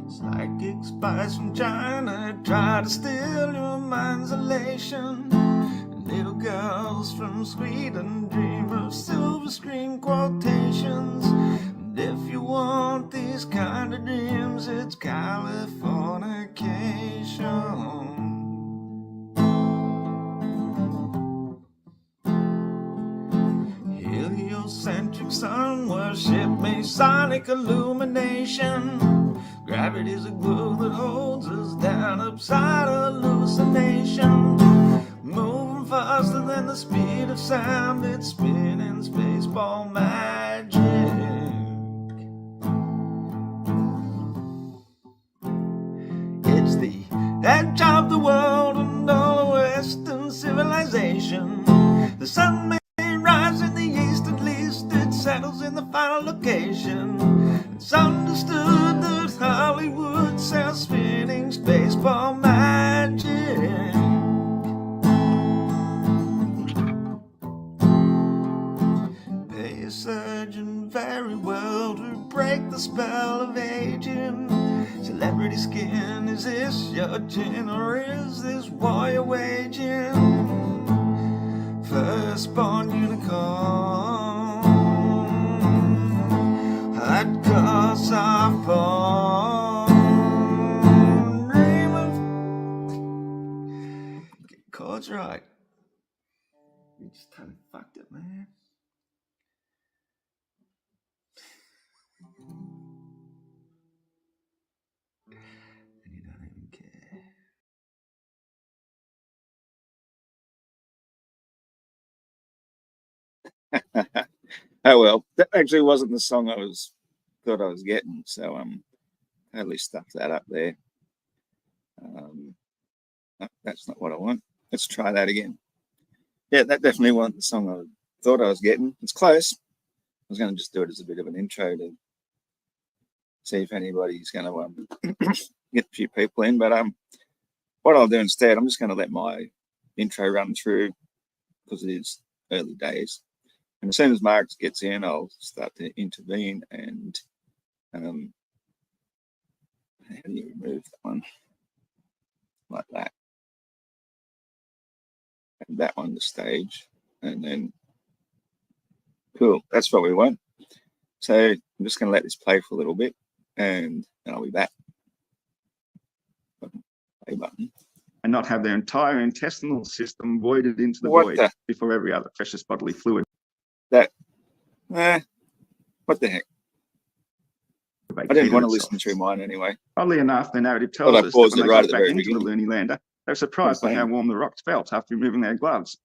Psychic spies from China try to steal your mind's elation. Little girls from Sweden dream of silver screen quotations. And if you want these kind of dreams, it's Californication. Heliocentric sun worship, Masonic illumination. Gravity's a glue that holds us down upside hallucination. Moving faster than the speed of sound, it's spinning spaceball magic. It's the edge of the world and all of Western civilization. The sun may rise in the east, at least it settles in the final location. It's understood that Hollywood sells spinning spaceball magic. Pay a surgeon very well to break the spell of aging. Celebrity skin, is this your gin or is this war you're waging? Firstborn unicorn, hot cause are born. Dream of get chords right. You just kind of fucked it, man. And you don't even care. Oh well, that actually wasn't the song I thought I was getting, so totally stuffed that up there. No, that's not what I want. Let's try that again. Yeah, that definitely wasn't the song I thought I was getting. It's close. I was going to just do it as a bit of an intro to see if anybody's going to get a few people in, but what I'll do instead, I'm just going to let my intro run through because it is early days. And as soon as Mark gets in, I'll start to intervene and how do you remove that one? Like that. And that one, the stage. And then, cool, that's what we want. So I'm just going to let this play for a little bit and then I'll be back. Play button. And not have their entire intestinal system voided into the void before every other precious bodily fluid. What the heck? I didn't want to listen through mine anyway. Oddly enough, the narrative tells us that when they got back into the loony lander, they were surprised by how warm the rocks felt after removing their gloves.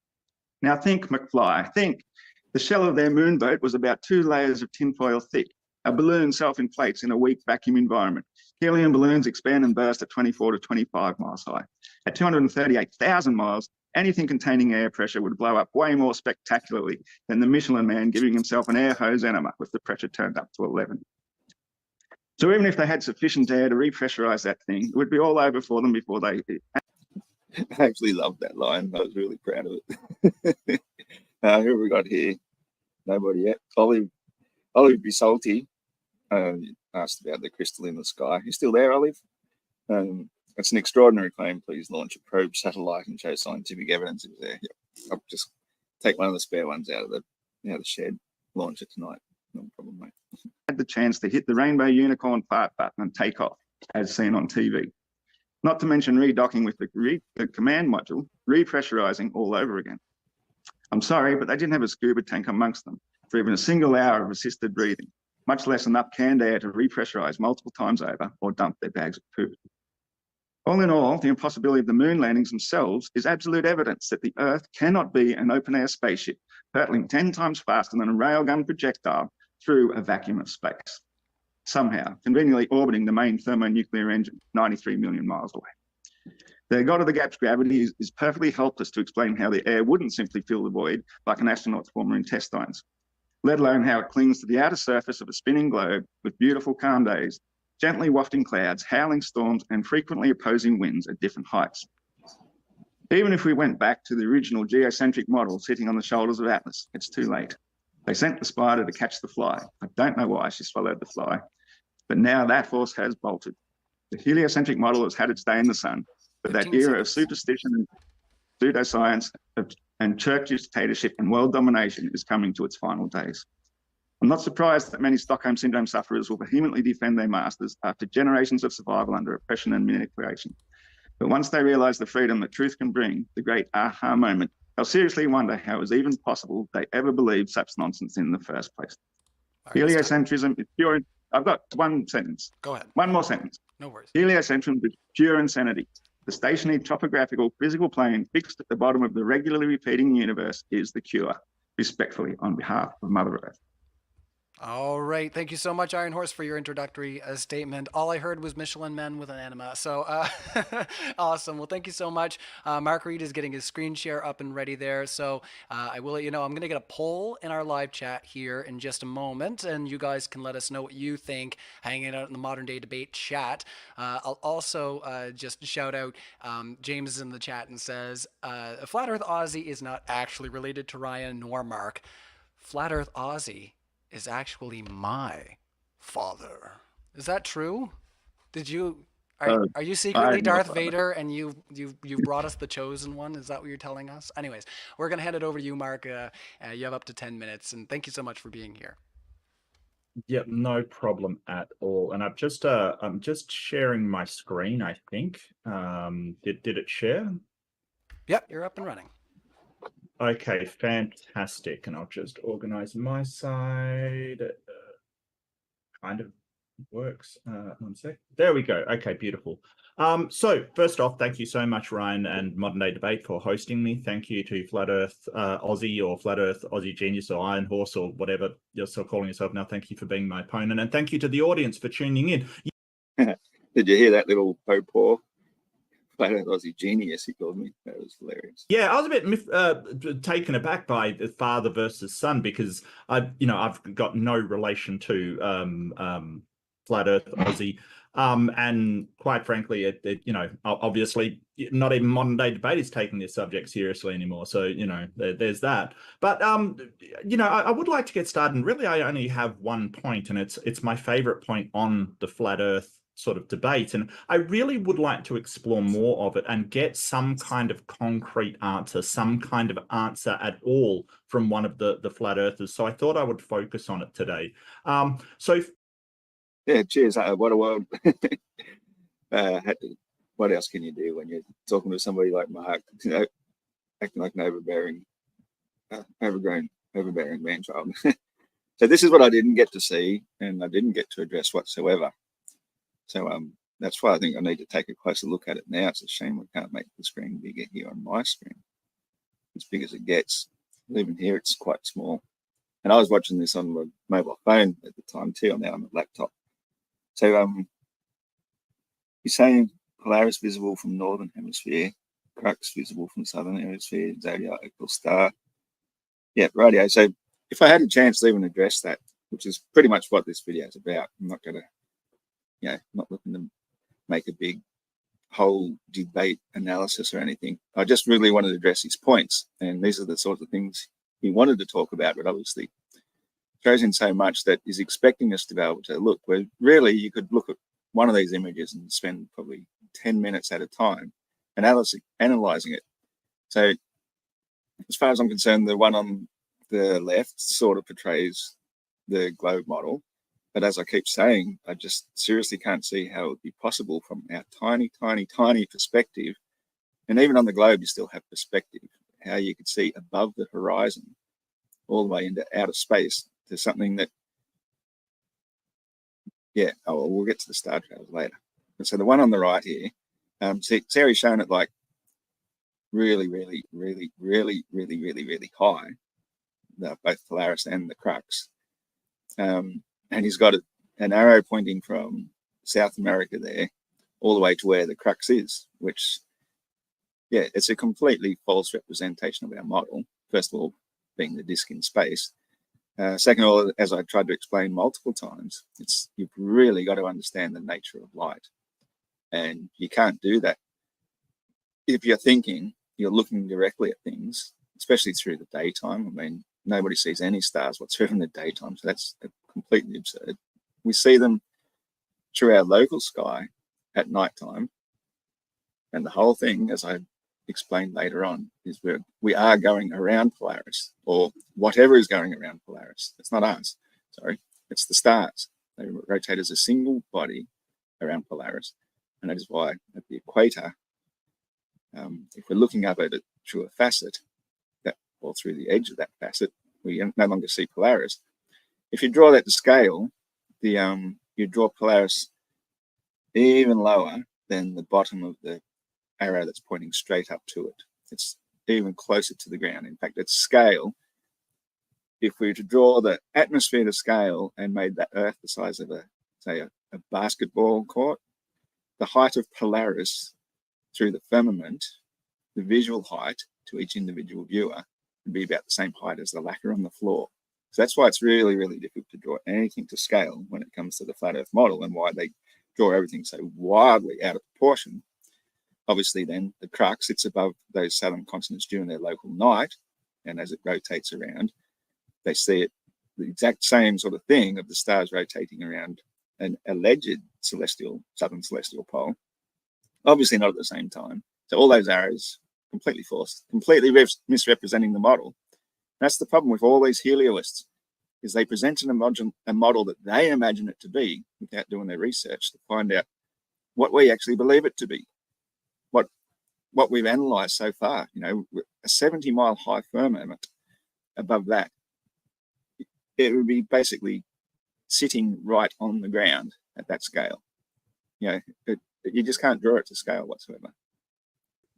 Now think, McFly, think. The shell of their moonboat was about 2 layers of tinfoil thick. A balloon self-inflates in a weak vacuum environment. Helium balloons expand and burst at 24 to 25 miles high. At 238,000 miles, anything containing air pressure would blow up way more spectacularly than the Michelin man giving himself an air hose enema with the pressure turned up to 11. So even if they had sufficient air to repressurize that thing, it would be all over for them before they... I actually loved that line. I was really proud of it. Who have we got here? Nobody yet. Olive Bisalti asked about the crystal in the sky. You still there, Olive? It's an extraordinary claim. Please launch a probe satellite and show scientific evidence it was there. Yep. I'll just take one of the spare ones out of the shed, launch it tonight. No problem, mate. Had the chance to hit the rainbow unicorn fart button and take off, as seen on TV. Not to mention redocking with the command module, repressurizing all over again. I'm sorry, but they didn't have a scuba tank amongst them for even a single hour of assisted breathing, much less enough canned air to repressurize multiple times over or dump their bags of poop. All in all, the impossibility of the moon landings themselves is absolute evidence that the Earth cannot be an open-air spaceship hurtling 10 times faster than a railgun projectile through a vacuum of space, somehow conveniently orbiting the main thermonuclear engine 93 million miles away. The God of the Gap's gravity is perfectly helpless to explain how the air wouldn't simply fill the void like an astronaut's former intestines, let alone how it clings to the outer surface of a spinning globe with beautiful calm days gently wafting clouds, howling storms, and frequently opposing winds at different heights. Even if we went back to the original geocentric model sitting on the shoulders of Atlas, it's too late. They sent the spider to catch the fly. I don't know why she swallowed the fly, but now that horse has bolted. The heliocentric model has had its day in the sun, but that era of superstition and pseudoscience and church dictatorship and world domination is coming to its final days. I'm not surprised that many Stockholm Syndrome sufferers will vehemently defend their masters after generations of survival under oppression and manipulation. But once they realize the freedom that truth can bring, the great aha moment, they'll seriously wonder how it was even possible they ever believed such nonsense in the first place. Heliocentrism is pure. I've got one sentence. Go ahead. One more sentence. No worries. Heliocentrism is pure insanity. The stationary topographical physical plane fixed at the bottom of the regularly repeating universe is the cure. Respectfully, on behalf of Mother Earth. All right. Thank you so much, Iron Horse, for your introductory statement. All I heard was Michelin Men with an enema. So awesome. Well, thank you so much. Mark Reed is getting his screen share up and ready there. So I will let you know, I'm going to get a poll in our live chat here in just a moment, and you guys can let us know what you think hanging out in the Modern Day Debate chat. I'll also just shout out, James is in the chat and says, Flat Earth Aussie is not actually related to Ryan nor Mark. Flat Earth Aussie is actually my father. Is that true? Did you are you secretly Darth Vader and you brought us the chosen one? Is that what you're telling us? Anyways, we're gonna hand it over to you, Mark. You have up to 10 minutes, and thank you so much for being here. Yep, no problem at all. And I'm just sharing my screen, I think. Did it share? Yep, you're up and running. Okay, fantastic. And I'll just organize my side. Kind of works. One sec. There we go. Okay, beautiful. So first off, thank you so much, Ryan and Modern Day Debate, for hosting me. Thank you to Flat Earth Aussie or Flat Earth Aussie Genius or Iron Horse or whatever you're still calling yourself now. Thank you for being my opponent. And thank you to the audience for tuning in. Did you hear that little paw? Flat Earth Aussie Genius, he called me. That was hilarious. Yeah, I was a bit taken aback by the father versus son, because I've got no relation to Flat Earth Aussie, and quite frankly, obviously not even Modern Day Debate is taking this subject seriously anymore. So there's that. But I would like to get started. And really, I only have one point, and it's my favorite point on the Flat Earth sort of debate, and I really would like to explore more of it and get some kind of concrete answer, some kind of answer at all from one of the flat earthers. So I thought I would focus on it today. Yeah, cheers. What a world. What else can you do when you're talking to somebody like Mark, acting like an overbearing man-child? So this is what I didn't get to see, and I didn't get to address whatsoever. So that's why I think I need to take a closer look at it now. It's a shame we can't make the screen bigger here on my screen, as big as it gets. Even here, it's quite small. And I was watching this on my mobile phone at the time too. I'm now on the laptop. So you're saying Polaris visible from northern hemisphere, Crux visible from southern hemisphere, zodiacal star. Yeah, rightio. So if I had a chance to even address that, which is pretty much what this video is about, I'm not going to, not looking to make a big whole debate analysis or anything. I just really wanted to address his points, and these are the sorts of things he wanted to talk about, but obviously throws in so much that is expecting us to be able to look, where really you could look at one of these images and spend probably 10 minutes at a time analyzing it. So as far as I'm concerned, the one on the left sort of portrays the globe model. But as I keep saying, I just seriously can't see how it would be possible from our tiny, tiny, tiny perspective. And even on the globe, you still have perspective, how you could see above the horizon all the way into outer space to something that, we'll get to the star trails later. And so the one on the right here, Sarah's shown it like really, really, really, really, really, really, really high, both Polaris and the Crux. And he's got an arrow pointing from South America there all the way to where the Crux is, which, it's a completely false representation of our model. First of all, being the disk in space, Second of all, as I tried to explain multiple times, you've really got to understand the nature of light. And you can't do that if you're thinking, you're looking directly at things, especially through the daytime. I mean, nobody sees any stars whatsoever in the daytime, so that's completely absurd. We see them through our local sky at nighttime, and the whole thing, as I explained later on, is we are going around Polaris, or whatever is going around Polaris. It's not us, sorry, it's the stars. They rotate as a single body around Polaris, and that is why at the equator, if we're looking up at it through a facet, or through the edge of that facet, we no longer see Polaris. If you draw that to scale, you draw Polaris even lower than the bottom of the arrow that's pointing straight up to it. It's even closer to the ground. In fact, at scale, if we were to draw the atmosphere to scale and made that Earth the size of a basketball court, the height of Polaris through the firmament, the visual height to each individual viewer, would be about the same height as the lacquer on the floor. So that's why it's really, really difficult to draw anything to scale when it comes to the flat Earth model, and why they draw everything so wildly out of proportion. Obviously, then the crux sits above those southern continents during their local night, and as it rotates around, they see it the exact same sort of thing of the stars rotating around an alleged southern celestial pole. Obviously, not at the same time. So all those arrows completely forced, completely misrepresenting the model. That's the problem with all these helioists, is they present a model that they imagine it to be without doing their research to find out what we actually believe it to be. What we've analysed so far, a 70-mile high firmament above that, it would be basically sitting right on the ground at that scale. You just can't draw it to scale whatsoever.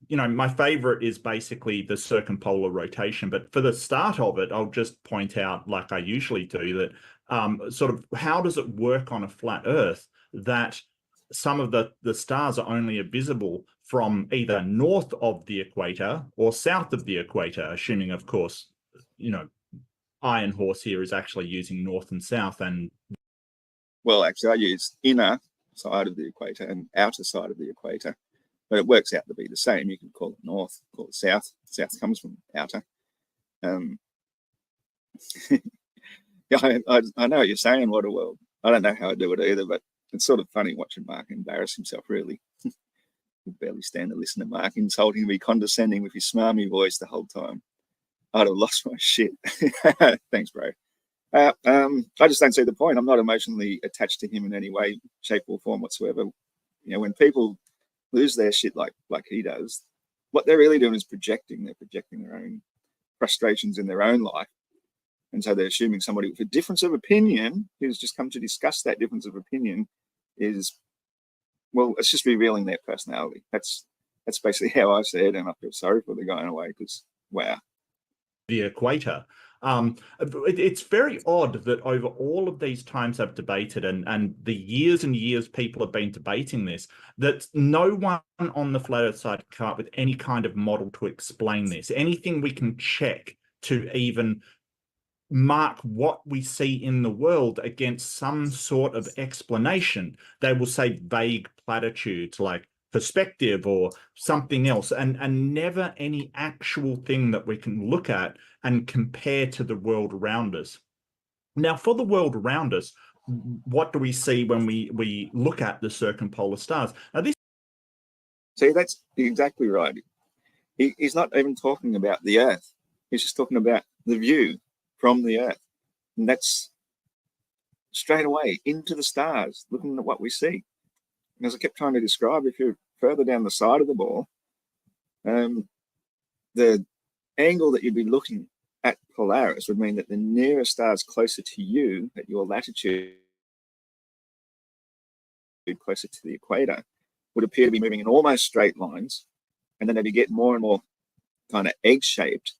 My favorite is basically the circumpolar rotation. But for the start of it, I'll just point out, like I usually do, that sort of how does it work on a flat Earth that some of the stars are only visible from either north of the equator or south of the equator, assuming, of course, Iron Horse here is actually using north and south. And well, actually, I use inner side of the equator and outer side of the equator, but it works out to be the same. You can call it north, call it south. South comes from outer. Yeah, I know what you're saying, Waterworld. I don't know how I do it either, but it's sort of funny watching Mark embarrass himself, really. You barely stand to listen to Mark insulting me, condescending with his smarmy voice the whole time. I'd have lost my shit. Thanks, bro. I just don't see the point. I'm not emotionally attached to him in any way, shape, or form whatsoever. When people lose their shit like he does, what they're really doing is projecting. They're projecting their own frustrations in their own life. And so they're assuming somebody with a difference of opinion, who's just come to discuss that difference of opinion, is, well, it's just revealing their personality. That's basically how I see it, and I feel sorry for the guy in a way, because, wow. The equator. It's very odd that over all of these times I've debated, and the years and years people have been debating this, that no one on the flat Earth side can come up with any kind of model to explain this. Anything we can check to even mark what we see in the world against some sort of explanation. They will say vague platitudes like perspective or something else, and never any actual thing that we can look at and compare to the world around us. Now, for the world around us, what do we see when we look at the circumpolar stars? Now, See, that's exactly right. He's not even talking about the Earth. He's just talking about the view from the Earth. And that's straight away into the stars, looking at what we see. And as I kept trying to describe, if you're further down the side of the ball, the angle that you'd be looking at Polaris would mean that the nearest stars closer to you at your latitude, closer to the equator, would appear to be moving in almost straight lines. And then they'd get more and more kind of egg-shaped,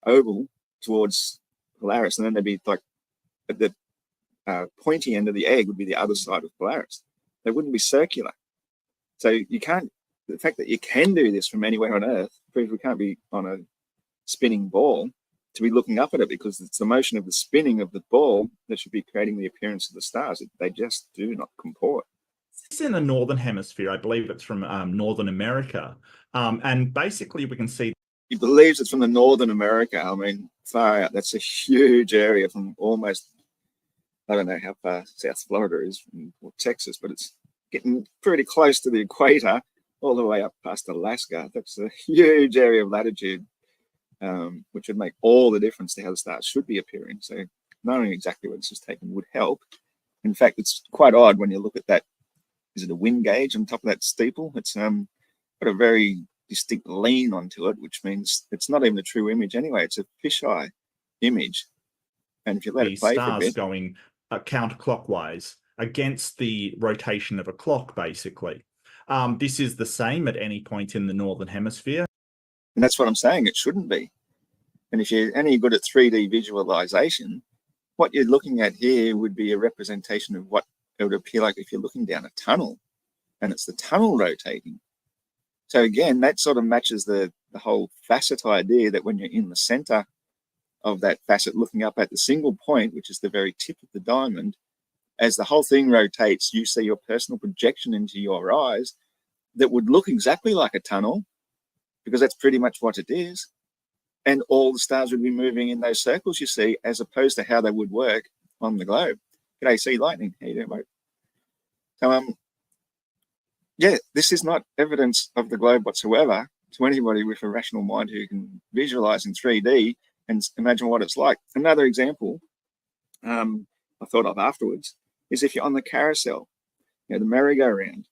oval towards Polaris. And then they'd be like at the pointy end of the egg would be the other side of Polaris. They wouldn't be circular. So you can't, the fact that you can do this from anywhere on Earth proves we can't be on a spinning ball. to be looking up at it, because it's the motion of the spinning of the ball that should be creating the appearance of the stars. They just do not comport. It's in the northern hemisphere. I believe it's from Northern America. And basically we can see. He believes it's from the Northern America. I mean, far out. That's a huge area from almost, I don't know how far South Florida is, or Texas, but it's getting pretty close to the equator, all the way up past Alaska. That's a huge area of latitude, which would make all the difference to how the stars should be appearing. So knowing exactly where this is taken would help. In fact, it's quite odd when you look at that. Is it a wind gauge on top of that steeple? It's got a very distinct lean onto it, which means it's not even a true image anyway. It's a fisheye image. And if you let it play for a bit, going counterclockwise against the rotation of a clock, basically. This is the same at any point in the northern hemisphere. And that's what I'm saying. It shouldn't be. And if you're any good at 3D visualization, what you're looking at here would be a representation of what it would appear like if you're looking down a tunnel, and it's the tunnel rotating. So again, that sort of matches the whole facet idea, that when you're in the center of that facet looking up at the single point, which is the very tip of the diamond, as the whole thing rotates, you see your personal projection into your eyes that would look exactly like a tunnel, because that's pretty much what it is. And all the stars would be moving in those circles you see, as opposed to how they would work on the globe. G'day, see lightning. How you doing, mate? So, yeah, this is not evidence of the globe whatsoever to anybody with a rational mind who can visualize in 3D and imagine what it's like. Another example I thought of afterwards is if you're on the carousel, you know, the merry-go-round.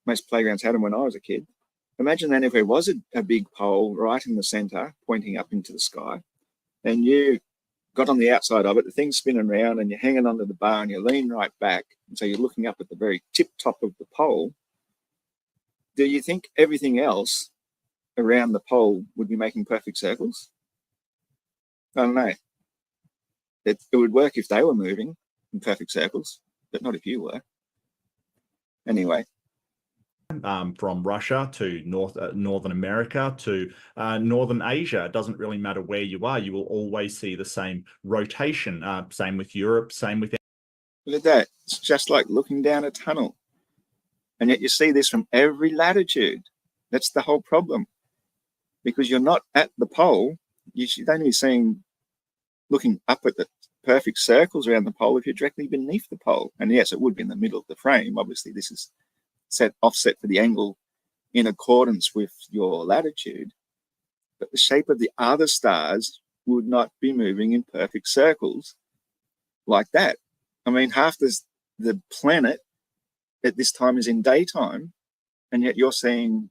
Most playgrounds had them when I was a kid. Imagine then if there was a big pole right in the center pointing up into the sky, and you got on the outside of it, the thing's spinning around and you're hanging onto the bar and you lean right back. And so you're looking up at the very tip top of the pole. Do you think everything else around the pole would be making perfect circles? I don't know. It would work if they were moving in perfect circles, but not if you were. Anyway. From Russia to Northern America to Northern Asia. It doesn't really matter where you are. You will always see the same rotation. Same with Europe, same with... Look at that. It's just like looking down a tunnel. And yet you see this from every latitude. That's the whole problem. Because you're not at the pole. You should only be seeing, looking up at the perfect circles around the pole if you're directly beneath the pole. And yes, it would be in the middle of the frame. Obviously, this is offset for the angle in accordance with your latitude, but the shape of the other stars would not be moving in perfect circles like that. I mean, half the planet at this time is in daytime, and yet you're seeing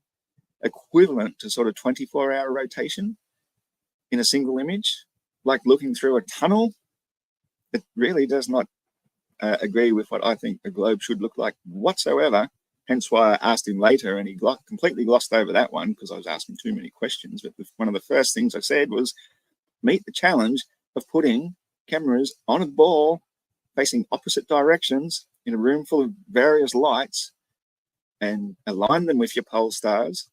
equivalent to sort of 24-hour rotation in a single image, like looking through a tunnel. It really does not agree with what I think a globe should look like whatsoever. Hence why I asked him later, and he completely glossed over that one because I was asking too many questions. But one of the first things I said was meet the challenge of putting cameras on a ball facing opposite directions in a room full of various lights and align them with your pole stars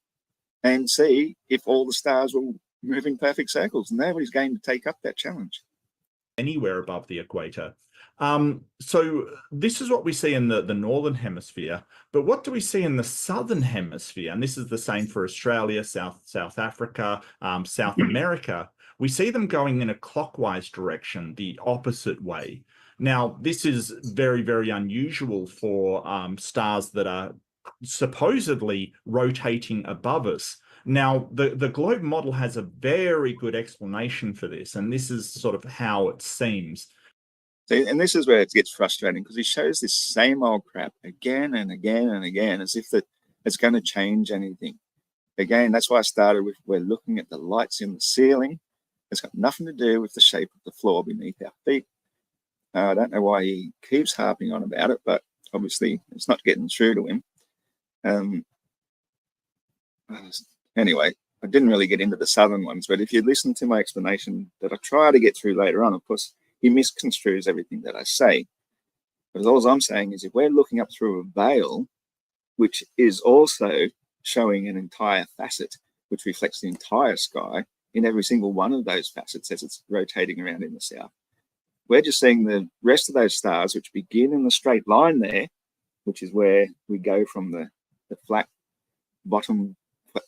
and see if all the stars will move in perfect circles. And nobody's going to take up that challenge. Anywhere above the equator. So this is what we see in the northern hemisphere, but what do we see in the southern hemisphere? And this is the same for Australia, South Africa, South America. We see them going in a clockwise direction, the opposite way. Now, this is very, very unusual for stars that are supposedly rotating above us. Now, the globe model has a very good explanation for this, and this is sort of how it seems. And this is where it gets frustrating, because he shows this same old crap again and again and again, as if that it's going to change anything. Again, that's why I started with, we're looking at the lights in the ceiling. It's got nothing to do with the shape of the floor beneath our feet. I don't know why he keeps harping on about it, but obviously it's not getting through to him. Anyway, I didn't really get into the southern ones, but if you listen to my explanation that I try to get through later on, of course, he misconstrues everything that I say. But all I'm saying is if we're looking up through a veil, which is also showing an entire facet, which reflects the entire sky, in every single one of those facets as it's rotating around in the south. We're just seeing the rest of those stars, which begin in the straight line there, which is where we go from the flat bottom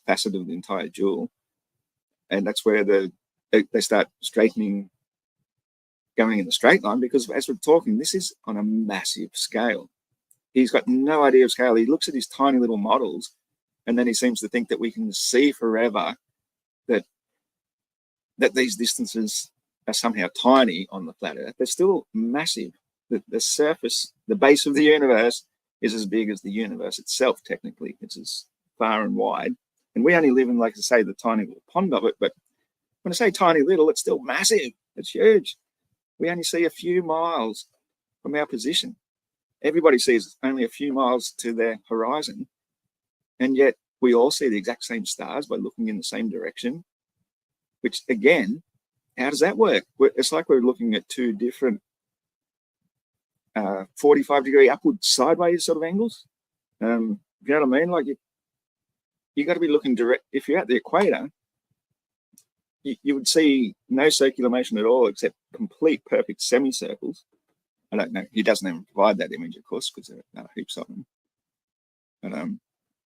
facet of the entire jewel. And that's where they start straightening, going in the straight line, because as we're talking, this is on a massive scale. He's got no idea of scale. He looks at his tiny little models, and then he seems to think that we can see forever that these distances are somehow tiny on the flat Earth. They're still massive. The surface, the base of the universe is as big as the universe itself, technically. It's as far and wide. And we only live in, like I say, the tiny little pond of it. But when I say tiny little, it's still massive. It's huge. We only see a few miles from our position. Everybody sees only a few miles to their horizon. And yet we all see the exact same stars by looking in the same direction, which, again, how does that work? It's like we're looking at two different 45-degree upward sideways sort of angles. You know what I mean? Like you got to be looking direct. If you're at the equator, you would see no circular motion at all, except complete perfect semicircles. I don't know. He doesn't even provide that image, of course, because there are heaps of them. But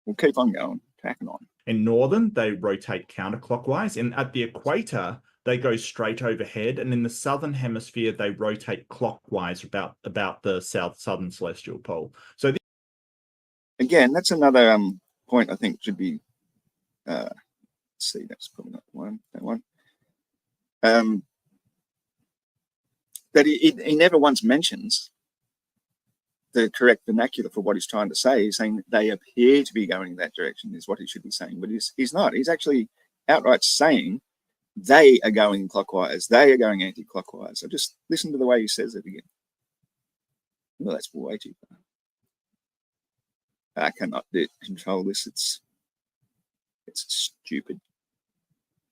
we'll keep on going, tracking on. In northern, they rotate counterclockwise, and at the equator, they go straight overhead, and in the southern hemisphere, they rotate clockwise about the southern celestial pole. So again, that's another point I think should be. Let's see, that's probably not the one. That one. That he never once mentions the correct vernacular for what he's trying to say. He's saying that they appear to be going in that direction, is what he should be saying, but he's not. He's actually outright saying they are going clockwise, they are going anti-clockwise. So just listen to the way he says it again. Well, that's way too far. I cannot control this. It's stupid.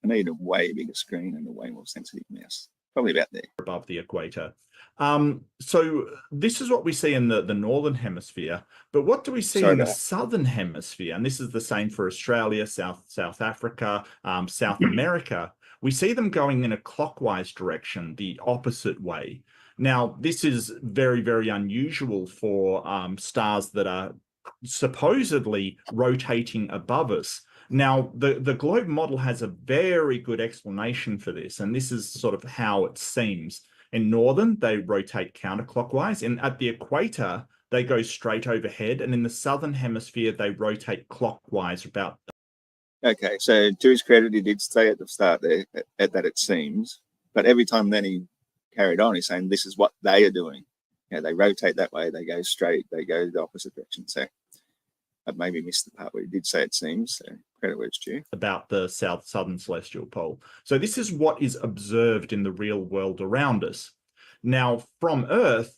I need a way bigger screen and a way more sensitive mouse. Probably about there. Above the equator. So this is what we see in the northern hemisphere, but what do we see in the southern hemisphere? And this is the same for Australia, South Africa, South America. We see them going in a clockwise direction, the opposite way. Now, this is very, very unusual for stars that are supposedly rotating above us. Now, the globe model has a very good explanation for this, and this is sort of how it seems. In northern, they rotate counterclockwise, and at the equator, they go straight overhead, and in the southern hemisphere, they rotate clockwise about. Okay, so to his credit, he did say at the start there that it seems, but every time then he carried on, he's saying this is what they are doing. You know, they rotate that way, they go straight, they go the opposite direction. So I maybe missed the part where he did say it seems, so credit where it's due. About the southern celestial pole. So this is what is observed in the real world around us. Now, from Earth,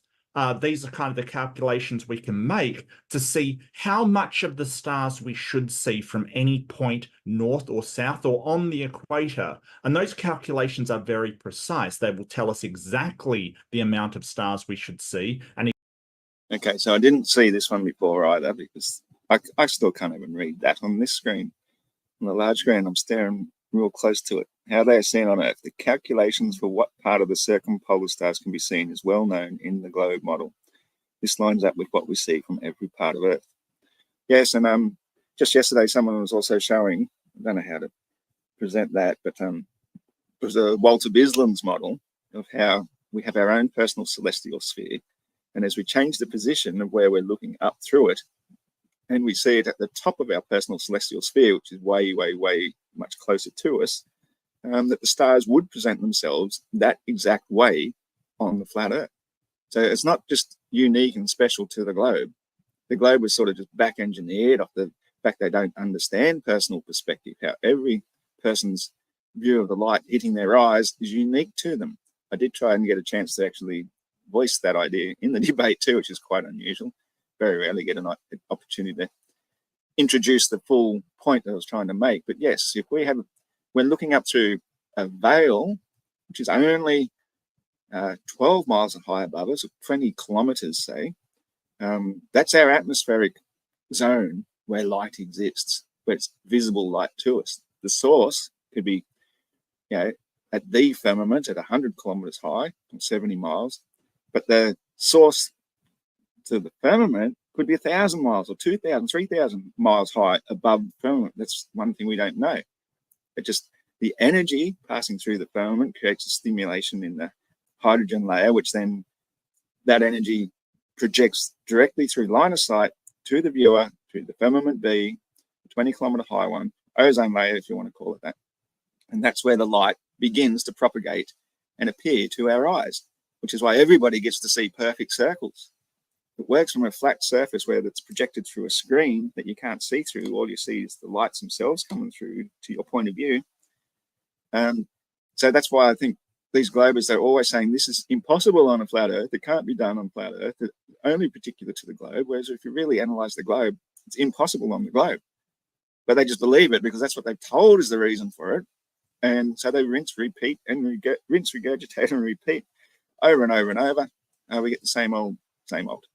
these are kind of the calculations we can make to see how much of the stars we should see from any point north or south or on the equator. And those calculations are very precise. They will tell us exactly the amount of stars we should see. And okay, so I didn't see this one before either, because I still can't even read that on this screen. On the large screen, I'm staring real close to it. How they are seen on Earth. The calculations for what part of the circumpolar stars can be seen is well known in the globe model. This lines up with what we see from every part of Earth. Yes, and just yesterday, someone was also showing, I don't know how to present that, but it was a Walter Bisland's model of how we have our own personal celestial sphere. And as we change the position of where we're looking up through it, and we see it at the top of our personal celestial sphere, which is way, way, way much closer to us, that the stars would present themselves that exact way on the flat Earth. So it's not just unique and special to the globe. The globe was sort of just back engineered off the fact they don't understand personal perspective, how every person's view of the light hitting their eyes is unique to them. I did try and get a chance to actually voice that idea in the debate too, which is quite unusual. Very rarely get an opportunity to introduce the full point that I was trying to make. But yes, if we're looking up through a veil, which is only 12 miles high above us, or 20 kilometers, say, that's our atmospheric zone where light exists, where it's visible light to us. The source could be at the firmament at 100 kilometers high, 70 miles, but the source to the firmament could be 1,000 miles or 2,000, 3,000 miles high above the firmament. That's one thing we don't know. It just, the energy passing through the firmament creates a stimulation in the hydrogen layer, which then that energy projects directly through line of sight to the viewer, through the firmament B, 20-kilometer high one, ozone layer, if you want to call it that. And that's where the light begins to propagate and appear to our eyes, which is why everybody gets to see perfect circles. It works from a flat surface where it's projected through a screen that you can't see through. All you see is the lights themselves coming through to your point of view. So that's why I think these globers, they're always saying this is impossible on a flat Earth. It can't be done on flat Earth. It's only particular to the globe. Whereas if you really analyze the globe, it's impossible on the globe. But they just believe it because that's what they've told is the reason for it. And so they rinse, repeat, and rinse, regurgitate, and repeat over and over and over. We get the same old, same old.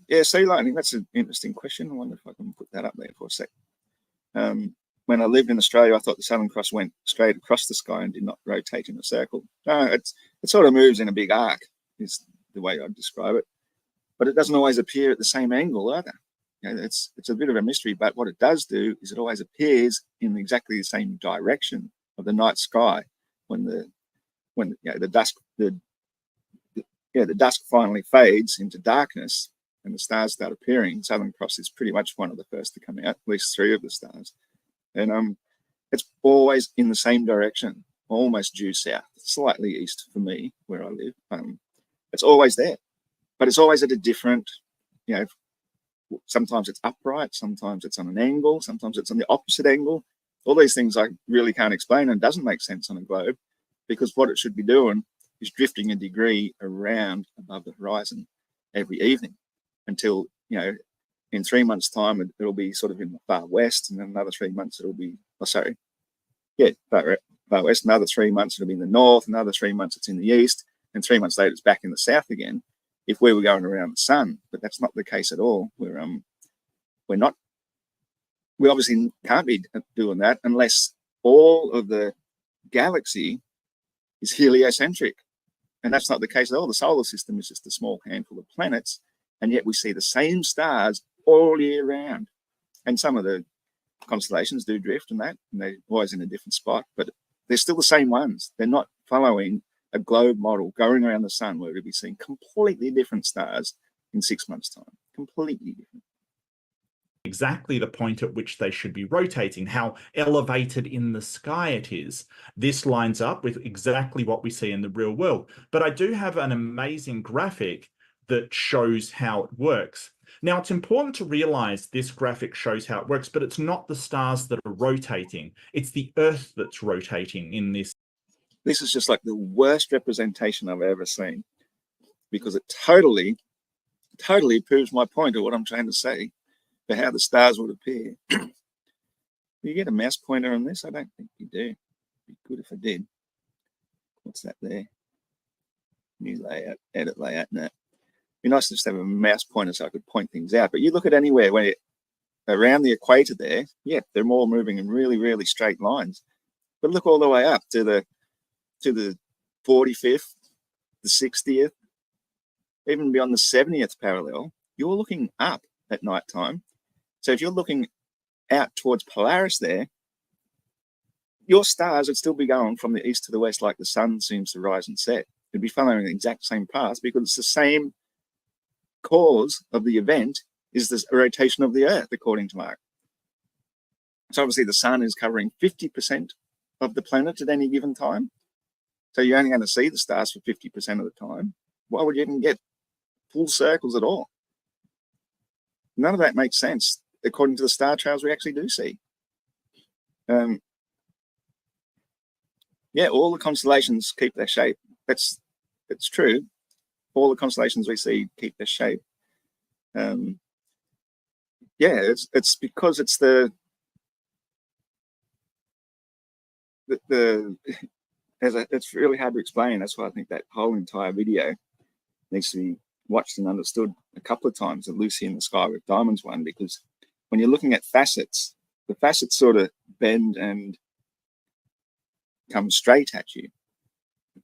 Yeah, sea lightning, that's an interesting question. I wonder if I can put that up there for a sec. When I lived in Australia, I thought the Southern Cross went straight across the sky and did not rotate in a circle. No, it sort of moves in a big arc, is the way I'd describe it. But it doesn't always appear at the same angle either. It's a bit of a mystery, but what it does do is it always appears in exactly the same direction of the night sky when the dusk finally fades into darkness and the stars start appearing. Southern Cross is pretty much one of the first to come out, at least 3 of the stars. And it's always in the same direction, almost due south, slightly east for me, where I live. It's always there, but it's always at a different, sometimes it's upright, sometimes it's on an angle, sometimes it's on the opposite angle. All these things I really can't explain and doesn't make sense on a globe, because what it should be doing is drifting a degree around above the horizon every evening until, in 3 months' time, it'll be sort of in the far west, and then another 3 months it'll be, far west, another 3 months it'll be in the north, another 3 months it's in the east, and 3 months later it's back in the south again, if we were going around the sun. But that's not the case at all. We obviously can't be doing that unless all of the galaxy is heliocentric. And that's not the case at all. The solar system is just a small handful of planets, and yet we see the same stars all year round. And some of the constellations do drift and they're always in a different spot, but they're still the same ones. They're not following a globe model going around the sun where we'll be seeing completely different stars in 6 months' time. Completely different. Exactly the point at which they should be rotating, how elevated in the sky it is. This lines up with exactly what we see in the real world. But I do have an amazing graphic that shows how it works. Now, it's important to realize this graphic shows how it works, but it's not the stars that are rotating. It's the Earth that's rotating in this. This is just like the worst representation I've ever seen, because it totally proves my point of what I'm trying to say for how the stars would appear. You get a mouse pointer on this? I don't think you do. It'd be good if I did. What's that there? New layout, edit layout. No. It'd be nice to just have a mouse pointer so I could point things out. But you look at anywhere where around the equator there, yeah, they're all moving in really, really straight lines. But look all the way up to the 45th, the 60th, even beyond the 70th parallel. You're looking up at night time. So if you're looking out towards Polaris there, your stars would still be going from the east to the west like the sun seems to rise and set. It'd be following the exact same path because it's the same cause of the event is this rotation of the Earth, according to Mark. So obviously the sun is covering 50% of the planet at any given time. So you're only going to see the stars for 50% of the time. Why would you even get full circles at all? None of that makes sense according to the star trails we actually do see. Yeah, all the constellations keep their shape. It's true. All the constellations we see keep their shape. Yeah, it's because it's it's really hard to explain. That's why I think that whole entire video needs to be watched and understood a couple of times. The Lucy in the Sky with Diamonds one, because when you're looking at facets the facets sort of bend and come straight at you.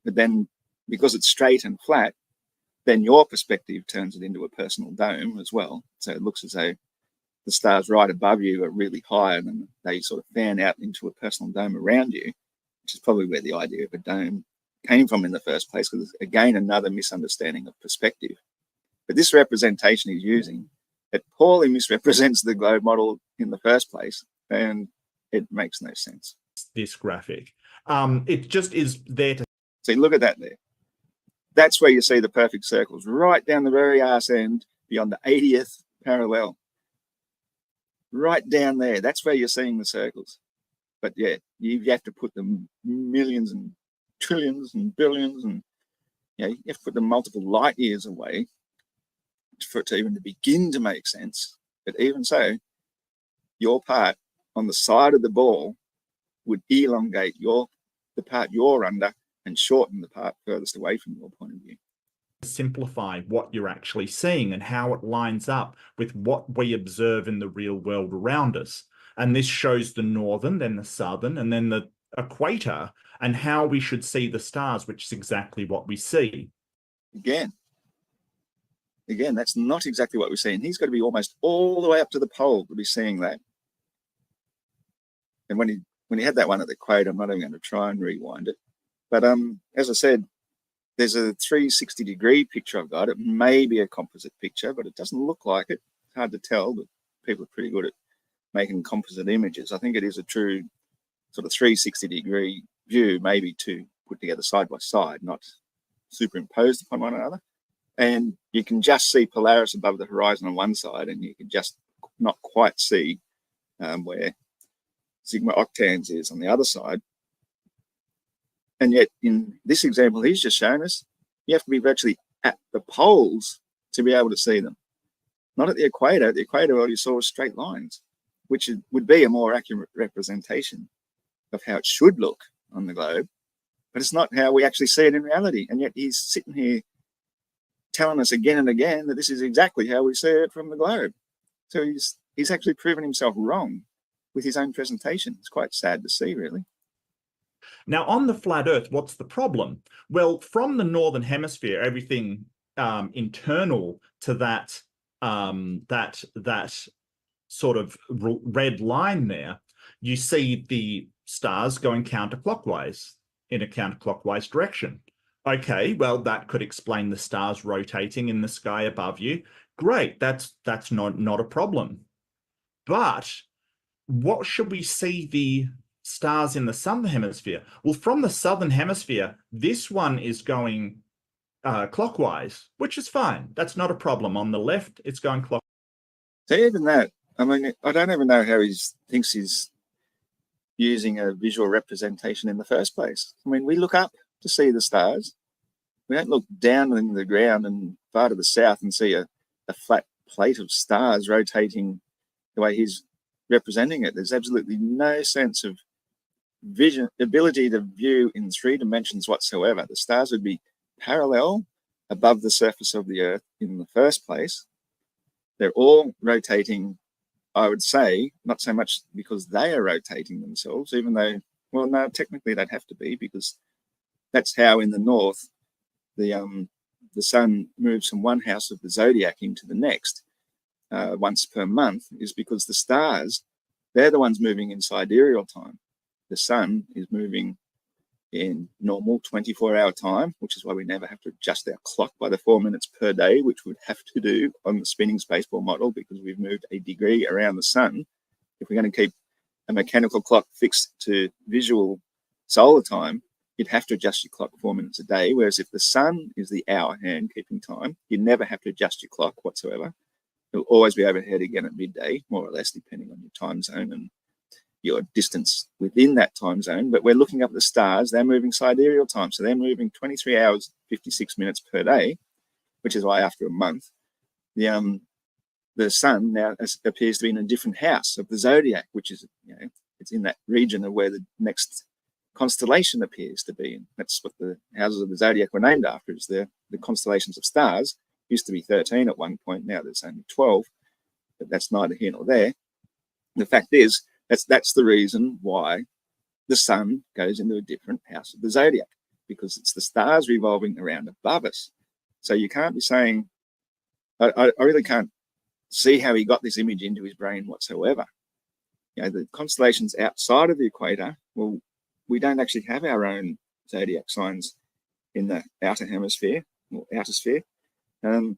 But then because it's straight and flat, then your perspective turns it into a personal dome as well. So it looks as though the stars right above you are really high, and then they sort of fan out into a personal dome around you, which is probably where the idea of a dome came from in the first place, because again, another misunderstanding of perspective. But this representation he's using, it poorly misrepresents the globe model in the first place, and it makes no sense. This graphic, it just is there to see. Look at that there. That's where you see the perfect circles, right down the very arse end beyond the 80th parallel. Right down there, that's where you're seeing the circles. But yeah, you have to put them millions and trillions and billions, and you have to put them multiple light years away for it to even to begin to make sense. But even so, your part on the side of the ball would elongate the part you're under and shorten the part furthest away from your point of view. Simplify what you're actually seeing and how it lines up with what we observe in the real world around us. And this shows the northern, then the southern, and then the equator, and how we should see the stars, which is exactly what we see. Again, that's not exactly what we're seeing. He's got to be almost all the way up to the pole to be seeing that. And when he had that one at the equator, I'm not even going to try and rewind it. But as I said, there's a 360-degree picture I've got. It may be a composite picture, but it doesn't look like it. It's hard to tell, but people are pretty good at making composite images. I think it is a true sort of 360-degree view, maybe to put together side by side, not superimposed upon one another. And you can just see Polaris above the horizon on one side, and you can just not quite see where Sigma Octans is on the other side. And yet in this example he's just shown us, you have to be virtually at the poles to be able to see them. Not at the equator. At the equator, all you saw was straight lines, which would be a more accurate representation of how it should look on the globe. But it's not how we actually see it in reality. And yet he's sitting here telling us again and again that this is exactly how we see it from the globe. So he's actually proven himself wrong with his own presentation. It's quite sad to see, really. Now, on the flat Earth, what's the problem? Well, from the northern hemisphere, everything internal to that sort of red line there, you see the stars going counterclockwise in a counterclockwise direction. Okay, well, that could explain the stars rotating in the sky above you. Great, that's not a problem. But what should we see the stars in the southern hemisphere? Well, from the southern hemisphere, this one is going clockwise, which is fine. That's not a problem. On the left, it's going clockwise. So even that, I mean, I don't even know how he thinks he's using a visual representation in the first place. I mean, we look up to see the stars. We don't look down in the ground and far to the south and see a flat plate of stars rotating the way he's representing it. There's absolutely no sense of ability to view in 3 dimensions whatsoever. The stars would be parallel above the surface of the Earth in the first place. They're all rotating, I would say, not so much because they are rotating themselves, even though, well, no, technically they'd have to be, because that's how in the north the sun moves from one house of the zodiac into the next once per month, is because the stars, they're the ones moving in sidereal time. The sun is moving in normal 24-hour time, which is why we never have to adjust our clock by the 4 minutes per day, which we'd have to do on the spinning spaceball model, because we've moved a degree around the sun. If we're going to keep a mechanical clock fixed to visual solar time, you'd have to adjust your clock 4 minutes a day. Whereas if the sun is the hour hand keeping time, you never have to adjust your clock whatsoever. It'll always be overhead again at midday, more or less, depending on your time zone and your distance within that time zone. But we're looking up at the stars, they're moving sidereal time. So they're moving 23 hours, 56 minutes per day, which is why after a month, the sun now appears to be in a different house of the zodiac, which is, it's in that region of where the next constellation appears to be. And that's what the houses of the zodiac were named after, is the constellations of stars. Used to be 13 at one point, now there's only 12, but that's neither here nor there. The fact is, That's the reason why the sun goes into a different house of the zodiac, because it's the stars revolving around above us. So you can't be saying, I really can't see how he got this image into his brain whatsoever. You know, the constellations outside of the equator, well, we don't actually have our own zodiac signs in the outer hemisphere or outer sphere. And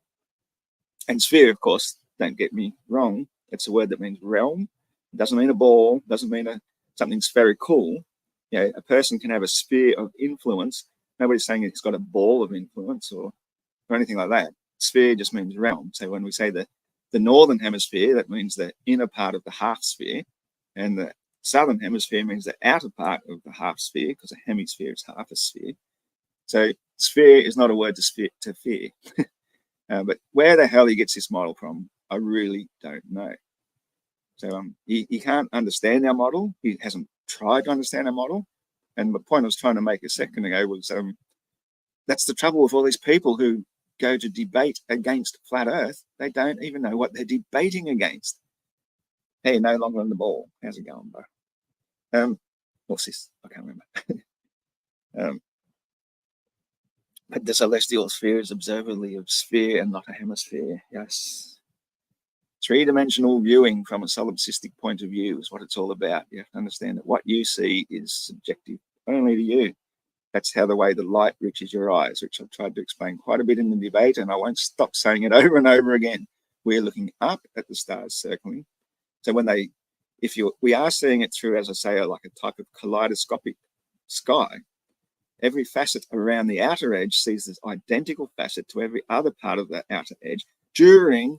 sphere, of course, don't get me wrong, it's a word that means realm. It doesn't mean a ball, doesn't mean something spherical. You know, a person can have a sphere of influence. Nobody's saying it's got a ball of influence or anything like that. Sphere just means realm. So when we say the northern hemisphere, that means the inner part of the half sphere, and the southern hemisphere means the outer part of the half sphere, because a hemisphere is half a sphere. So sphere is not a word to fear. But where the hell he gets this model from, I really don't know. So he can't understand our model. He hasn't tried to understand our model. And the point I was trying to make a second ago was that's the trouble with all these people who go to debate against flat Earth. They don't even know what they're debating against. Hey, no longer on the ball. How's it going, bro? What's this? I can't remember. But the celestial sphere is observably a sphere and not a hemisphere. Yes. Three-dimensional viewing from a solipsistic point of view is what it's all about. You have to understand that what you see is subjective only to you. That's how the way the light reaches your eyes, which I've tried to explain quite a bit in the debate, and I won't stop saying it over and over again. We're looking up at the stars circling. So when we are seeing it through, as I say, like a type of kaleidoscopic sky. Every facet around the outer edge sees this identical facet to every other part of the outer edge during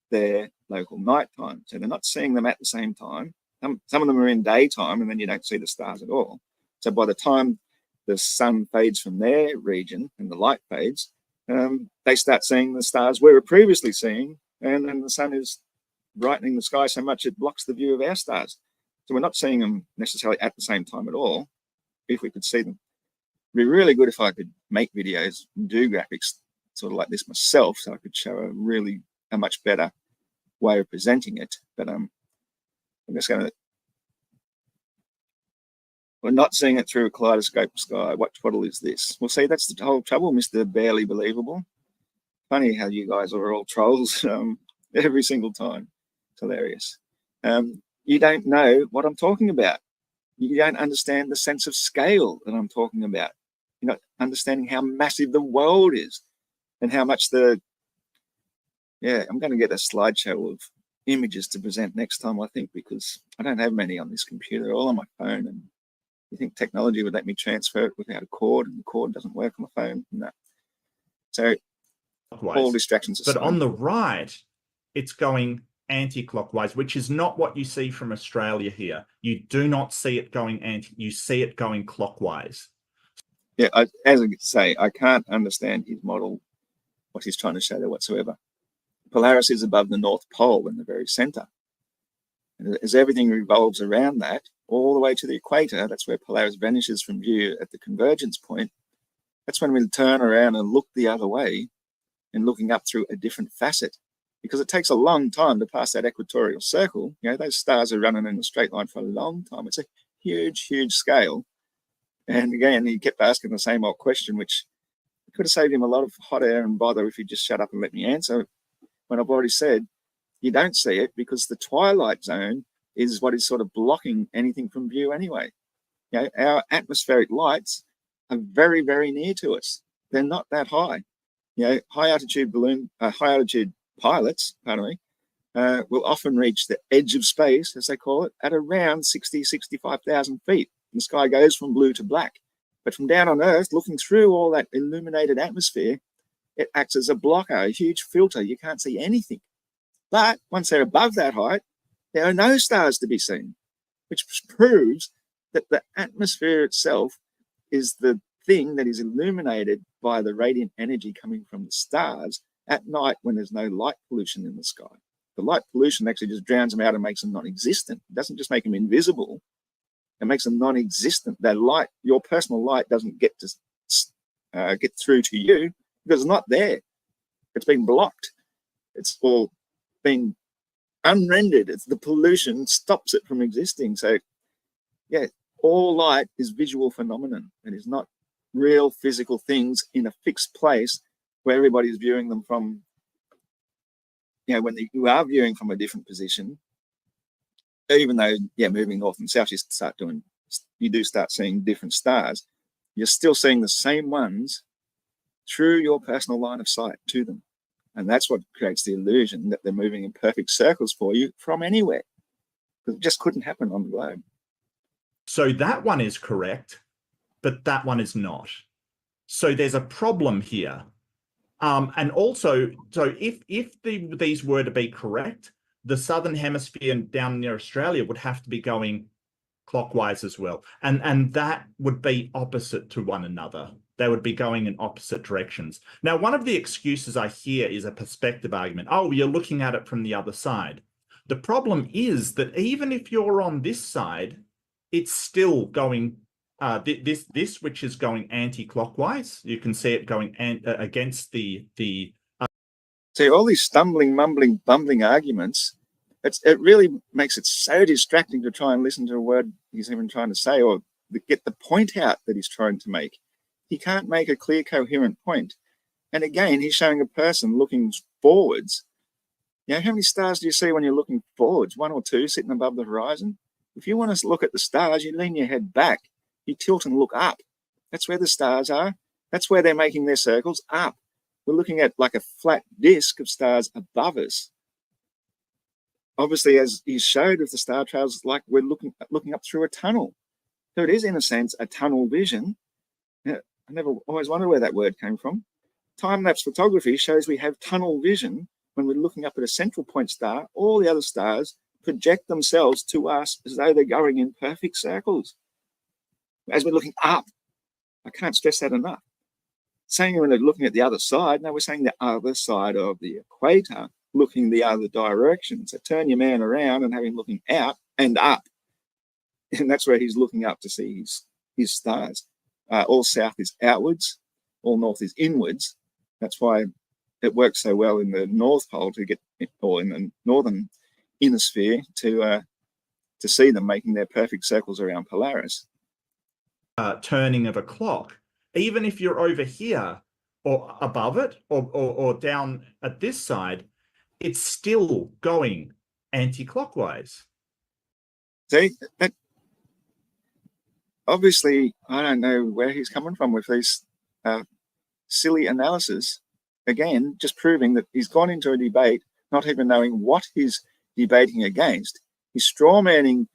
their local nighttime. So they're not seeing them at the same time. Some of them are in daytime, and then you don't see the stars at all. So by the time the sun fades from their region and the light fades, they start seeing the stars we were previously seeing, and then the sun is brightening the sky so much it blocks the view of our stars. So we're not seeing them necessarily at the same time at all, if we could see them. It'd be really good if I could make videos and do graphics sort of like this myself, so I could show a much better way of presenting it. But I'm just going to, we're not seeing it through a kaleidoscope sky. What twaddle is this? Well, see, that's the whole trouble, Mr. Barely Believable. Funny how you guys are all trolls every single time. It's hilarious. You don't know what I'm talking about. You don't understand the sense of scale that I'm talking about. You're not understanding how massive the world is and how much I'm going to get a slideshow of images to present next time, I think, because I don't have many on this computer, all on my phone. And you think technology would let me transfer it without a cord, and the cord doesn't work on my phone? No. So all distractions aside. But on the right, it's going anti-clockwise, which is not what you see from Australia here. You do not see it going you see it going clockwise. Yeah, as I say, I can't understand his model, what he's trying to show there whatsoever. Polaris is above the North Pole in the very center. And as everything revolves around that, all the way to the equator, that's where Polaris vanishes from view at the convergence point. That's when we turn around and look the other way and looking up through a different facet. Because it takes a long time to pass that equatorial circle. You know, those stars are running in a straight line for a long time. It's a huge, huge scale. And again, he kept asking the same old question, which could have saved him a lot of hot air and bother if he'd just shut up and let me answer. When I've already said, you don't see it because the twilight zone is what is sort of blocking anything from view anyway. You know, our atmospheric lights are very, very near to us. They're not that high. You know, high altitude pilots, will often reach the edge of space, as they call it, at around 65,000 feet. The sky goes from blue to black. But from down on Earth, looking through all that illuminated atmosphere, it acts as a blocker, a huge filter. You can't see anything. But once they're above that height, there are no stars to be seen, which proves that the atmosphere itself is the thing that is illuminated by the radiant energy coming from the stars at night when there's no light pollution in the sky. The light pollution actually just drowns them out and makes them non-existent. It doesn't just make them invisible. It makes them non-existent. That light, your personal light, doesn't get to get through to you because it's not there. It's been blocked. It's all been unrendered. It's the pollution stops it from existing. So yeah, all light is visual phenomenon. It is not real physical things in a fixed place where everybody's viewing them from, you know, when you are viewing from a different position, even though, yeah, moving north and south, you do start seeing different stars, you're still seeing the same ones through your personal line of sight to them. And that's what creates the illusion that they're moving in perfect circles for you from anywhere. Because it just couldn't happen on the globe. So that one is correct, but that one is not. So there's a problem here. And also, so if these were to be correct, the southern hemisphere down near Australia would have to be going clockwise as well. And that would be opposite to one another. They would be going in opposite directions. Now, one of the excuses I hear is a perspective argument. Oh, you're looking at it from the other side. The problem is that even if you're on this side, it's still going this which is going anti-clockwise. You can see it going against the See, all these stumbling, mumbling, bumbling arguments, it really makes it so distracting to try and listen to a word he's even trying to say, or get the point out that he's trying to make. He can't make a clear, coherent point. And again, he's showing a person looking forwards. You know, how many stars do you see when you're looking forwards? 1 or 2 sitting above the horizon? If you want to look at the stars, you lean your head back, you tilt and look up. That's where the stars are. That's where they're making their circles, up. We're looking at like a flat disk of stars above us. Obviously, as he showed with the star trails, it's like we're looking up through a tunnel. So it is, in a sense, a tunnel vision. Yeah, I always wondered where that word came from. Time-lapse photography shows we have tunnel vision when we're looking up at a central point star. All the other stars project themselves to us as though they're going in perfect circles. As we're looking up, I can't stress that enough. Saying when they're looking at the other side, no, we're saying the other side of the equator, looking the other direction. So turn your man around and have him looking out and up. And that's where he's looking up to see his stars. All south is outwards, all north is inwards. That's why it works so well in the North Pole to get, or in the northern inner to see them making their perfect circles around Polaris. Turning of a clock, even if you're over here or above it or down at this side, it's still going anti-clockwise. See, obviously, I don't know where he's coming from with these silly analysis. Again, just proving that he's gone into a debate not even knowing what he's debating against. He's strawmanning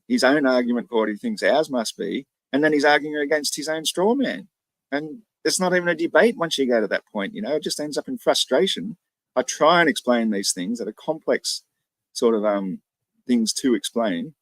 his own argument for what he thinks ours must be, and then he's arguing against his own straw man. And it's not even a debate once you go to that point, you know, it just ends up in frustration. I try and explain these things that are complex sort of things to explain.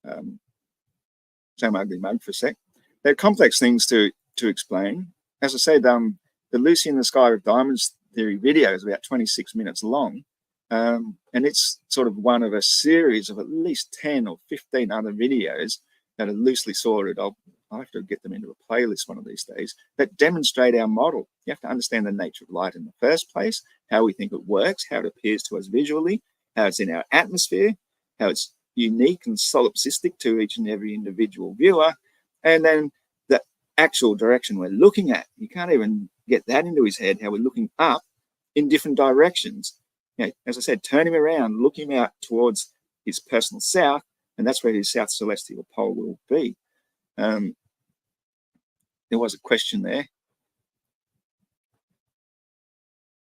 Same ugly mug for a sec. They're complex things to explain. As I said, the Lucy in the Sky with Diamonds theory video is about 26 minutes long. And it's sort of one of a series of at least 10 or 15 other videos that are loosely sorted. I'll have to get them into a playlist one of these days that demonstrate our model. You have to understand the nature of light in the first place, how we think it works, how it appears to us visually, how it's in our atmosphere, how it's unique and solipsistic to each and every individual viewer, and then the actual direction we're looking at. You can't even get that into his head, how we're looking up in different directions. You know, as I said, turn him around, look him out towards his personal south, and that's where his south celestial pole will be. There was a question there.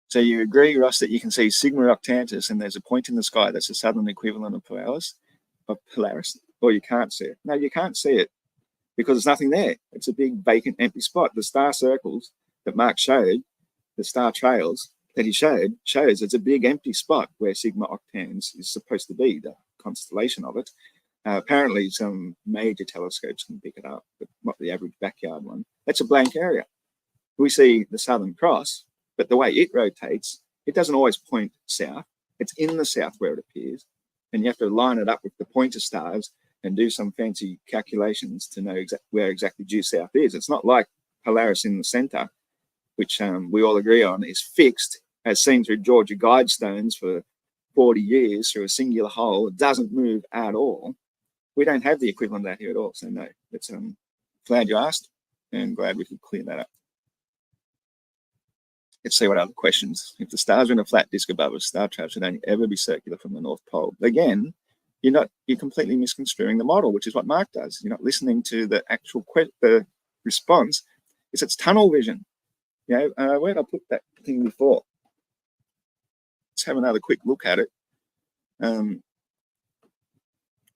So you agree, Ross, that you can see Sigma Octantis and there's a point in the sky that's the southern equivalent of Polaris, or you can't see it? No, you can't see it because there's nothing there. It's a big vacant empty spot. The star circles that Mark showed, the star trails that he showed, shows it's a big empty spot where Sigma Octans is supposed to be, the constellation of it. Apparently some major telescopes can pick it up, but not the average backyard one. That's a blank area. We see the Southern Cross, but the way it rotates, it doesn't always point south. It's in the south where it appears. And you have to line it up with the pointer stars and do some fancy calculations to know where exactly due south is. It's not like Polaris in the center, which we all agree on is fixed, as seen through Georgia guidestones for 40 years through a singular hole, it doesn't move at all. We don't have the equivalent of that here at all. So no, it's glad you asked and glad we could clear that up. Let's see what other questions. If the stars are in a flat disk above us, star traps would only ever be circular from the North Pole. Again, you're completely misconstruing the model, which is what Mark does. You're not listening to the actual the response. It's tunnel vision. You know, where did I put that thing before? Let's have another quick look at it.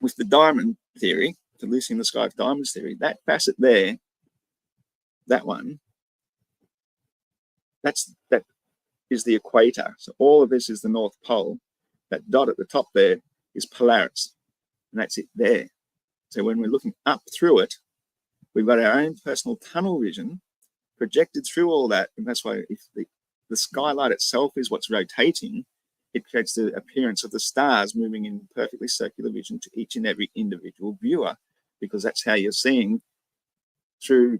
With the diamond theory, the Lucy in the Sky of Diamonds theory, that facet there, that one, that is the equator. So all of this is the North Pole. That dot at the top there is Polaris, and that's it there. So when we're looking up through it, we've got our own personal tunnel vision projected through all that, and that's why if the skylight itself is what's rotating, it creates the appearance of the stars moving in perfectly circular vision to each and every individual viewer, because that's how you're seeing through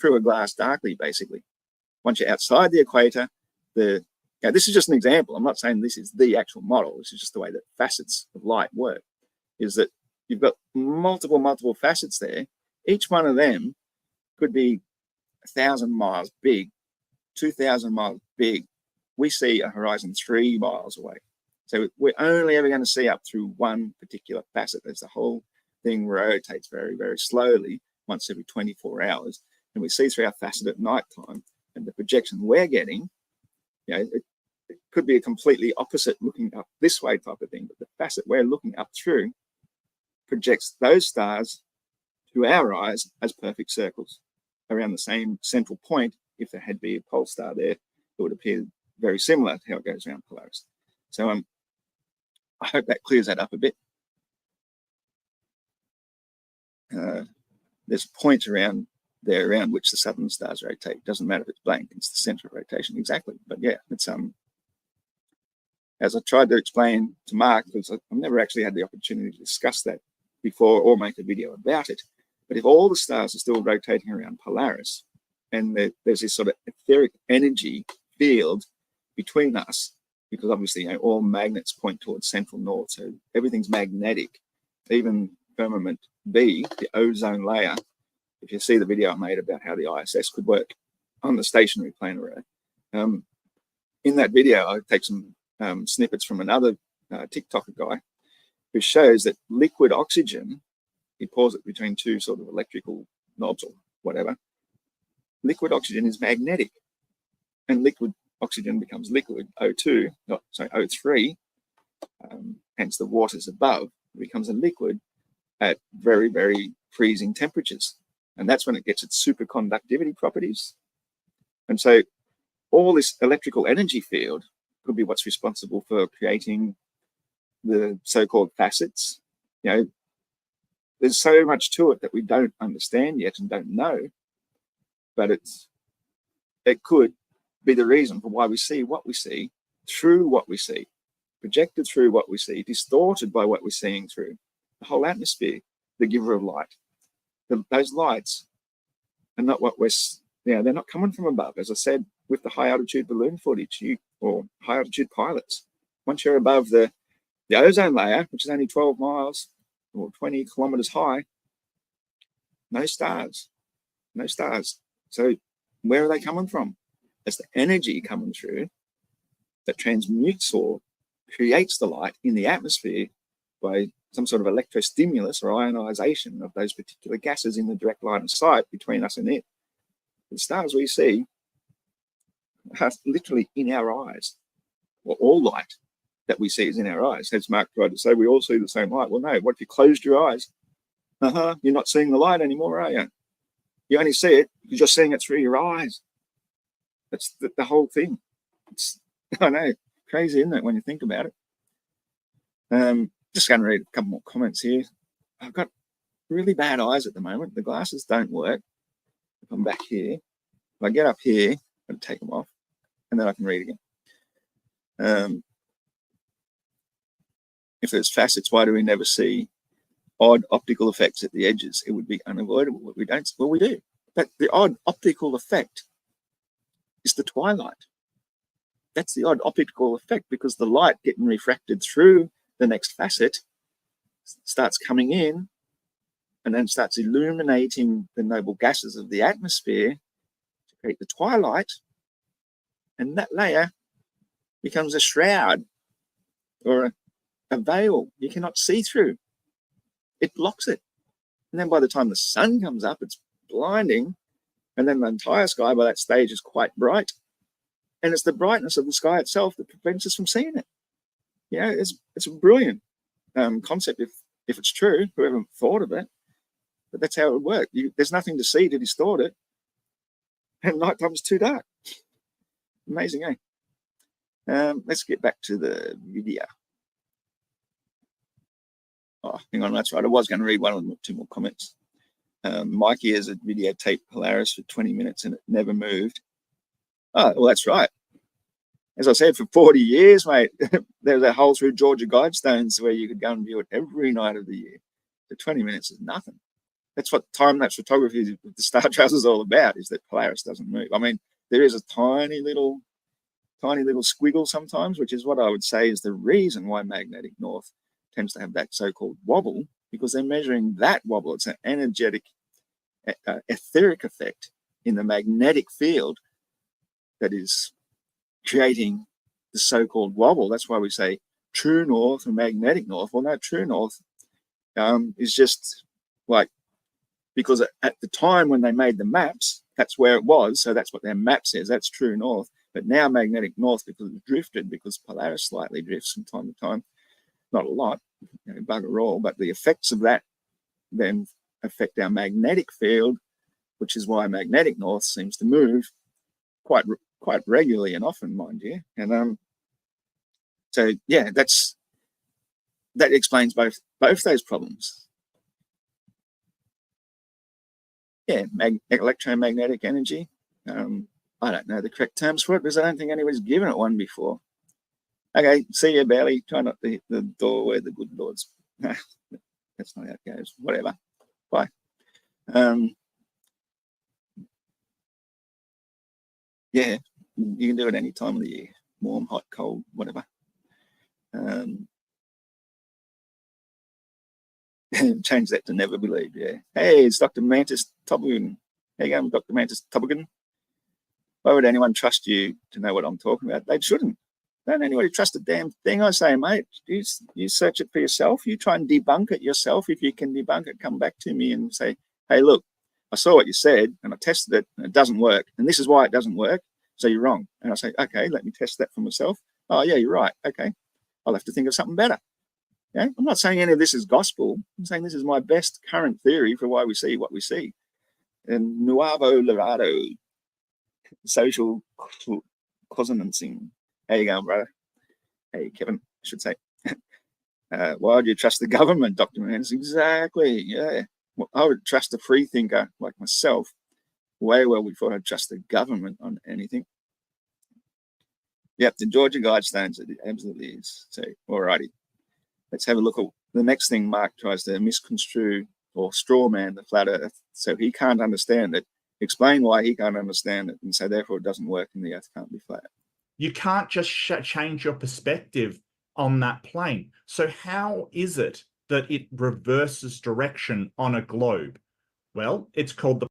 a glass darkly, basically. Once you're outside the equator, this is just an example. I'm not saying this is the actual model. This is just the way that facets of light work, is that you've got multiple facets there. Each one of them could be 1,000 miles big, 2,000 miles big. We see a horizon 3 miles away. So we're only ever going to see up through one particular facet as the whole thing rotates very, very slowly once every 24 hours. And we see through our facet at night time. And the projection we're getting, you know, it could be a completely opposite looking up this way type of thing, but the facet we're looking up through projects those stars to our eyes as perfect circles around the same central point. If there had been a pole star there, it would appear very similar to how it goes around Polaris. So I hope that clears that up a bit. There's a point around there around which the southern stars rotate. It doesn't matter if it's blank, it's the center of rotation exactly. But yeah, it's as I tried to explain to Mark, because I've never actually had the opportunity to discuss that before or make a video about it. But if all the stars are still rotating around Polaris, and there's this sort of etheric energy field between us, because obviously, you know, all magnets point towards central north, so everything's magnetic. Even firmament B, the ozone layer. If you see the video I made about how the ISS could work on the stationary planar array, in that video I take some snippets from another TikToker guy who shows that liquid oxygen, he pours it between two sort of electrical knobs or whatever, liquid oxygen is magnetic, and liquid oxygen becomes liquid O2, O3, hence the waters above, becomes a liquid at very, very freezing temperatures. And that's when it gets its superconductivity properties. And so all this electrical energy field could be what's responsible for creating the so-called facets. You know, there's so much to it that we don't understand yet and don't know, but it could be the reason for why we see what we see, through what we see, projected through what we see, distorted by what we're seeing through the whole atmosphere, the giver of light. Those lights are not what they're not coming from above. As I said, with the high altitude balloon footage, or high altitude pilots, once you're above the ozone layer, which is only 12 miles or 20 kilometers high, no stars. So where are they coming from? It's the energy coming through that transmutes or creates the light in the atmosphere by some sort of electrostimulus or ionization of those particular gases in the direct line of sight between us and it. The stars we see are literally in our eyes. Well, all light that we see is in our eyes. As Mark tried to say, we all see the same light. Well, no, what if you closed your eyes? You're not seeing the light anymore, are you? You only see it because you're seeing it through your eyes. That's the whole thing. I know, crazy, isn't it, when you think about it? Just going to read a couple more comments here. I've got really bad eyes at the moment. The glasses don't work. If I'm back here, if I get up here, I'm going to take them off, and then I can read again. If there's facets, why do we never see odd optical effects at the edges? It would be unavoidable. But we don't. Well, we do. But the odd optical effect is the twilight. that's the odd optical effect, because the light getting refracted through the next facet starts coming in and then starts illuminating the noble gases of the atmosphere to create the twilight, and that layer becomes a shroud or a veil you cannot see through. It blocks it. And then by the time the sun comes up, it's blinding, and then the entire sky by that stage is quite bright. And it's the brightness of the sky itself that prevents us from seeing it. Yeah, it's a brilliant concept if it's true, whoever thought of it. But that's how it would work. There's nothing to see to distort it, and nighttime's too dark. Amazing, eh? Let's get back to the video. Oh, hang on, that's right. I was going to read one or two more comments. Mikey has a videotaped Polaris for 20 minutes and it never moved. Oh, well, that's right. As I said, for 40 years, mate, there was a hole through Georgia Guidestones where you could go and view it every night of the year. The 20 minutes is nothing. That's what time-lapse photography with the star trails is all about, is that Polaris doesn't move. I mean, there is a tiny little squiggle sometimes, which is what I would say is the reason why magnetic north tends to have that so-called wobble, because they're measuring that wobble. It's an energetic, etheric effect in the magnetic field that is creating the so-called wobble. That's why we say true north and magnetic north. Well, no, true north is just like, because at the time when they made the maps, that's where it was. So that's what their map says. That's true north. But now magnetic north, because it's drifted, because Polaris slightly drifts from time to time, not a lot, bugger all, but the effects of that then affect our magnetic field, which is why magnetic north seems to move quite regularly and often, mind you. And so yeah, that explains both those problems. Yeah, electromagnetic energy. I don't know the correct terms for it because I don't think anybody's given it one before. Okay, see you, Bailey. Try not to hit the door where the good Lord's. That's not how it goes. Whatever. Bye. Yeah, you can do it any time of the year. Warm, hot, cold, whatever. Change that to never believe, yeah. Hey, it's Dr. Mantis Toboggan. How you going, Dr. Mantis Toboggan? Why would anyone trust you to know what I'm talking about? They shouldn't. Don't anybody trust a damn thing I say, mate. You search it for yourself. You try and debunk it yourself. If you can debunk it, come back to me and say, hey, look, I saw what you said and I tested it and it doesn't work. And this is why it doesn't work. So you're wrong. And I say, okay, let me test that for myself. Oh, yeah, you're right. Okay. I'll have to think of something better. Yeah? I'm not saying any of this is gospel. I'm saying this is my best current theory for why we see what we see. And Nuevo Laredo, social cosonancing. How you going, brother? Hey, Kevin, I should say. Why would you trust the government, Dr. Mantis? Exactly, yeah. Well, I would trust a free thinker like myself way well before I'd trust the government on anything. Yep, the Georgia Guidestones, it absolutely is. So, alrighty. Let's have a look at the next thing Mark tries to misconstrue or straw man the flat earth. So he can't understand it. Explain why he can't understand it. And so therefore it doesn't work and the earth can't be flat. You can't just change your perspective on that plane. So how is it that it reverses direction on a globe? Well, it's called the...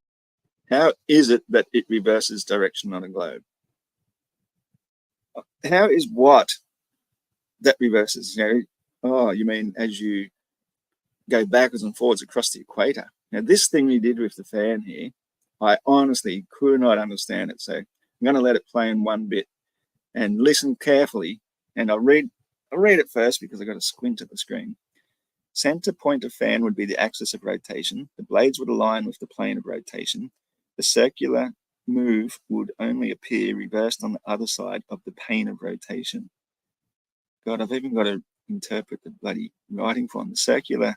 How is it that it reverses direction on a globe? How is what that reverses? You know, oh, you mean as you go backwards and forwards across the equator? Now, this thing we did with the fan here, I honestly could not understand it. So I'm going to let it play in one bit and listen carefully. And I'll read it first because I've got to squint at the screen. Center point of fan would be the axis of rotation. The blades would align with the plane of rotation. The circular move would only appear reversed on the other side of the plane of rotation. God, I've even got to interpret the bloody writing form. The circular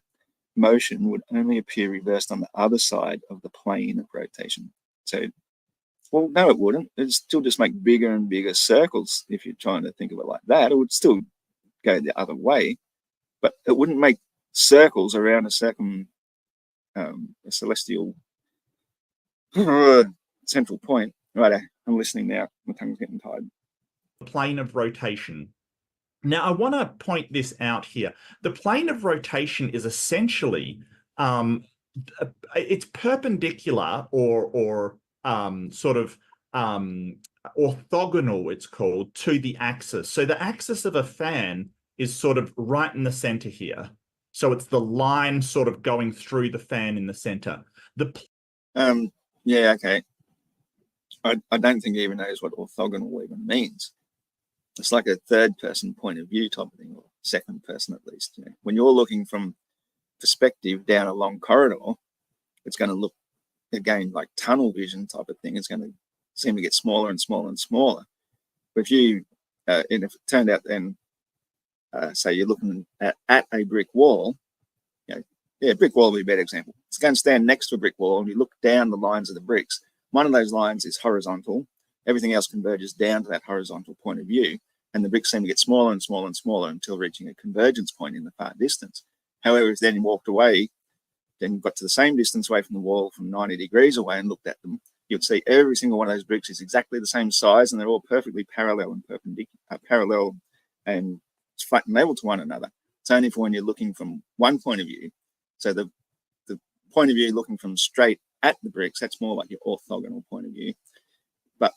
motion would only appear reversed on the other side of the plane of rotation. So, well, no, it wouldn't. It'd still just make bigger and bigger circles. If you're trying to think of it like that, it would still go the other way, but it wouldn't make circles around a celestial central point. Right, I'm listening now. My tongue's getting tired. plane of rotation. Now, I want to point this out here. The plane of rotation is essentially, it's perpendicular or sort of orthogonal, it's called, to the axis. So the axis of a fan is sort of right in the center here. So it's the line sort of going through the fan in the center. Yeah, okay. I don't think he even knows what orthogonal even means. It's like a third person point of view type of thing, or second person at least. You know, when you're looking from perspective down a long corridor, it's going to look, again, like tunnel vision type of thing. It's going to seem to get smaller and smaller and smaller. But if you, and if it turned out then, say you're looking at a brick wall, you know, yeah, brick wall would be a better example. It's going to stand next to a brick wall and you look down the lines of the bricks. One of those lines is horizontal. Everything else converges down to that horizontal point of view, and the bricks seem to get smaller and smaller and smaller until reaching a convergence point in the far distance. However, if then you walked away, then you got to the same distance away from the wall from 90 degrees away and looked at them, you'd see every single one of those bricks is exactly the same size, and they're all perfectly parallel and parallel and flat and level to one another. It's only for when you're looking from one point of view. So the point of view looking from straight at the bricks, that's more like your orthogonal point of view. But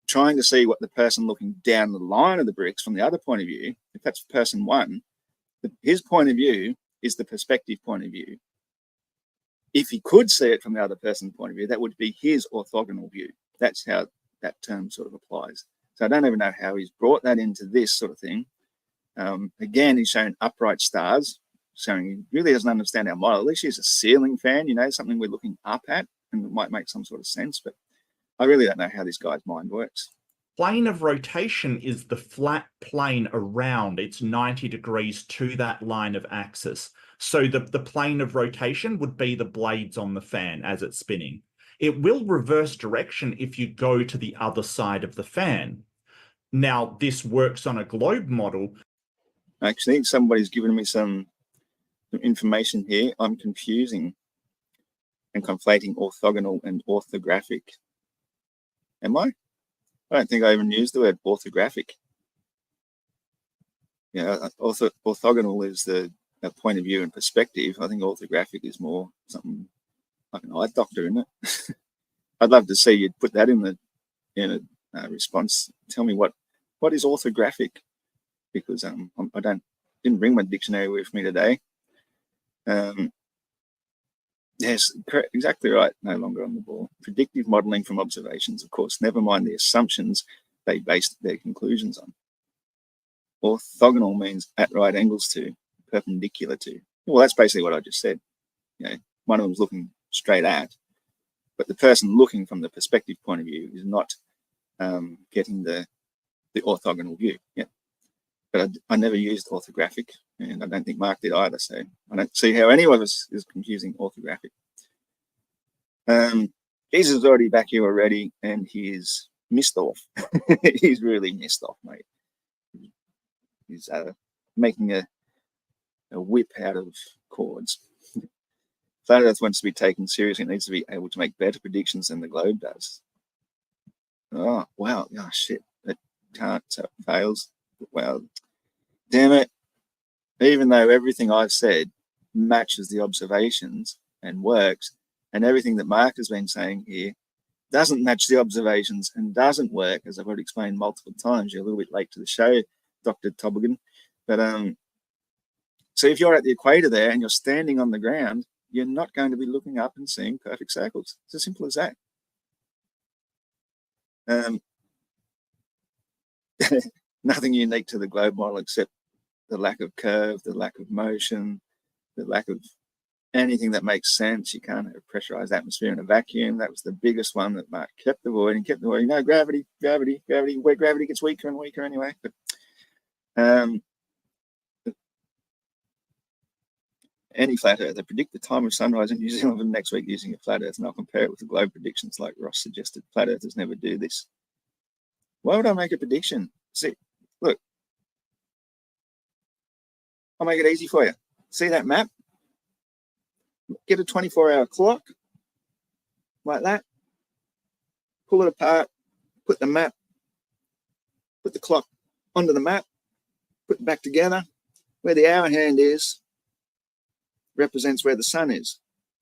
trying to see what the person looking down the line of the bricks from the other point of view, if that's person one, his point of view is the perspective point of view. If he could see it from the other person's point of view, that would be his orthogonal view. That's how that term sort of applies. So I don't even know how he's brought that into this sort of thing. Again, he's shown upright stars, showing he really doesn't understand our model. At least he's a ceiling fan, you know, something we're looking up at, and it might make some sort of sense, but I really don't know how this guy's mind works. Plane of rotation is the flat plane around. It's 90 degrees to that line of axis. So the plane of rotation would be the blades on the fan as it's spinning. It will reverse direction if you go to the other side of the fan. Now, this works on a globe model. Actually, somebody's given me some information here. I'm confusing and conflating orthogonal and orthographic. Am I? I don't think I even used the word orthographic. Yeah, orthogonal is the point of view and perspective. I think orthographic is more something like an eye doctor, isn't it? I'd love to see you put that in a response. Tell me what is orthographic, because I didn't bring my dictionary with me today. Yes, correct, exactly right. No longer on the ball. Predictive modeling from observations, of course. Never mind the assumptions they based their conclusions on. Orthogonal means at right angles to, perpendicular to. Well, that's basically what I just said. You know, one of them's looking straight at, but the person looking from the perspective point of view is not getting the orthogonal view. Yeah, but I never used orthographic, and I don't think Mark did either. So I don't see how any of us is confusing orthographic. Jesus is already back here already, and he's missed off. He's really missed off, mate. He's making a whip out of chords. Flat Earth wants to be taken seriously. It needs to be able to make better predictions than the globe does. Oh, wow. Oh, shit. It can't, so it fails. Well, damn it. Even though everything I've said matches the observations and works, and everything that Mark has been saying here doesn't match the observations and doesn't work, as I've already explained multiple times. You're a little bit late to the show, Dr. Toboggan. But so if you're at the equator there and you're standing on the ground, you're not going to be looking up and seeing perfect circles. It's as simple as that. Nothing unique to the globe model except the lack of curve, the lack of motion, the lack of anything that makes sense. You can't have a pressurized atmosphere in a vacuum. That was the biggest one that Mark kept avoiding. No, gravity, where gravity gets weaker and weaker anyway. But any flat earth, they predict the time of sunrise in New Zealand for next week using a flat earth, and I'll compare it with the globe predictions like Ross suggested. Flat earthers never do this. Why would I make a prediction? See, look, I'll make it easy for you. See that map? Get a 24-hour clock like that, pull it apart, put the map put the clock onto the map, put it back together. Where the hour hand is represents where the sun is.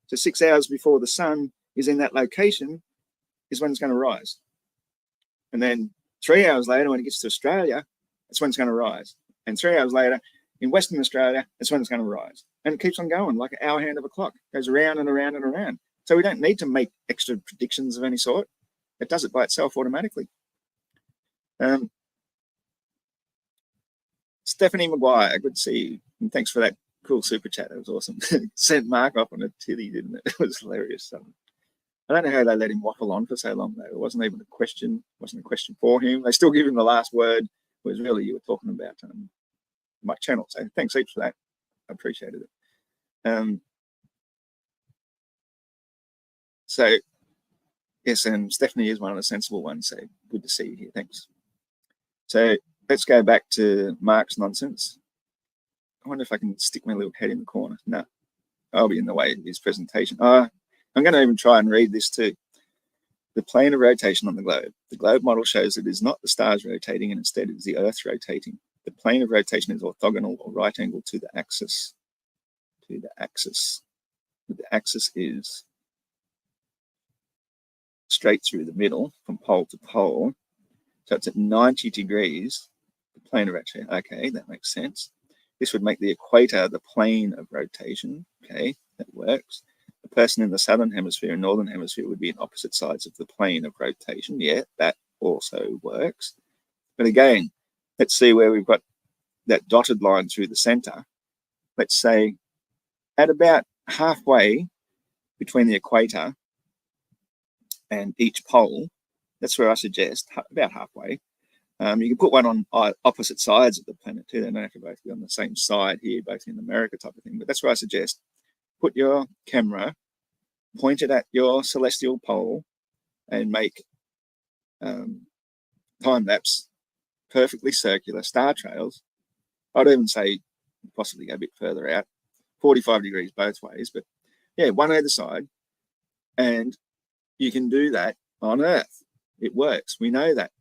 So 6 hours before the sun is in that location is when it's going to rise. And then 3 hours later, when it gets to Australia, that's when it's going to rise. And 3 hours later, in Western Australia, that's when it's going to rise. And it keeps on going like an hour hand of a clock. It goes around and around and around. So we don't need to make extra predictions of any sort. It does it by itself automatically. Stephanie Maguire, good to see you. And thanks for that cool super chat. That was awesome. Sent Mark off on a titty, didn't it? It was hilarious. I don't know how they let him waffle on for so long, though. It wasn't even a question. It wasn't a question for him. They still give him the last word. It was really you were talking about my channel. So thanks heaps for that. I appreciated it. So, yes, and Stephanie is one of the sensible ones. So good to see you here. Thanks. So let's go back to Mark's nonsense. I wonder if I can stick my little head in the corner. No, I'll be in the way of his presentation. I'm going to even try and read this too. The plane of rotation on the globe. The globe model shows that it is not the stars rotating and instead it is the Earth rotating. The plane of rotation is orthogonal or right angle to the axis. The axis is straight through the middle from pole to pole. So it's at 90 degrees, the plane of rotation. Okay, that makes sense. This would make the equator the plane of rotation. Okay, that works. The person in the southern hemisphere and northern hemisphere would be on opposite sides of the plane of rotation. Yeah, that also works. But again, let's see where we've got that dotted line through the center. Let's say at about halfway between the equator and each pole, that's where I suggest, about halfway. You can put one on opposite sides of the planet too. They don't have to both be on the same side here, both in America type of thing. But that's where I suggest put your camera pointed at your celestial pole and make time-lapse, perfectly circular star trails. I'd even say possibly go a bit further out, 45 degrees both ways. But yeah, one either side. And you can do that on Earth. It works. We know that.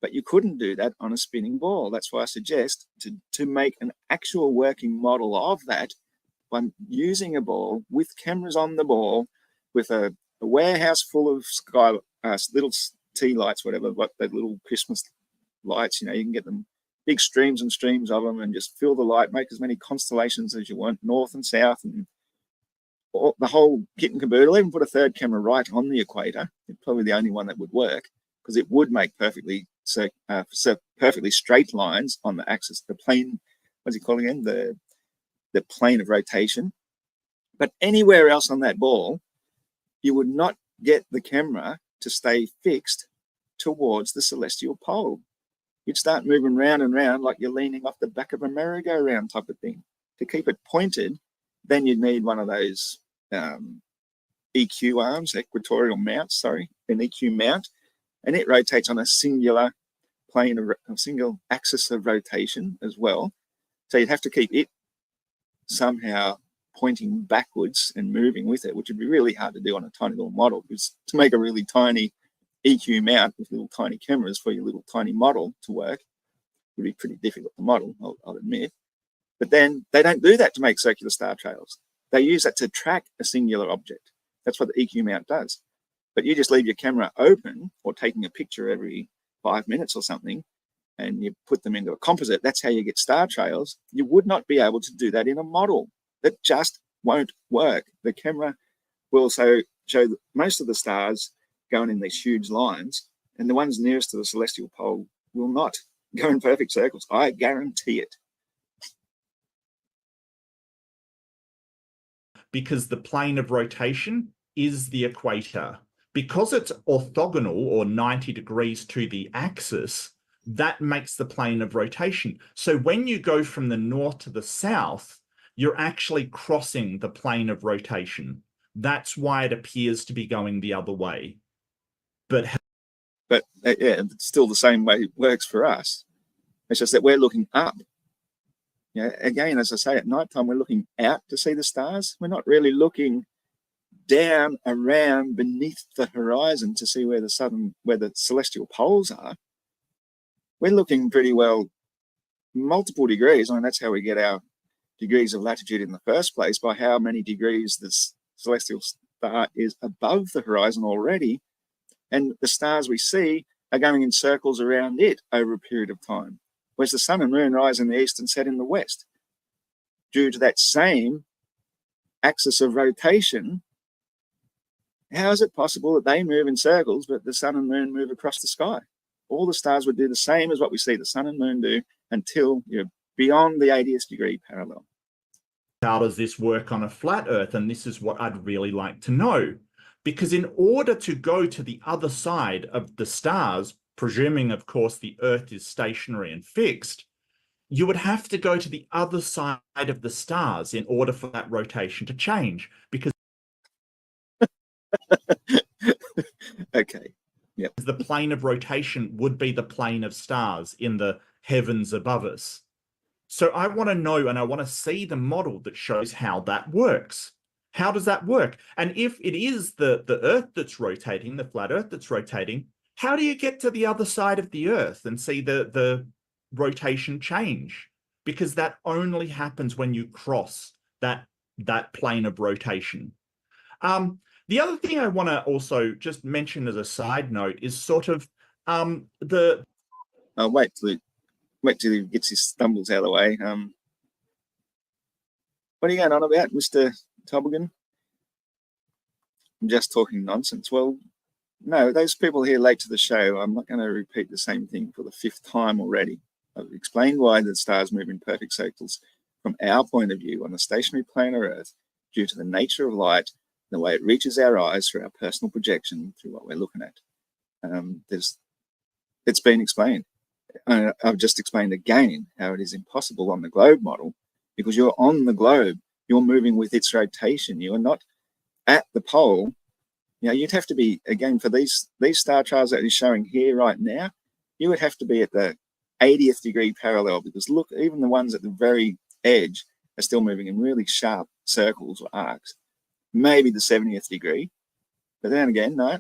But you couldn't do that on a spinning ball. That's why I suggest to make an actual working model of that by using a ball with cameras on the ball, with a warehouse full of little tea lights, whatever, like the little Christmas lights. You know, you can get them big streams and streams of them and just fill the light, make as many constellations as you want, north and south, and the whole kit and caboodle. Even put a third camera right on the equator. It's probably the only one that would work, because it would make perfectly straight lines on the axis, the plane. What's it called again? The plane of rotation. But anywhere else on that ball, you would not get the camera to stay fixed towards the celestial pole. You'd start moving round and round like you're leaning off the back of a merry-go-round type of thing. To keep it pointed, then you'd need one of those EQ arms, equatorial mounts, an EQ mount, and it rotates on a singular plane of a single axis of rotation as well. So you'd have to keep it somehow pointing backwards and moving with it, which would be really hard to do on a tiny little model, because to make a really tiny EQ mount with little tiny cameras for your little tiny model to work would be pretty difficult to model, I'll admit. But then they don't do that to make circular star trails. They use that to track a singular object. That's what the EQ mount does. But you just leave your camera open or taking a picture every 5 minutes or something, and you put them into a composite. That's how you get star trails. You would not be able to do that in a model. That just won't work. The camera will also show most of the stars going in these huge lines, and the ones nearest to the celestial pole will not go in perfect circles. I guarantee it. Because the plane of rotation is the equator. Because it's orthogonal or 90 degrees to the axis, that makes the plane of rotation. So when you go from the north to the south, you're actually crossing the plane of rotation. That's why it appears to be going the other way. But yeah, it's still the same way it works for us. It's just that we're looking up. Yeah, again, as I say, at night time, we're looking out to see the stars. We're not really looking down around beneath the horizon to see where the celestial poles are. we're looking pretty well multiple degrees. I mean, that's how we get our degrees of latitude in the first place, by how many degrees this celestial star is above the horizon already. And the stars we see are going in circles around it over a period of time, whereas the sun and moon rise in the east and set in the west. Due to that same axis of rotation, how is it possible that they move in circles, but the sun and moon move across the sky? All the stars would do the same as what we see the sun and moon do until you're beyond the 80th degree parallel. How does this work on a flat Earth? And this is what I'd really like to know. Because in order to go to the other side of the stars, presuming, of course, the Earth is stationary and fixed, you would have to go to the other side of the stars in order for that rotation to change. Because Okay. Yep. the plane of rotation would be the plane of stars in the heavens above us. So I want to know, and I want to see the model that shows how that works. How does that work? And if it is the Earth that's rotating, the flat Earth that's rotating, how do you get to the other side of the Earth and see the rotation change? Because that only happens when you cross that plane of rotation. The other thing I want to also just mention as a side note is sort of the... Wait till he gets his stumbles out of the way. What are you going on about, Mr. Toboggan? I'm just talking nonsense. Well, no, those people here late to the show, I'm not going to repeat the same thing for the 5th time already. I've explained why the stars move in perfect circles from our point of view on the stationary planar Earth due to the nature of light, the way it reaches our eyes through our personal projection through what we're looking at. It's been explained. I've just explained again how it is impossible on the globe model, because you're on the globe, you're moving with its rotation, you are not at the pole. You know, you'd have to be, again, for these star trials that he's showing here right now, you would have to be at the 80th degree parallel, because look, even the ones at the very edge are still moving in really sharp circles or arcs. Maybe the 70th degree, but then again, no,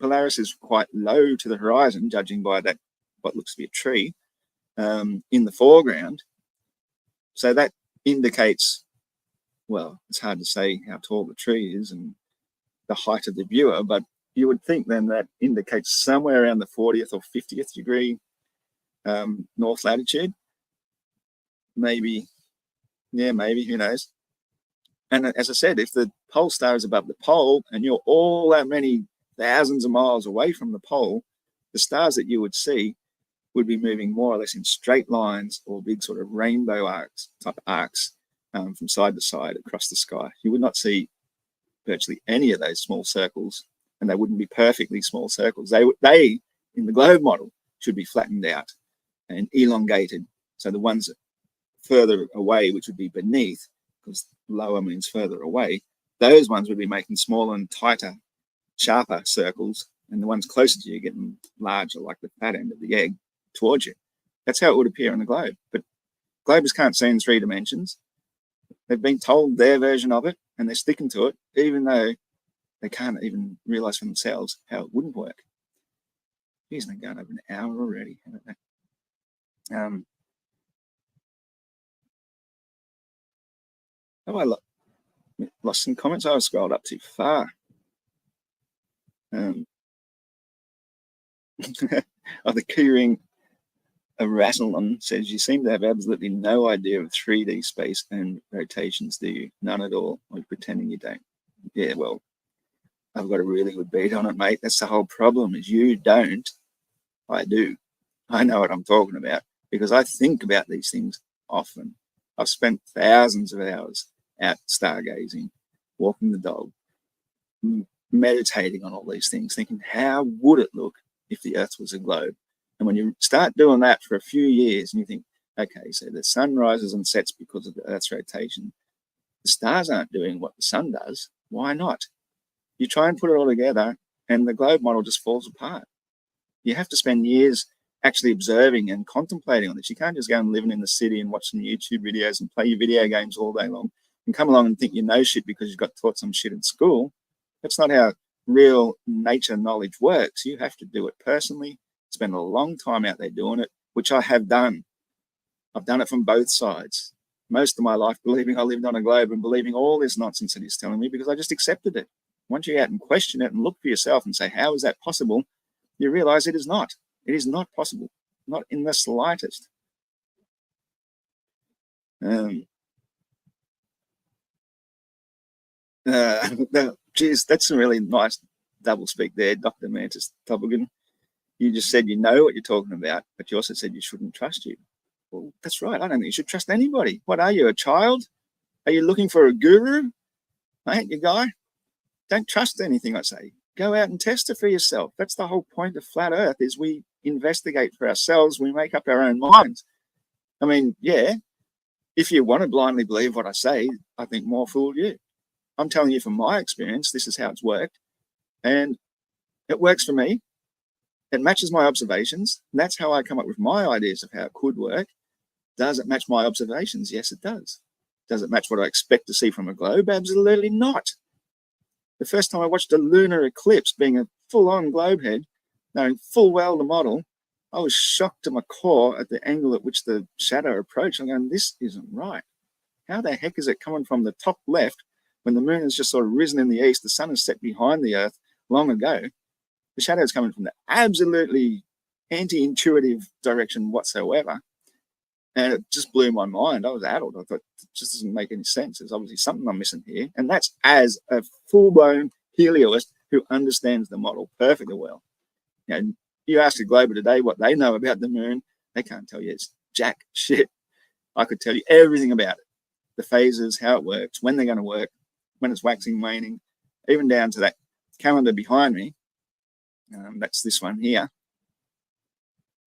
Polaris is quite low to the horizon, judging by that what looks to be a tree in the foreground. So that indicates, well, it's hard to say how tall the tree is and the height of the viewer, but you would think then that indicates somewhere around the 40th or 50th degree north latitude. Maybe, yeah, maybe, who knows? And as I said, if the pole star is above the pole and you're all that many thousands of miles away from the pole, the stars that you would see would be moving more or less in straight lines or big sort of rainbow arcs, type arcs from side to side across the sky. You would not see virtually any of those small circles, and they wouldn't be perfectly small circles. They in the globe model, should be flattened out and elongated. So the ones further away, which would be beneath, because lower means further away, those ones would be making smaller and tighter, sharper circles, and the ones closer to you getting larger, like the fat end of the egg, towards you. That's how it would appear on the globe. But globers can't see in 3 dimensions. They've been told their version of it, and they're sticking to it, even though they can't even realize for themselves how it wouldn't work. Geez, they're going over an hour already, haven't they? Have I lost some comments? I scrolled up too far. The keyring Rassilon says, you seem to have absolutely no idea of 3D space and rotations, do you? None at all. Or pretending you don't. Yeah, well, I've got a really good beat on it, mate. That's the whole problem, is you don't. I do. I know what I'm talking about, because I think about these things often. I've spent thousands of hours out stargazing, walking the dog, meditating on all these things, thinking, how would it look if the Earth was a globe? And when you start doing that for a few years and you think, okay, so the sun rises and sets because of the Earth's rotation. The stars aren't doing what the sun does. Why not? You try and put it all together and the globe model just falls apart. You have to spend years actually observing and contemplating on this. You can't just go and live in the city and watch some YouTube videos and play your video games all day long and come along and think you know shit because you've got taught some shit in school. That's not how real nature knowledge works. You have to do it personally, spend a long time out there doing it, which I have done. I've done it from both sides. Most of my life believing I lived on a globe and believing all this nonsense that he's telling me because I just accepted it. Once you go out and question it and look for yourself and say, how is that possible? You realize it is not. It is not possible. Not in the slightest. Geez, that's a really nice double speak there, Dr. Mantis Toboggan. You just said you know what you're talking about, but you also said you shouldn't trust you. Well, that's right. I don't think you should trust anybody. What are you, a child? Are you looking for a guru? Ain't you, guy? Don't trust anything I say. Go out and test it for yourself. That's the whole point of Flat Earth, is we investigate for ourselves. We make up our own minds. I mean, yeah, if you want to blindly believe what I say, I think more fool you. I'm telling you from my experience, this is how it's worked. And it works for me. It matches my observations. And that's how I come up with my ideas of how it could work. Does it match my observations? Yes, it does. Does it match what I expect to see from a globe? Absolutely not. The first time I watched a lunar eclipse, being a full-on globe head, knowing full well the model, I was shocked to my core at the angle at which the shadow approached. I'm going, this isn't right. How the heck is it coming from the top left when the moon has just sort of risen in the east, the sun is set behind the earth long ago? The shadow is coming from the absolutely anti-intuitive direction whatsoever. And it just blew my mind. I was adult. I thought, it just doesn't make any sense. There's obviously something I'm missing here. And that's as a full-blown helioist who understands the model perfectly well. You know, you ask a glober today what they know about the moon, they can't tell you. It's jack shit. I could tell you everything about it. The phases, how it works, when they're going to work, when it's waxing, waning, even down to that calendar behind me. That's this one here.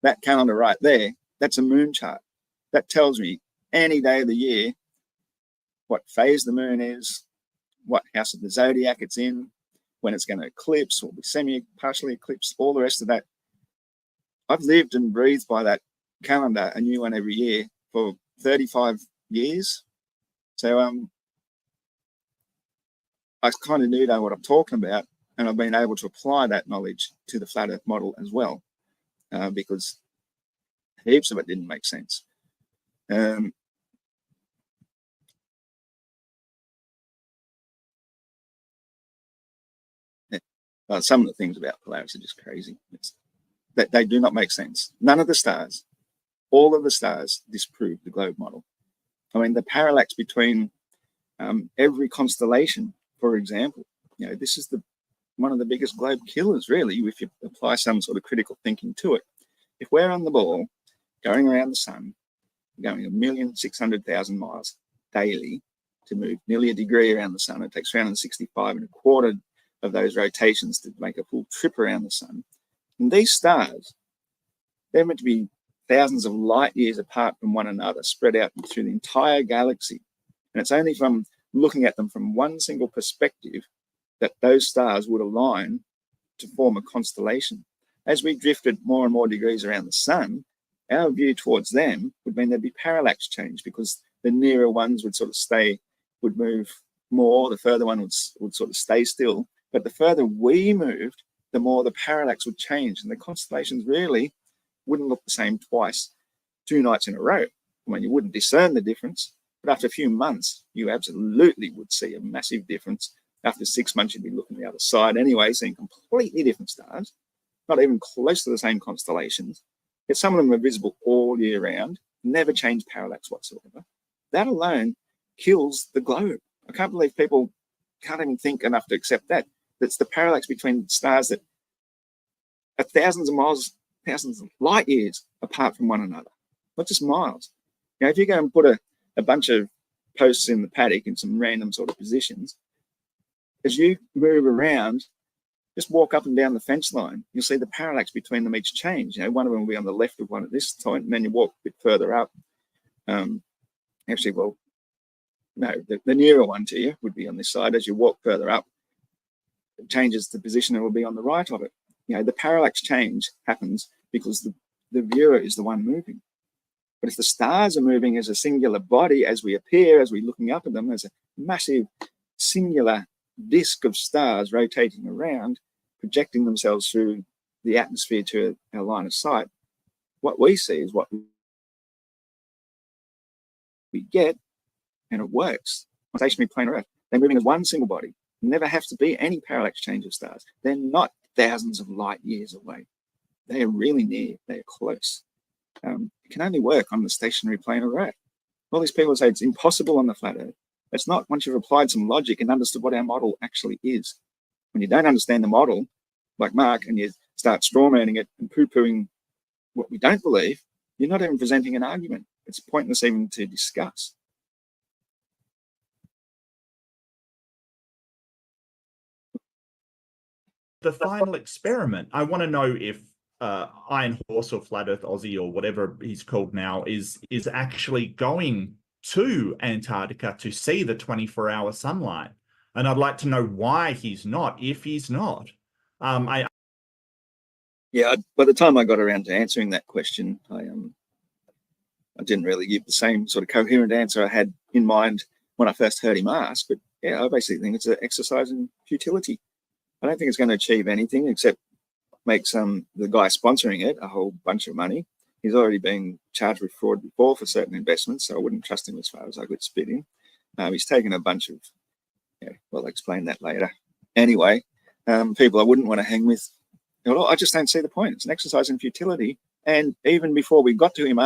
That calendar right there, that's a moon chart. That tells me any day of the year what phase the moon is, what house of the zodiac it's in, when it's going to eclipse or be partially eclipsed, all the rest of that. I've lived and breathed by that calendar, a new one every year, for 35 years. So I kind of know what I'm talking about, and I've been able to apply that knowledge to the Flat Earth model as well, because heaps of it didn't make sense. Some of the things about Polaris are just crazy. They do not make sense. None of the stars, all of the stars disprove the globe model. I mean, the parallax between every constellation, for example, you know, this is one of the biggest globe killers, really, if you apply some sort of critical thinking to it. If we're on the ball going around the sun, going 1,600,000 miles daily to move nearly a degree around the sun, it takes 365 1/4 of those rotations to make a full trip around the sun. And these stars, they're meant to be thousands of light years apart from one another, spread out through the entire galaxy. And it's only from looking at them from one single perspective that those stars would align to form a constellation. As we drifted more and more degrees around the sun, our view towards them would mean there'd be parallax change, because the nearer ones would sort of would move more, the further one would sort of stay still. But the further we moved, the more the parallax would change, and the constellations really wouldn't look the same twice, 2 nights in a row. I mean, you wouldn't discern the difference, but after a few months, you absolutely would see a massive difference. After 6 months, you'd be looking the other side anyway, seeing completely different stars, not even close to the same constellations. Yet some of them are visible all year round, never change parallax whatsoever. That alone kills the globe. I can't believe people can't even think enough to accept that. That's the parallax between stars that are thousands of miles, thousands of light years apart from one another, not just miles. You know, if you go and put a bunch of posts in the paddock in some random sort of positions, as you move around, just walk up and down the fence line, you'll see the parallax between them each change. You know, one of them will be on the left of one at this time, and then you walk a bit further up. Actually, well, no, the nearer one to you would be on this side. As you walk further up, it changes the position, and it will be on the right of it. You know, the parallax change happens because the viewer is the one moving. But if the stars are moving as a singular body, as we appear, as we're looking up at them, as a massive singular disk of stars rotating around, projecting themselves through the atmosphere to our line of sight, what we see is what we get, and it works. On stationary planar Earth, they're moving as one single body. Never have to be any parallax change of stars. They're not thousands of light years away. They are really near. They are close. It can only work on the stationary planar Earth. All these people say it's impossible on the flat Earth. It's not once you've applied some logic and understood what our model actually is. When you don't understand the model, like Mark, and you start strawmanning it and poo-pooing what we don't believe, you're not even presenting an argument. It's pointless even to discuss. The final experiment, I want to know if Iron Horse or Flat Earth Aussie or whatever he's called now is actually going to Antarctica to see the 24-hour sunlight. And I'd like to know why he's not, if he's not. Yeah, by the time I got around to answering that question, I didn't really give the same sort of coherent answer I had in mind when I first heard him ask. But yeah, I basically think it's an exercise in futility. I don't think it's going to achieve anything except make the guy sponsoring it a whole bunch of money. He's already been charged with fraud before for certain investments, so I wouldn't trust him as far as I could spit him. He's taken a bunch of, well, I'll explain that later. Anyway, people I wouldn't want to hang with. I just don't see the point. It's an exercise in futility. And even before we got to him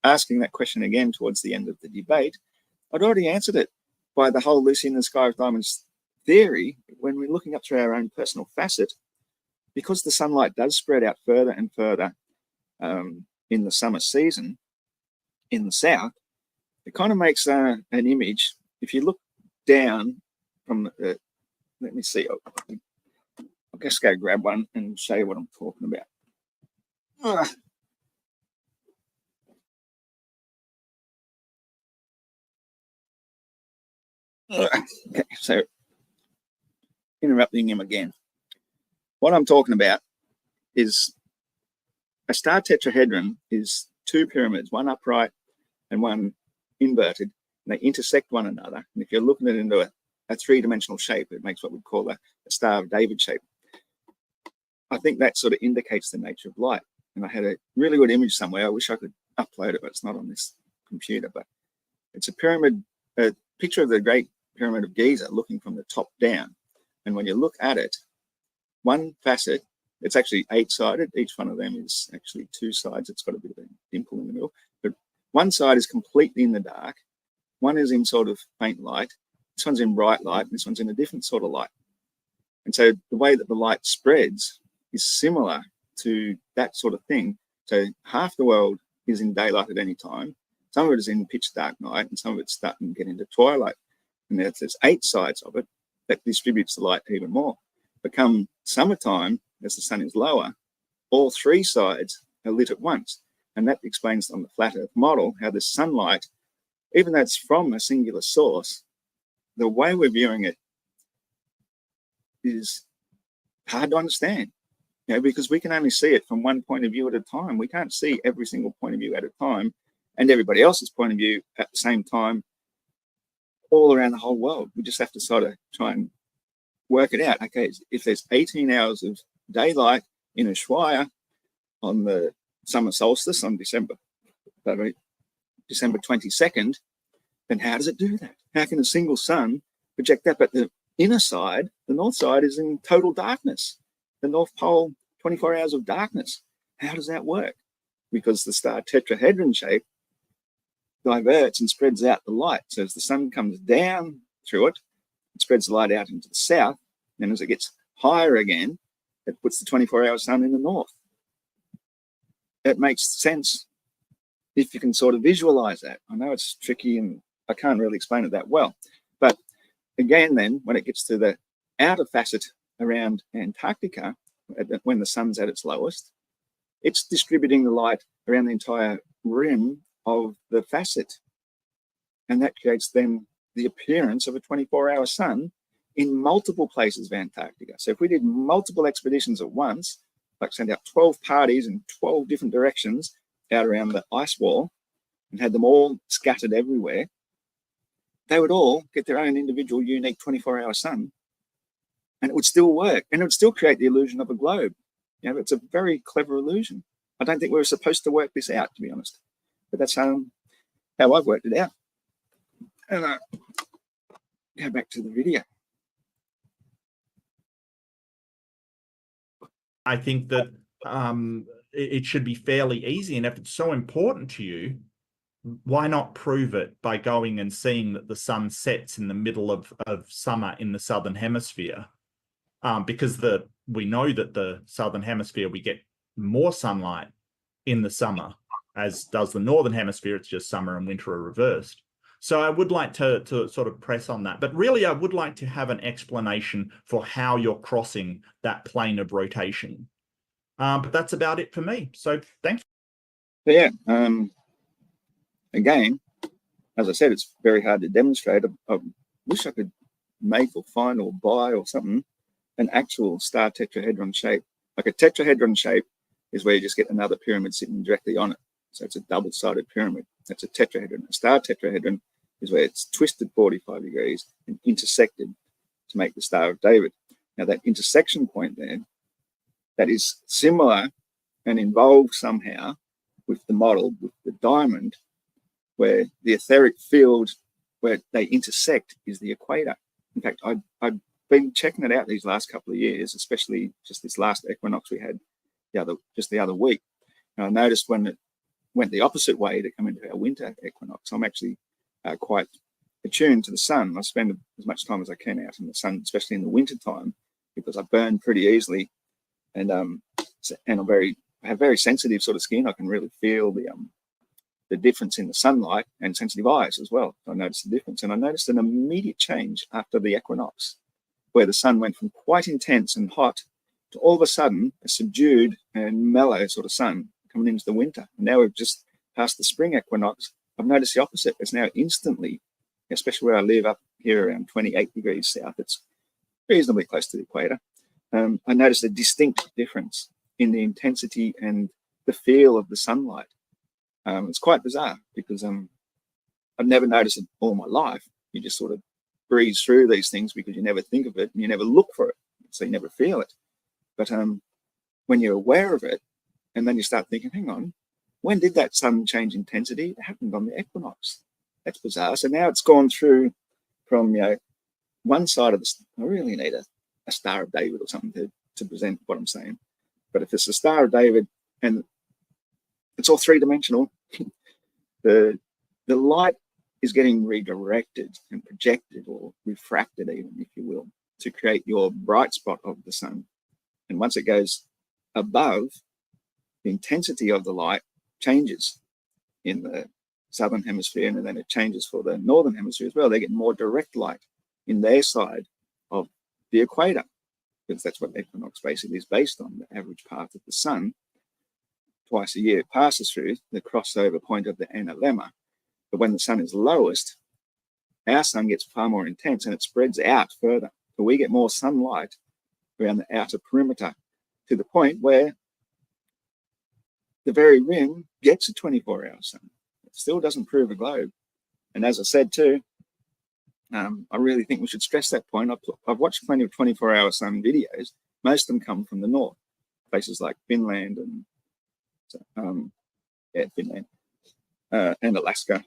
asking that question again towards the end of the debate, I'd already answered it by the whole Lucy in the Sky of Diamonds theory. When we're looking up through our own personal facet, because the sunlight does spread out further and further in the summer season in the south, it kind of makes an image. If you look down from the, let me see, I'll just go grab one and show you what I'm talking about. Okay, so interrupting him again. What I'm talking about is a star tetrahedron is two pyramids, one upright and one inverted, and they intersect one another. And if you're looking at it into a three-dimensional shape, it makes what we call a Star of David shape. I think that sort of indicates the nature of light. And I had a really good image somewhere. I wish I could upload it, but it's not on this computer. But it's a pyramid, a picture of the Great Pyramid of Giza looking from the top down. And when you look at it, one facet, it's actually 8-sided. Each one of them is actually 2 sides. It's got a bit of a dimple in the middle. But one side is completely in the dark. One is in sort of faint light. This one's in bright light. And this one's in a different sort of light. And so the way that the light spreads is similar to that sort of thing. So half the world is in daylight at any time. Some of it is in pitch dark night, and some of it's starting to get into twilight. And there's 8 sides of it that distributes the light even more. But come summertime, as the sun is lower, all 3 sides are lit at once. And that explains on the flat Earth model how the sunlight, even though it's from a singular source, the way we're viewing it is hard to understand. Because we can only see it from one point of view at a time. We can't see every single point of view at a time and everybody else's point of view at the same time all around the whole world. We just have to sort of try and work it out. Okay, if there's 18 hours of daylight in Ushuaia on the summer solstice on December 22nd, then how does it do that? How can a single sun project that? But the inner side, the north side, is in total darkness. The North Pole, 24 hours of darkness. How does that work? Because the star tetrahedron shape diverts and spreads out the light. So as the sun comes down through it, it spreads the light out into the south. And as it gets higher again, it puts the 24-hour sun in the north. It makes sense if you can sort of visualize that. I know it's tricky and I can't really explain it that well. But again, then, when it gets to the outer facet around Antarctica, when the sun's at its lowest, it's distributing the light around the entire rim of the facet. And that creates then the appearance of a 24-hour sun in multiple places of Antarctica. So if we did multiple expeditions at once, like send out 12 parties in 12 different directions out around the ice wall and had them all scattered everywhere, they would all get their own individual unique 24-hour sun. And it would still work, and it would still create the illusion of a globe. It's a very clever illusion. I don't think we were supposed to work this out, to be honest. But that's how I've worked it out. And go back to the video. I think that it should be fairly easy. And if it's so important to you, why not prove it by going and seeing that the sun sets in the middle of summer in the Southern Hemisphere? Because we know that the Southern Hemisphere, we get more sunlight in the summer, as does the Northern Hemisphere. It's just summer and winter are reversed. So I would like to sort of press on that. But really, I would like to have an explanation for how you're crossing that plane of rotation. But that's about it for me. So thank you. Yeah. Again, as I said, it's very hard to demonstrate. I wish I could make or find or buy or something an actual star tetrahedron shape. Like a tetrahedron shape is where you just get another pyramid sitting directly on it. So it's a double-sided pyramid. That's a tetrahedron. A star tetrahedron is where it's twisted 45 degrees and intersected to make the Star of David. Now that intersection point there, that is similar and involved somehow with the model, with the diamond, where the etheric field where they intersect is the equator. In fact, I've been checking it out these last couple of years, especially just this last equinox we had the other week. And I noticed when it went the opposite way to come into our winter equinox, I'm actually quite attuned to the sun. I spend as much time as I can out in the sun, especially in the winter time, because I burn pretty easily, and I have very sensitive sort of skin. I can really feel the difference in the sunlight, and sensitive eyes as well. I noticed the difference, and I noticed an immediate change after the equinox, where the sun went from quite intense and hot to all of a sudden a subdued and mellow sort of sun coming into the winter. And now we've just passed the spring equinox. I've noticed the opposite. It's now instantly, especially where I live up here around 28 degrees south, it's reasonably close to the equator. I noticed a distinct difference in the intensity and the feel of the sunlight. It's quite bizarre because I've never noticed it all my life. You just sort of breeze through these things because you never think of it and you never look for it, so you never feel it. But when you're aware of it, and then you start thinking, hang on, when did that sun change intensity? It happened on the equinox. That's bizarre. So now it's gone through from one side of the. I really need a Star of David or something to present what I'm saying. But if it's a Star of David and it's all three-dimensional, the light is getting redirected and projected or refracted, even, if you will, to create your bright spot of the sun. And once it goes above, the intensity of the light changes in the southern hemisphere, and then it changes for the northern hemisphere as well. They get more direct light in their side of the equator, because that's what equinox basically is based on, the average path of the sun. Twice a year it passes through the crossover point of the analemma. But when the sun is lowest, our sun gets far more intense and it spreads out further. So we get more sunlight around the outer perimeter, to the point where the very rim gets a 24-hour sun. It still doesn't prove a globe. And as I said too, I really think we should stress that point. I've watched plenty of 24-hour sun videos. Most of them come from the north, places like Finland and Finland and Alaska.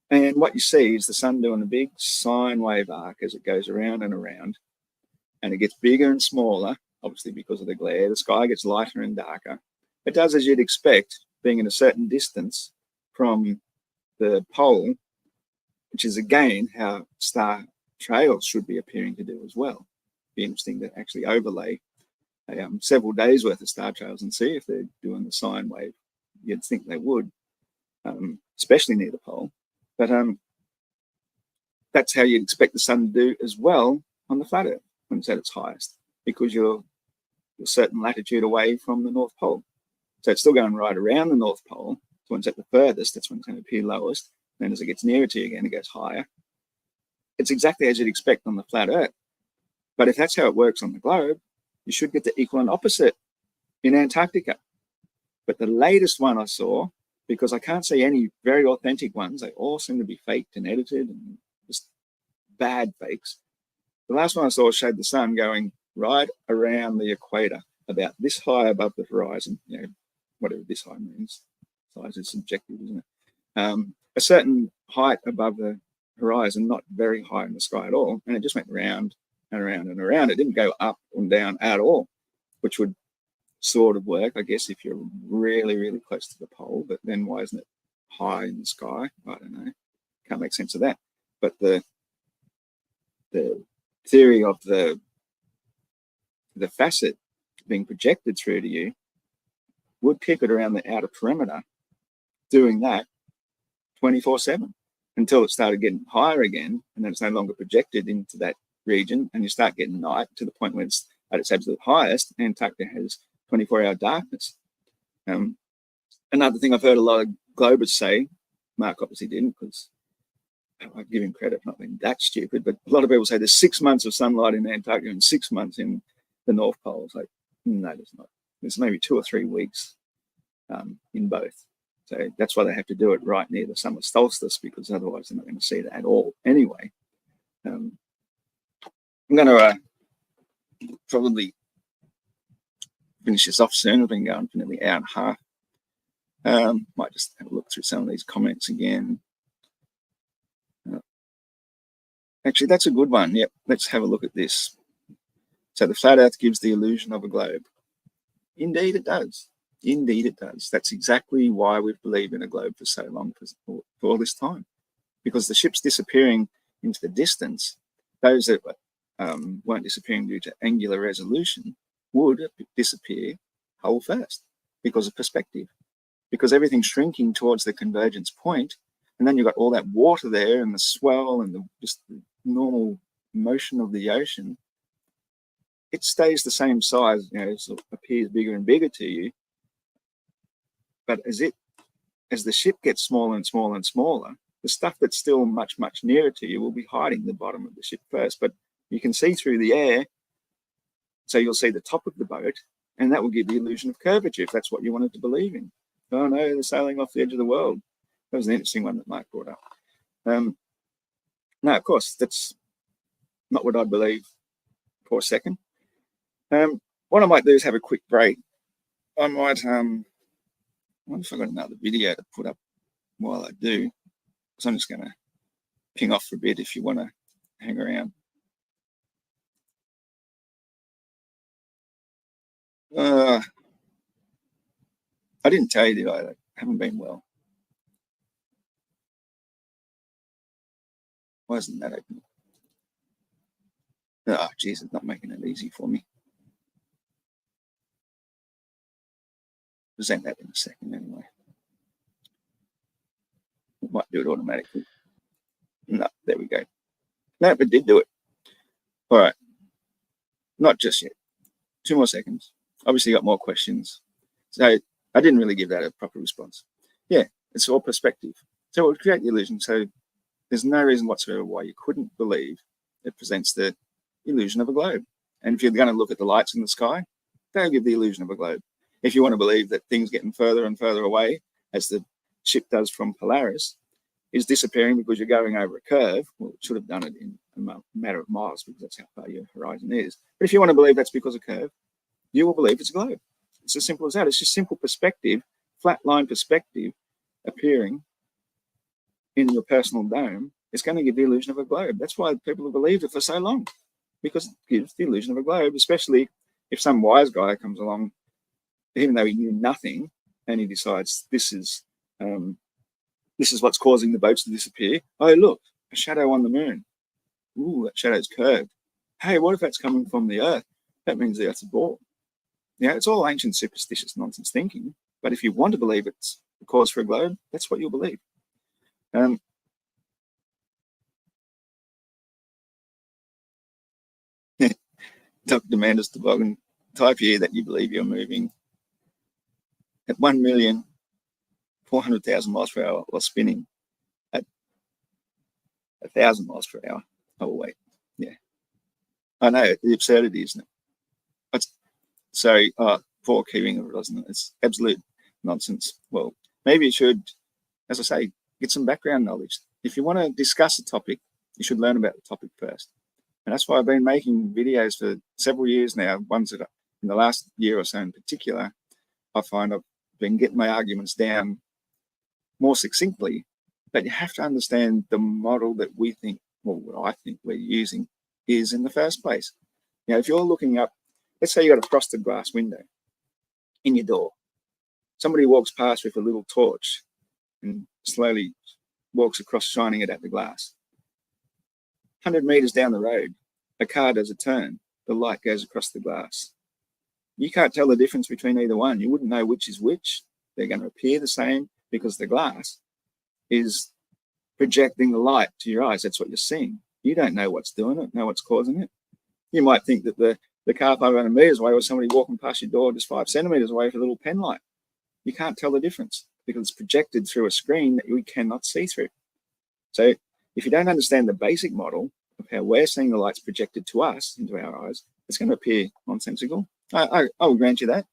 And what you see is the sun doing a big sine wave arc as it goes around and around. And it gets bigger and smaller, obviously because of the glare. The sky gets lighter and darker. It does as you'd expect, being at a certain distance from the pole, which is again how star trails should be appearing to do as well. It'd be interesting to actually overlay several days worth of star trails and see if they're doing the sine wave. You'd think they would, especially near the pole. But that's how you'd expect the sun to do as well on the flat Earth when it's at its highest, because you're a certain latitude away from the North Pole. So it's still going right around the North Pole. So when it's at the furthest, that's when it's going to appear lowest. Then as it gets nearer to you again, it goes higher. It's exactly as you'd expect on the flat Earth. But if that's how it works on the globe, you should get the equal and opposite in Antarctica. But the latest one I saw, because I can't see any very authentic ones, they all seem to be faked and edited and just bad fakes. The last one I saw showed the sun going right around the equator, about this high above the horizon, whatever this high means. Size is subjective, isn't it? A certain height above the horizon, not very high in the sky at all, and it just went round and around and around. It didn't go up and down at all, which would sort of work, I guess, if you're really, really close to the pole. But then why isn't it high in the sky? I don't know. Can't make sense of that. But the theory of the facet being projected through to you would keep it around the outer perimeter, doing that 24/7 until it started getting higher again, and then it's no longer projected into that region, and you start getting night to the point where it's at its absolute highest. Antarctica has 24-hour darkness. Another thing I've heard a lot of globers say, Mark obviously didn't, because I give him credit for not being that stupid, but a lot of people say there's 6 months of sunlight in Antarctica and 6 months in the North Pole. It's like, no, there's not. There's maybe 2 or 3 weeks in both. So that's why they have to do it right near the summer solstice, because otherwise they're not going to see that at all. Anyway, I'm going to probably finish this off soon. I've been going for nearly an hour and a half. Might just have a look through some of these comments again. Actually, that's a good one. Yep, let's have a look at this. So the flat Earth gives the illusion of a globe. Indeed it does. Indeed it does. That's exactly why we've believed in a globe for so long, for all this time. Because the ships disappearing into the distance, those that weren't disappearing due to angular resolution, would disappear whole first because of perspective. Because everything's shrinking towards the convergence point, and then you've got all that water there and the swell and just the normal motion of the ocean. It stays the same size, it sort of appears bigger and bigger to you. But as the ship gets smaller and smaller and smaller, the stuff that's still much, much nearer to you will be hiding the bottom of the ship first. But you can see through the air, so you'll see the top of the boat, and that will give the illusion of curvature if that's what you wanted to believe in. Oh no, they're sailing off the edge of the world. That was an interesting one that Mark brought up. No, of course, that's not what I believe for a second. What I might do is have a quick break. I might, I wonder if I've got another video to put up while I do. So I'm just going to ping off for a bit if you want to hang around. I didn't tell you, did I? I haven't been well. Why isn't that open? Oh, geez, it's not making it easy for me. Present that in a second anyway. It might do it automatically. No, there we go. No, it did do it. All right. Not just yet. 2 more seconds. Obviously got more questions. So I didn't really give that a proper response. Yeah, it's all perspective. So it would create the illusion. So there's no reason whatsoever why you couldn't believe it presents the illusion of a globe. And if you're going to look at the lights in the sky, they'll give the illusion of a globe. If you want to believe that things getting further and further away, as the ship does from Polaris, is disappearing because you're going over a curve, well, it should have done it in a matter of miles because that's how far your horizon is. But if you want to believe that's because of a curve, you will believe it's a globe. It's as simple as that. It's just simple perspective, flat line perspective appearing in your personal dome. It's going to give the illusion of a globe. That's why people have believed it for so long, because it gives the illusion of a globe, especially if some wise guy comes along, even though he knew nothing, and he decides this is what's causing the boats to disappear. Oh, look, a shadow on the moon. Ooh, that shadow's curved. Hey, what if that's coming from the Earth? That means the Earth's a ball. Yeah, it's all ancient superstitious nonsense thinking. But if you want to believe it's the cause for a globe, that's what you'll believe. Dr. Mandus Toboggan, type here that you believe you're moving at 1,400,000 miles per hour or spinning at 1,000 miles per hour. Oh, wait. Yeah. I know, the absurdity, isn't it? Sorry, poor keeping of it, doesn't it? It's absolute nonsense. Well, maybe you should, as I say, get some background knowledge. If you want to discuss a topic, you should learn about the topic first. And that's why I've been making videos for several years now. Ones that in the last year or so in particular, I find I've been getting my arguments down more succinctly, but you have to understand the model that we think, or what I think we're using, is in the first place. You know, if you're looking up, let's say you got a frosted glass window in your door. Somebody walks past with a little torch and slowly walks across, shining it at the glass. 100 meters down the road, a car does a turn, the light goes across the glass. You can't tell the difference between either one. You wouldn't know which is which. They're going to appear the same because the glass is projecting the light to your eyes. That's what you're seeing. You don't know what's doing it, know what's causing it. You might think that the car 500 meters away was somebody walking past your door just 5 centimeters away with a little pen light. You can't tell the difference because it's projected through a screen that we cannot see through. So if you don't understand the basic model of how we're seeing the lights projected to us into our eyes, it's going to appear nonsensical. I will grant you that.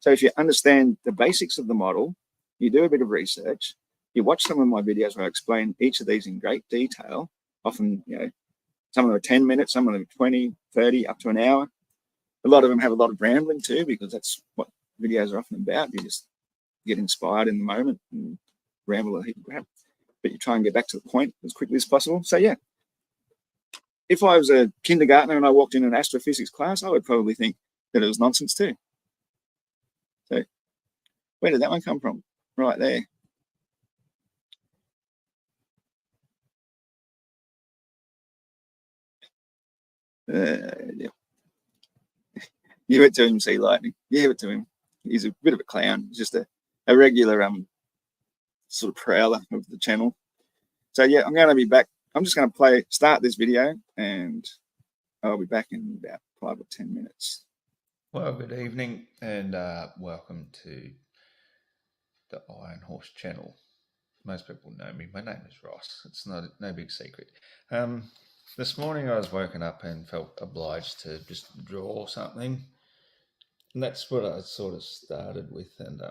So if you understand the basics of the model, you do a bit of research, you watch some of my videos where I explain each of these in great detail, often, you know, some of them are 10 minutes, some of them are 20, 30, up to an hour. A lot of them have a lot of rambling too, because that's what videos are often about. You just get inspired in the moment and ramble a heap of crap, but you try and get back to the point as quickly as possible. So yeah, if I was a kindergartner and I walked in an astrophysics class, I would probably think that it was nonsense too. So where did that one come from? Right there. Yeah. Give it to him, Sea Lightning. Give it to him. He's a bit of a clown. He's just a regular sort of prowler of the channel. So yeah, I'm going to be back. I'm just going to start this video, and I'll be back in about 5 or 10 minutes. Well, good evening, and welcome to the Iron Horse channel. Most people know me. My name is Ross. It's no big secret. This morning I was woken up and felt obliged to just draw something, and that's what I sort of started with. And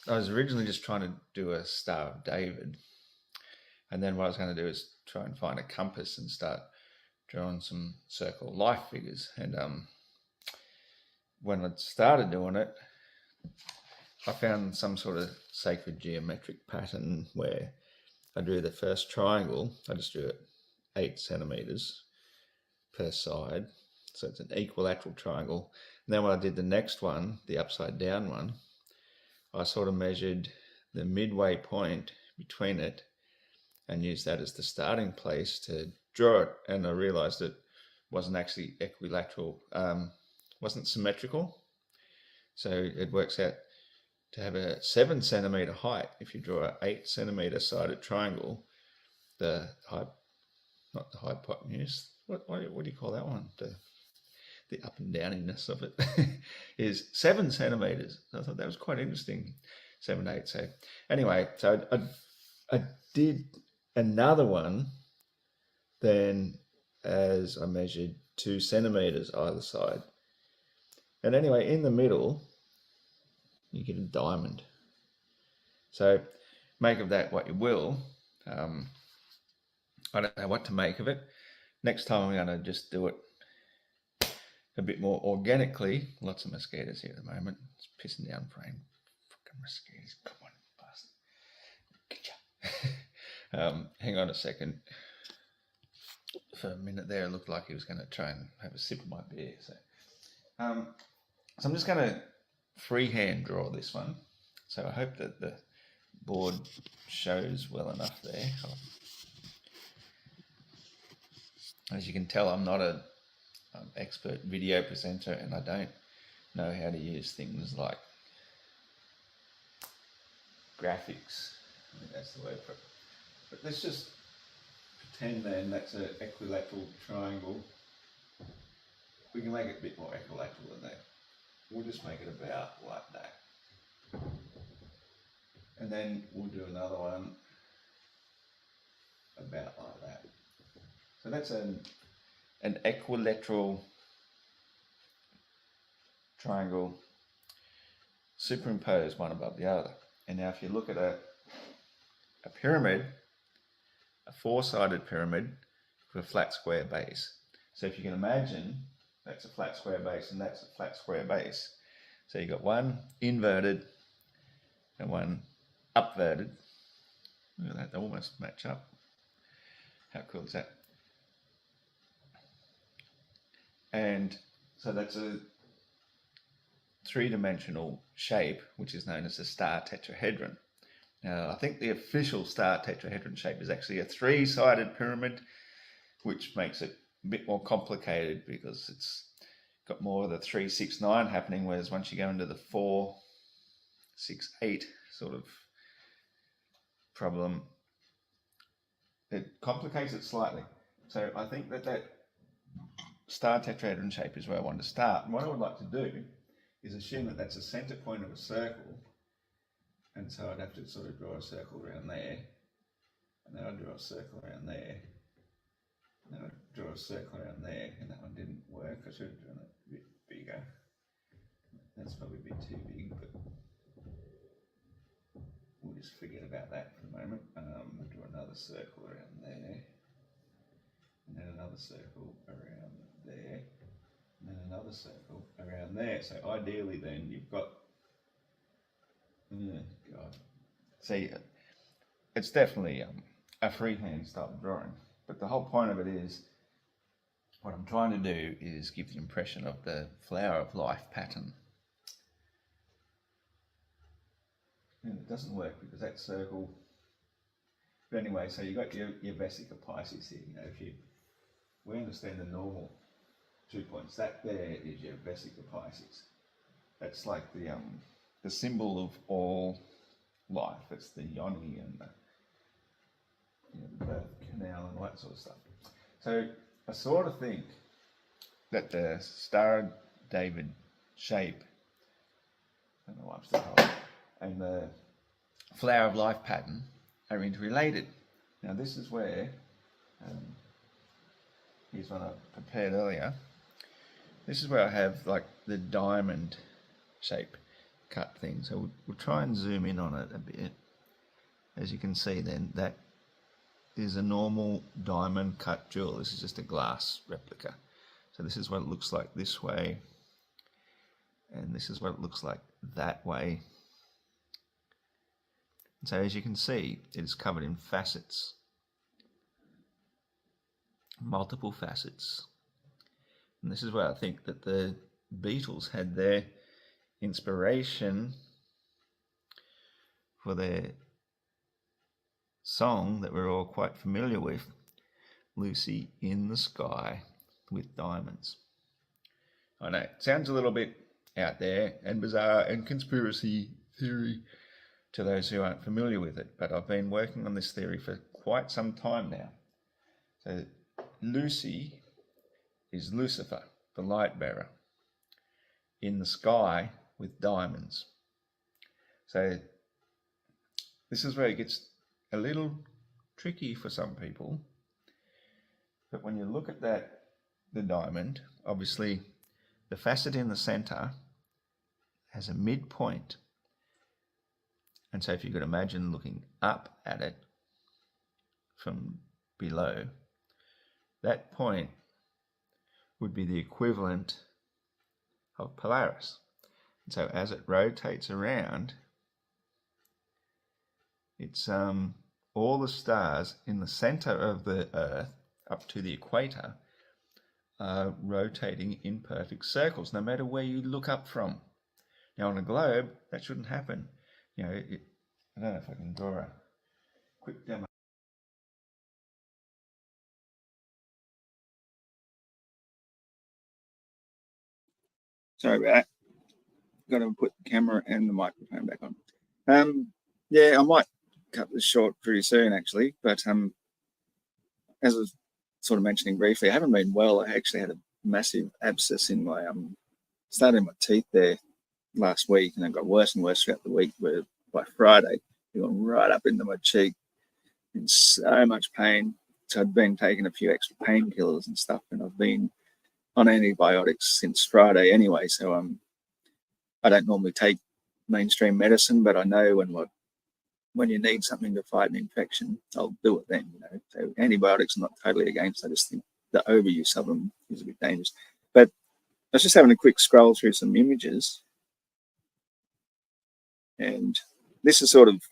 I was originally just trying to do a Star of David, and then what I was going to do is try and find a compass and start drawing some circle life figures. And when I started doing it, I found some sort of sacred geometric pattern where I drew the first triangle. I just drew it 8 centimeters per side, so it's an equilateral triangle. And then when I did the next one, the upside down one, I sort of measured the midway point between it and used that as the starting place to draw it. And I realized it wasn't actually equilateral, wasn't symmetrical. So it works out to have a 7 centimeter height. If you draw an 8 centimeter sided triangle, the not the hypotenuse, what do you call that one? The up and downiness of it is 7 centimeters. I thought that was quite interesting. 7, 8. So anyway, so I did another one then as I measured 2 centimeters either side. And anyway, in the middle, you get a diamond. So make of that what you will. I don't know what to make of it. Next time I'm going to just do it a bit more organically. Lots of mosquitoes here at the moment. It's pissing down for rain. Fucking mosquitoes. Come on, bastard. Get ya. Hang on a second. For a minute there, it looked like he was going to try and have a sip of my beer. So I'm just going to freehand draw this one. So I hope that the board shows well enough there. As you can tell, I'm not an expert video presenter, and I don't know how to use things like graphics. I think that's the word for it. But let's just pretend then that's an equilateral triangle. We can make it a bit more equilateral than that. We'll just make it about like that. And then we'll do another one about like that. So that's an equilateral triangle superimposed one above the other. And now if you look at a pyramid, a 4-sided pyramid with a flat square base. So if you can imagine, that's a flat square base and that's a flat square base. So you got one inverted and one upverted. Look at that, they almost match up. How cool is that? And so that's a three-dimensional shape, which is known as a star tetrahedron. Now, I think the official star tetrahedron shape is actually a three-sided pyramid, which makes it a bit more complicated because it's got more of the 3, 6, 9 happening, whereas once you go into the 4, 6, 8 sort of problem, it complicates it slightly. So I think that star tetrahedron shape is where I want to start. And what I would like to do is assume that that's a center point of a circle. And so I'd have to sort of draw a circle around there. And then I'd draw a circle around there. And then I'd draw a circle around there. And that one didn't work. I should have drawn it a bit bigger. That's probably a bit too big, but we'll just forget about that for the moment. I'll draw another circle around there. And then another circle around there. And then another circle around there. So ideally then you've got, oh God. See, it's definitely a freehand style drawing, but the whole point of it is, what I'm trying to do is give the impression of the flower of life pattern. And it doesn't work because that circle, but anyway, so you've got your vesica Pisces here. You know, we understand the normal 2 points. That there is your vesica Pisces. That's like the symbol of all life. It's the yoni and the birth canal and all that sort of stuff. So I sort of think that the Star David shape, I don't know why I'm still holding, and the flower of life pattern are interrelated. Now this is where, here's one I prepared earlier. This is where I have like the diamond shape cut thing. So we'll try and zoom in on it a bit. As you can see then, that is a normal diamond cut jewel. This is just a glass replica. So this is what it looks like this way. And this is what it looks like that way. And so as you can see, it is covered in facets. Multiple facets. And this is where I think that the Beatles had their inspiration for their song that we're all quite familiar with, Lucy in the Sky with Diamonds. I know, it sounds a little bit out there and bizarre and conspiracy theory to those who aren't familiar with it, but I've been working on this theory for quite some time now. So Lucy is Lucifer, the light bearer, in the sky with diamonds. So this is where it gets a little tricky for some people. But when you look at that, the diamond, obviously the facet in the center has a midpoint. And so if you could imagine looking up at it from below, that point would be the equivalent of Polaris. And so as it rotates around, it's all the stars in the center of the Earth up to the equator are rotating in perfect circles, no matter where you look up from. Now on a globe, that shouldn't happen. You know, I don't know if I can draw a quick demo. Sorry about that. Got to put the camera and the microphone back on. Yeah, I might cut this short pretty soon, actually. But as I was sort of mentioning briefly, I haven't been well. I actually had a massive abscess in my started in my teeth there last week, and it got worse and worse throughout the week. Where by Friday, it got right up into my cheek, in so much pain. So I'd been taking a few extra painkillers and stuff, and I've been on antibiotics since Friday anyway. So I don't normally take mainstream medicine, but I know when you need something to fight an infection, I'll do it then. You know, so antibiotics I'm not totally against. I just think the overuse of them is a bit dangerous. But I was just having a quick scroll through some images, And this is sort of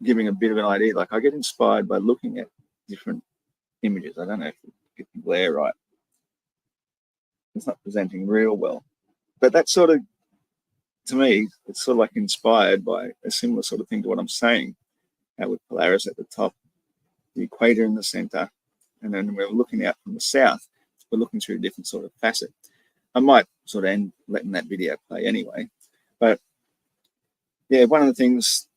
giving a bit of an idea. Like I get inspired by looking at different images. I don't know if you get the glare right. It's not presenting real well. But that's sort of, to me, it's sort of like inspired by a similar sort of thing to what I'm saying. With Polaris at the top, the equator in the center, and then we're looking out from the south, we're looking through a different sort of facet. I might sort of end letting that video play anyway. But yeah, one of the things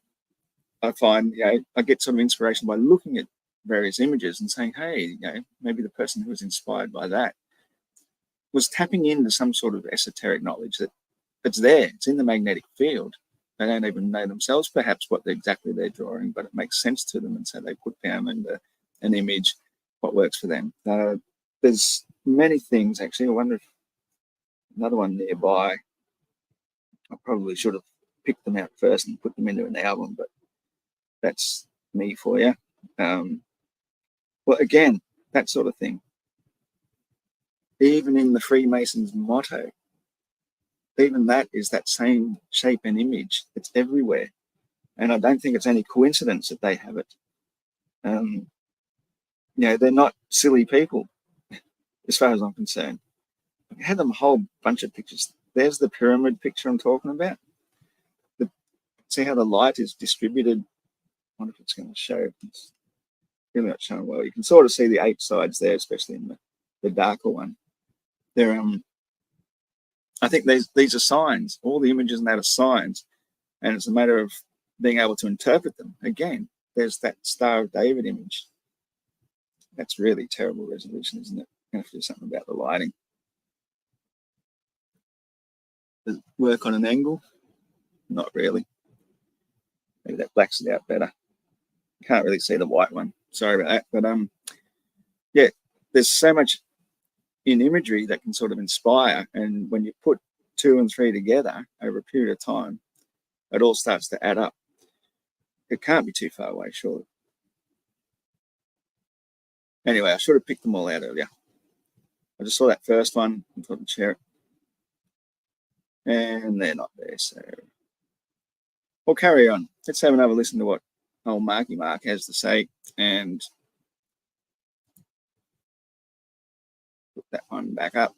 I find, I get sort of inspiration by looking at various images and saying, hey, maybe the person who was inspired by that was tapping into some sort of esoteric knowledge that's there. It's in the magnetic field. They don't even know themselves perhaps what exactly they're drawing, but it makes sense to them, and so they put down an image what works for them. There's many things actually. I wonder if another one nearby, I probably should have picked them out first and put them into an album, but that's me for you. Well, again, that sort of thing. Even in the Freemasons' motto, even that is that same shape and image. It's everywhere. And I don't think it's any coincidence that they have it. They're not silly people, as far as I'm concerned. I had them a whole bunch of pictures. There's the pyramid picture I'm talking about. See how the light is distributed? I wonder if it's going to show. It's really not showing well. You can sort of see the 8 sides there, especially in the darker one. They're I think these are signs. All the images in that are signs, and it's a matter of being able to interpret them. Again, there's that Star of David image. That's really terrible resolution, isn't it? I'm going to have to do something about the lighting. Does it work on an angle? Not really. Maybe that blacks it out better. Can't really see the white one. Sorry about that. But yeah, there's so much in imagery that can sort of inspire, and when you put 2 and 3 together over a period of time, it all starts to add up. It can't be too far away, surely. Anyway, I should have picked them all out earlier. I just saw that first one and thought I'd share it. And they're not there, so we'll carry on. Let's have another listen to what old Marky Mark has to say, and put that one back up.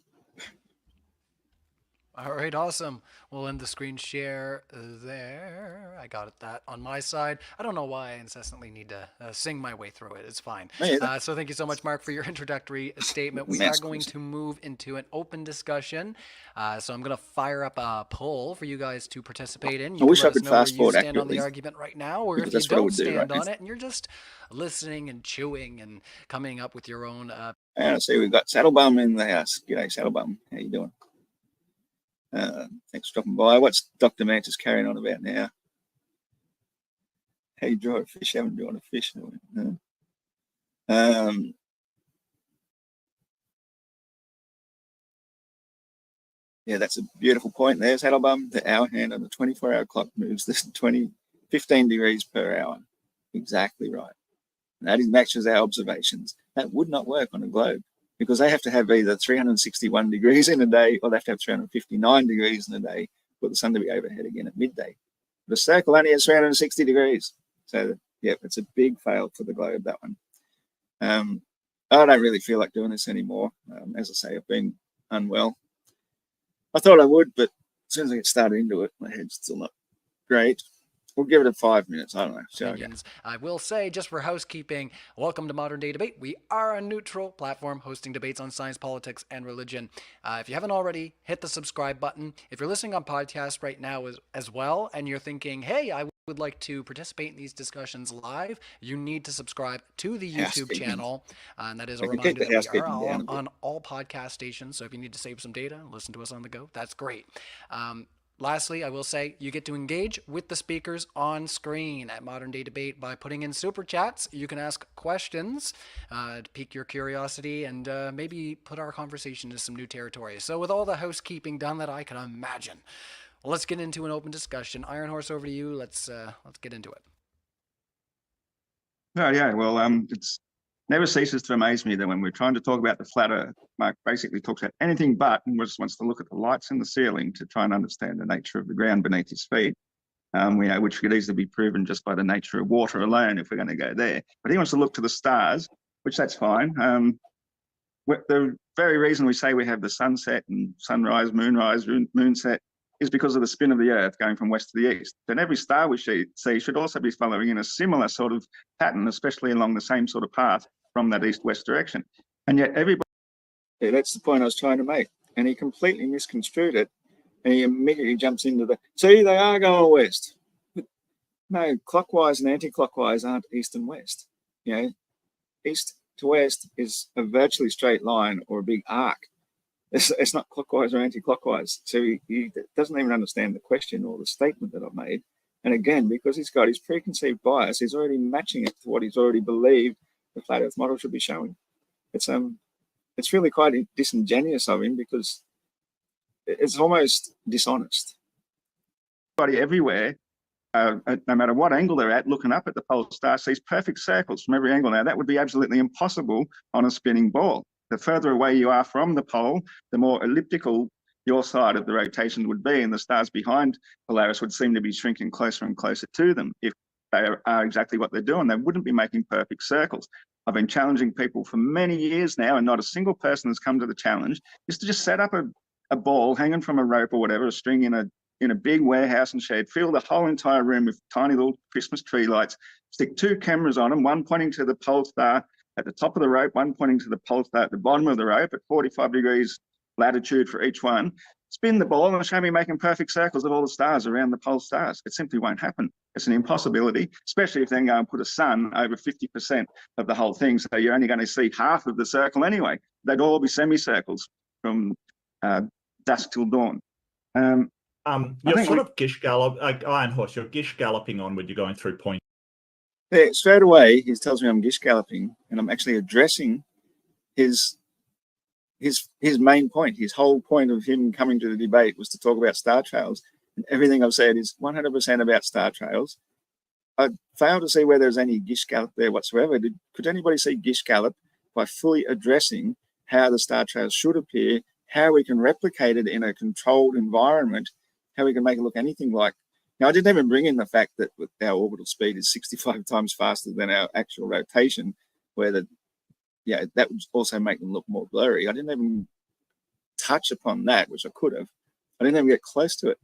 All right, awesome. We'll end the screen share there. I got that on my side. I don't know why I incessantly need to sing my way through it. It's fine. So thank you so much, Mark, for your introductory statement. We are going to move into an open discussion. So I'm going to fire up a poll for you guys to participate in. You I wish I can could let us know where fast you forward stand on accurately, the argument right now, or if you because that's what I don't would do stand right on now. it and you're just listening and chewing and coming up with your own. And I see we've got Saddlebum in the house. G'day, Saddlebum. How you doing? Thanks for dropping by. What's Dr. Mantis carrying on about now? How you draw a fish? Haven't drawn a fish. No. Yeah, that's a beautiful point. There's Saddlebum. The hour hand on the 24-hour clock moves this 15 degrees per hour. Exactly right. And that matches our observations. That would not work on a globe, because they have to have either 361 degrees in a day, or they have to have 359 degrees in a day for the sun to be overhead again at midday. The circle only has 360 degrees. So, yeah, it's a big fail for the globe, that one. I don't really feel like doing this anymore. As I say, I've been unwell. I thought I would, but as soon as I get started into it, my head's still not great. We'll give it a 5 minutes. I don't know. Opinions. I will say, just for housekeeping, welcome to Modern Day Debate. We are a neutral platform hosting debates on science, politics, and religion. If you haven't already, hit the subscribe button. If you're listening on podcast right now as well, and you're thinking, hey, I would like to participate in these discussions live, you need to subscribe to the YouTube channel. And that is a reminder that we are on all podcast stations. So if you need to save some data, listen to us on the go, that's great. Lastly, I will say you get to engage with the speakers on screen at Modern Day Debate by putting in super chats. You can ask questions to pique your curiosity and maybe put our conversation into some new territory. So with all the housekeeping done that I can imagine, let's get into an open discussion. Iron Horse, over to you. Let's get into it. Oh, yeah. Well, it's never ceases to amaze me that when we're trying to talk about the flat Earth, Mark basically talks about anything but, and just wants to look at the lights in the ceiling to try and understand the nature of the ground beneath his feet. which could easily be proven just by the nature of water alone if we're going to go there. But he wants to look to the stars, which that's fine. The very reason we say we have the sunset and sunrise, moonset is because of the spin of the Earth going from west to the east. And every star we see should also be following in a similar sort of pattern, especially along the same sort of path from that east-west direction. And yet everybody... Yeah, that's the point I was trying to make. And he completely misconstrued it. And he immediately jumps into the, see, they are going west. But no, clockwise and anti-clockwise aren't east and west. You know, east to west is a virtually straight line or a big arc. It's not clockwise or anti-clockwise. So he doesn't even understand the question or the statement that I've made. And again, because he's got his preconceived bias, he's already matching it to what he's already believed the flat Earth model should be showing. It's really quite disingenuous of him because it's almost dishonest. Everybody everywhere, no matter what angle they're at, looking up at the pole star, sees perfect circles from every angle. Now, that would be absolutely impossible on a spinning ball. The further away you are from the pole, the more elliptical your side of the rotation would be, and the stars behind Polaris would seem to be shrinking closer and closer to them. If they are exactly what they're doing, they wouldn't be making perfect circles. I've been challenging people for many years now, and not a single person has come to the challenge, is to just set up a ball hanging from a rope or whatever, a string in a big warehouse and shed, fill the whole entire room with tiny little Christmas tree lights, stick 2 cameras on them, one pointing to the pole star at the top of the rope, one pointing to the pole star at the bottom of the rope at 45 degrees latitude for each one, spin the ball and show me making perfect circles of all the stars around the pole stars. It simply won't happen. It's an impossibility, especially if then go and put a sun over 50% of the whole thing. So you're only going to see half of the circle anyway. They'd all be semicircles from dusk till dawn. You're sort of gish gallop, Iron Horse, you're gish galloping on when you're going through points. Yeah, straight away, he tells me I'm gish galloping, and I'm actually addressing his main point. His whole point of him coming to the debate was to talk about star trails, and everything I've said is 100% about star trails. I failed to see where there's any gish gallop there whatsoever. Could anybody see gish gallop by fully addressing how the star trails should appear, how we can replicate it in a controlled environment, how we can make it look anything like... Now, I didn't even bring in the fact that our orbital speed is 65 times faster than our actual rotation, where that would also make them look more blurry. I didn't even touch upon that, which I could have. I didn't even get close to it.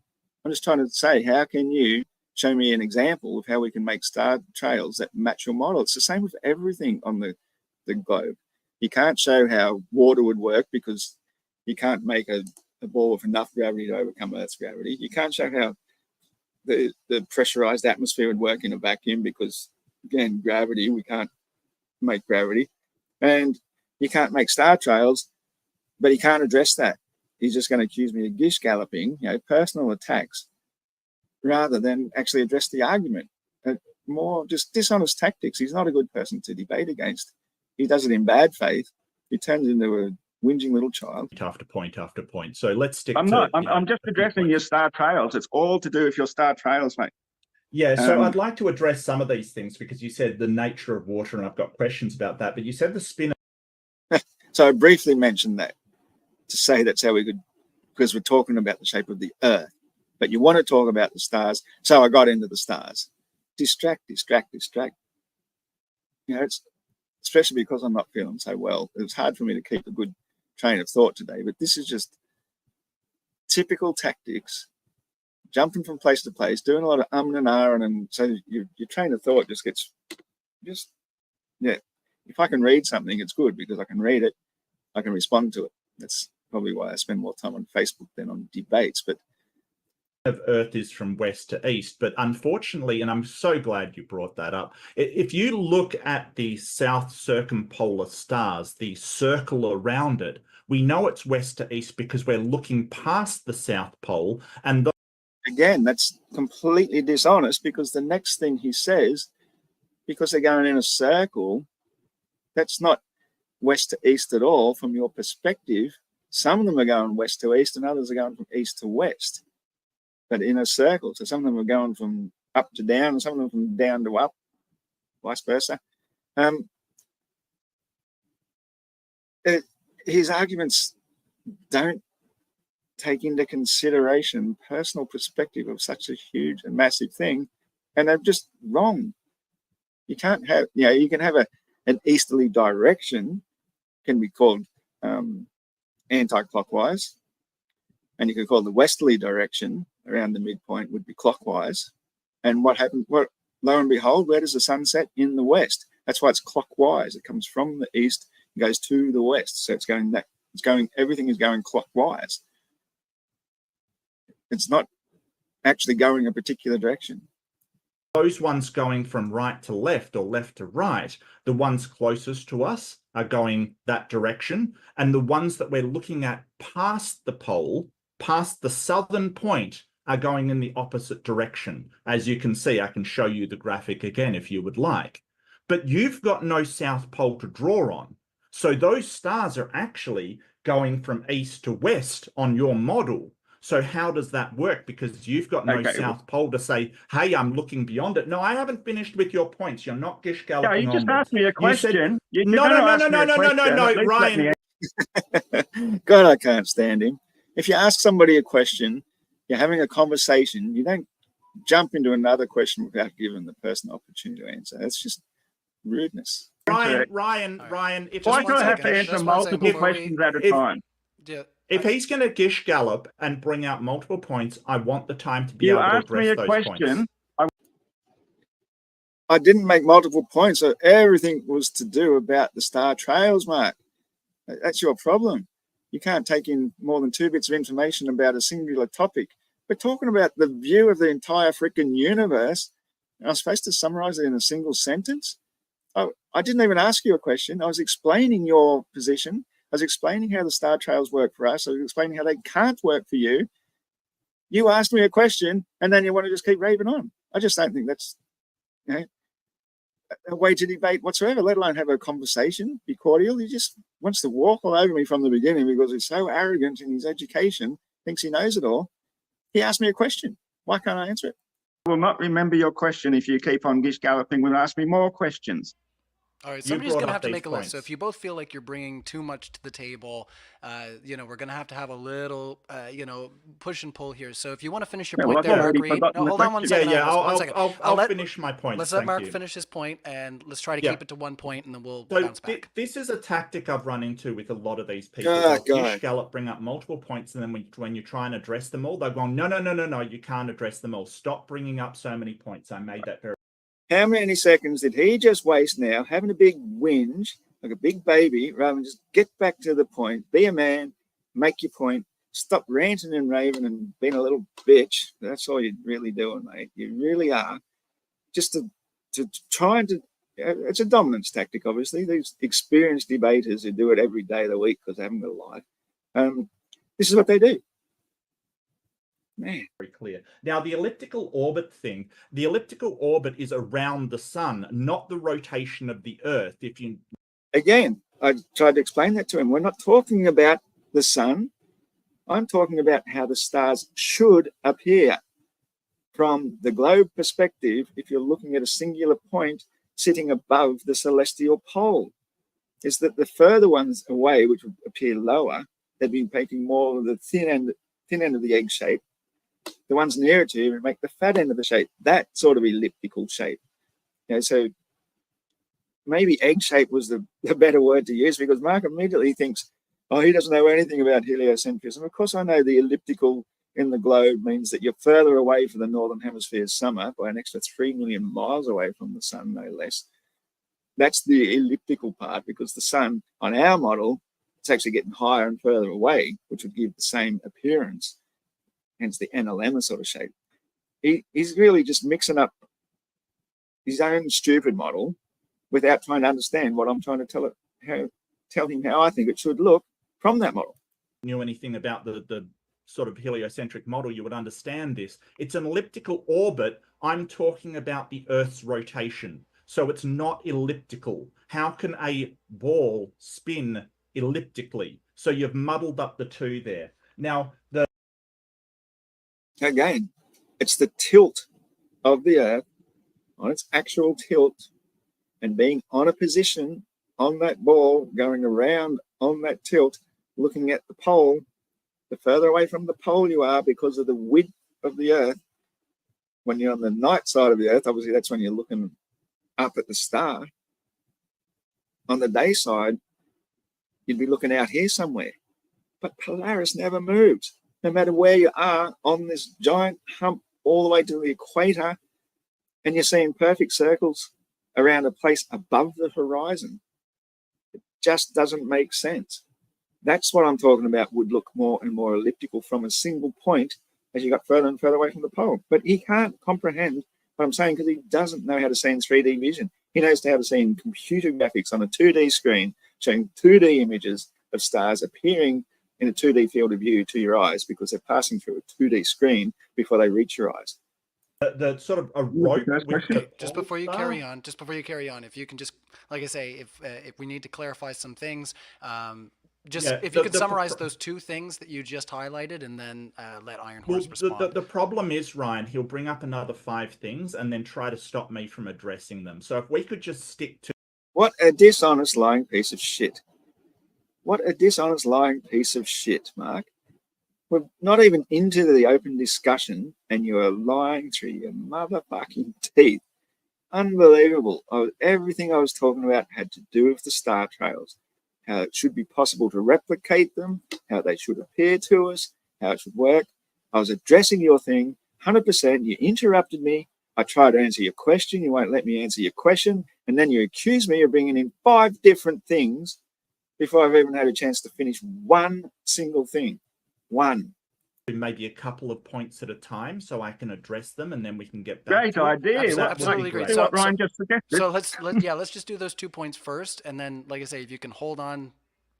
I'm just trying to say, how can you show me an example of how we can make star trails that match your model? It's the same with everything on the globe. You can't show how water would work because you can't make a ball with enough gravity to overcome Earth's gravity. You can't show how the pressurized atmosphere would work in a vacuum because, again, gravity, we can't make gravity. And you can't make star trails, but he can't address that. He's just going to accuse me of gish galloping, personal attacks, rather than actually address the argument. More just dishonest tactics. He's not a good person to debate against. He does it in bad faith. He turns into a whinging little child. After point after point. So let's stick I'm just addressing your star trails. It's all to do with your star trails, mate. Yeah, so I'd like to address some of these things because you said the nature of water, and I've got questions about that. But you said the spin. So I briefly mentioned that to say that's how we could, because we're talking about the shape of the Earth. But you want to talk about the stars, so I got into the stars. Distract. It's especially because I'm not feeling so well. It was hard for me to keep a good train of thought today, but this is just typical tactics, jumping from place to place, doing a lot of and ahhing, and so your train of thought just gets if I can read something, it's good because I can read it, I can respond to it. That's probably why I spend more time on Facebook than on debates. But of Earth is from west to east, but unfortunately, and I'm so glad you brought that up, if you look at the south circumpolar stars, the circle around it, we know it's west to east because we're looking past the South Pole. And again, that's completely dishonest because the next thing he says, because they're going in a circle, that's not west to east at all from your perspective. Some of them are going west to east and others are going from east to west, but in a circle. So some of them are going from up to down and some of them from down to up, vice versa. His arguments don't take into consideration personal perspective of such a huge and massive thing, and they're just wrong. You can't have, you can have an easterly direction, can be called anti-clockwise, and you could call the westerly direction around the midpoint would be clockwise. And what happened? What, lo and behold, where does the sun set? In the west. That's why it's clockwise. It comes from the east and goes to the west. So it's going that. It's going. Everything is going clockwise. It's not actually going a particular direction. Those ones going from right to left or left to right, the ones closest to us are going that direction. And the ones that we're looking at past the pole, past the southern point, are going in the opposite direction. As you can see, I can show you the graphic again if you would like. But you've got no south pole to draw on. So those stars are actually going from east to west on your model. So how does that work? Because you've got no south pole to say, hey, I'm looking beyond it. No, I haven't finished with your points. You're not gish galloping. Yeah, you just asked me a question. No, Ryan. God, I can't stand him. If you ask somebody a question, you're having a conversation, you don't jump into another question without giving the person an opportunity to answer. That's just rudeness. Ryan, if why do I have to answer multiple questions at a time? If he's going to gish gallop and bring out multiple points, I want the time to be able to address those points. I didn't make multiple points, so everything was to do about the star trails, Mark. That's your problem. You can't take in more than 2 bits of information about a singular topic. We're talking about the view of the entire freaking universe. And I'm supposed to summarize it in a single sentence? I didn't even ask you a question. I was explaining your position. I was explaining how the star trails work for us. I was explaining how they can't work for you. You asked me a question, and then you want to just keep raving on. I just don't think that's a way to debate whatsoever, let alone have a conversation, be cordial. He just wants to walk all over me from the beginning because he's so arrogant in his education, thinks he knows it all. He asked me a question. Why can't I answer it? I will not remember your question if you keep on gish galloping. Will ask me more questions. All right, somebody's going to have to make a list. So if you both feel like you're bringing too much to the table, we're going to have a little, push and pull here. So if you want to finish your point there, Mark Reed. No, hold on one second. I'll finish my point. Let's let Mark finish his point, and let's try to keep it to 1 point, and then we'll bounce back. This is a tactic I've run into with a lot of these people. They'll gish gallop, bring up multiple points, and then when you try and address them all, they're going, no, you can't address them all. Stop bringing up so many points. I made that very. How many seconds did he just waste now having a big whinge, like a big baby, rather than just get back to the point, be a man, make your point, stop ranting and raving and being a little bitch. That's all you're really doing, mate. You really are. Just to try and it's a dominance tactic, obviously. These experienced debaters who do it every day of the week because they haven't got a life. This is what they do. Man. Very clear. Now, the elliptical orbit thing, the elliptical orbit is around the sun, not the rotation of the Earth. Again, I tried to explain that to him. We're not talking about the sun. I'm talking about how the stars should appear. From the globe perspective, if you're looking at a singular point sitting above the celestial pole, is that the further ones away, which would appear lower, they'd be making more of the thin end of the egg shape. The ones nearer to you would make the fat end of the shape, that sort of elliptical shape. So maybe egg shape was the better word to use, because Mark immediately thinks, oh, he doesn't know anything about heliocentrism. Of course, I know the elliptical in the globe means that you're further away from the northern hemisphere's summer by an extra 3 million miles away from the sun, no less. That's the elliptical part, because the sun on our model, it's actually getting higher and further away, which would give the same appearance. Hence the NLM sort of shape. He's really just mixing up his own stupid model without trying to understand what I'm trying to tell him how I think it should look from that model. Knew anything about the sort of heliocentric model, you would understand this. It's an elliptical orbit. I'm talking about the Earth's rotation. So it's not elliptical. How can a ball spin elliptically? So you've muddled up the two there. Now, again, it's the tilt of the Earth on its actual tilt and being on a position on that ball, going around on that tilt, looking at the pole. the further away from the pole you are because of the width of the Earth. When you're on the night side of the Earth, obviously that's when you're looking up at the star. On the day side, you'd be looking out here somewhere. But Polaris never moves. No matter where you are on this giant hump all the way to the equator, and you're seeing perfect circles around a place above the horizon. It just doesn't make sense. That's what I'm talking about would look more and more elliptical from a single point as you got further and further away from the pole. But he can't comprehend what I'm saying because he doesn't know how to see in 3D vision. He knows how to see in computer graphics on a 2D screen, showing 2D images of stars appearing in a 2D field of view to your eyes because they're passing through a 2D screen before they reach your eyes. The sort of a rope. Okay, just before you carry on, if you can just, like I say, if we need to clarify some things, if you could summarize those two things that you just highlighted, and then let Iron Horse respond. The problem is, Ryan, he'll bring up another 5 things and then try to stop me from addressing them. So if we could just stick to... What a dishonest, lying piece of shit. What a dishonest, lying piece of shit, Mark. We're not even into the open discussion, and you are lying through your motherfucking teeth. Unbelievable. Everything I was talking about had to do with the star trails, how it should be possible to replicate them, how they should appear to us, how it should work. I was addressing your thing 100%. You interrupted me. I tried to answer your question. You won't let me answer your question. And then you accuse me of bringing in 5 different things before I've even had a chance to finish one single thing. One. Maybe a couple of points at a time so I can address them, and then we can get back Great to idea. it. Absolutely great. So, what Ryan just suggested. So let's just do those 2 points first, and then, like I say, if you can hold on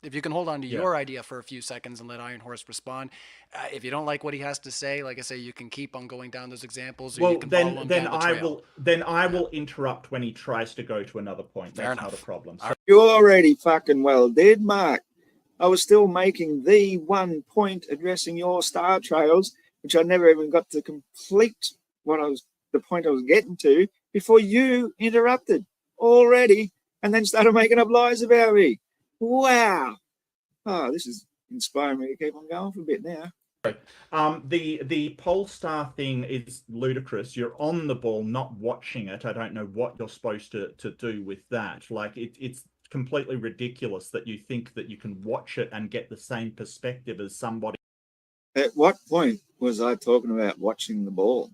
to your idea for a few seconds and let Iron Horse respond. If you don't like what he has to say, like I say, you can keep on going down those examples, or you can follow him down the trail. I will interrupt when he tries to go to another point. That's not a problem. So, you already fucking well did, Mark. I was still making the one point addressing your star trails, which I never even got to complete the point I was getting to before you interrupted already and then started making up lies about me. Wow. Oh, this is inspiring me to keep on going for a bit now. The pole star thing is ludicrous. You're on the ball, not watching it. I don't know what you're supposed to do with that. Like it's completely ridiculous that you think that you can watch it and get the same perspective as somebody. At what point was I talking about watching the ball?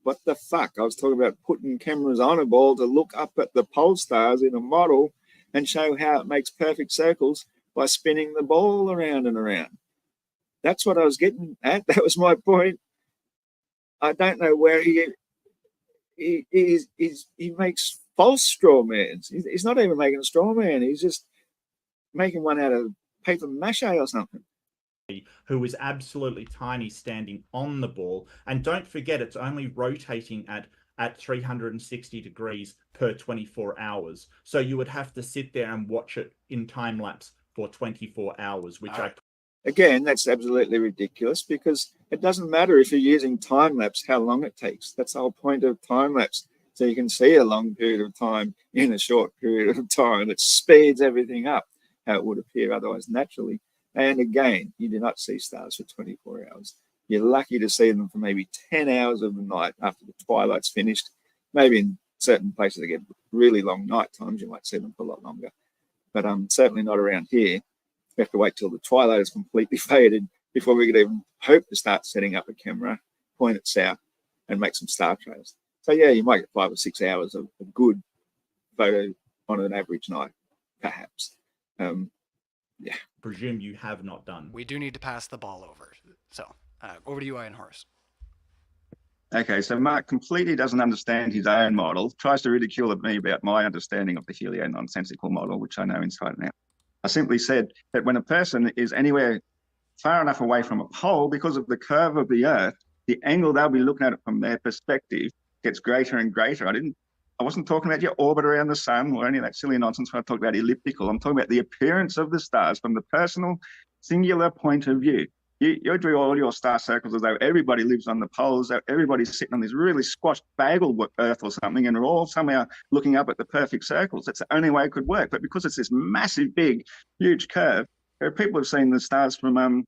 What the fuck? I was talking about putting cameras on a ball to look up at the pole stars in a model and show how it makes perfect circles by spinning the ball around and around. That's what I was getting at. That was my point. I don't know where he makes false straw mans. He's not even making a straw man. He's just making one out of paper mache or something. Who is absolutely tiny standing on the ball. And don't forget, it's only rotating at 360 degrees per 24 hours. So you would have to sit there and watch it in time lapse for 24 hours, which Again, that's absolutely ridiculous because it doesn't matter if you're using time lapse how long it takes. That's the whole point of time lapse. So you can see a long period of time in a short period of time. It speeds everything up how it would appear otherwise naturally. And again, you do not see stars for 24 hours. You're lucky to see them for maybe 10 hours of the night after the twilight's finished. Maybe in certain places that get really long night times, you might see them for a lot longer. But certainly not around here. We have to wait till the twilight is completely faded before we could even hope to start setting up a camera, point it south, and make some star trails. So yeah, you might get 5 or 6 hours of a good photo on an average night, perhaps. Yeah. Presume you have not done. We do need to pass the ball over. So over to you, Iron Horse. Okay, so Mark completely doesn't understand his own model, tries to ridicule at me about my understanding of the helio-nonsensical model, which I know inside and out. I simply said that when a person is anywhere far enough away from a pole, because of the curve of the Earth, the angle they'll be looking at it from their perspective gets greater and greater. I wasn't talking about your orbit around the sun or any of that silly nonsense when I talk about elliptical. I'm talking about the appearance of the stars from the personal, singular point of view. You drew all your star circles as though everybody lives on the poles, as though everybody's sitting on this really squashed bagel Earth or something, and we're all somehow looking up at the perfect circles. That's the only way it could work. But because it's this massive, big, huge curve, there are people who've seen the stars from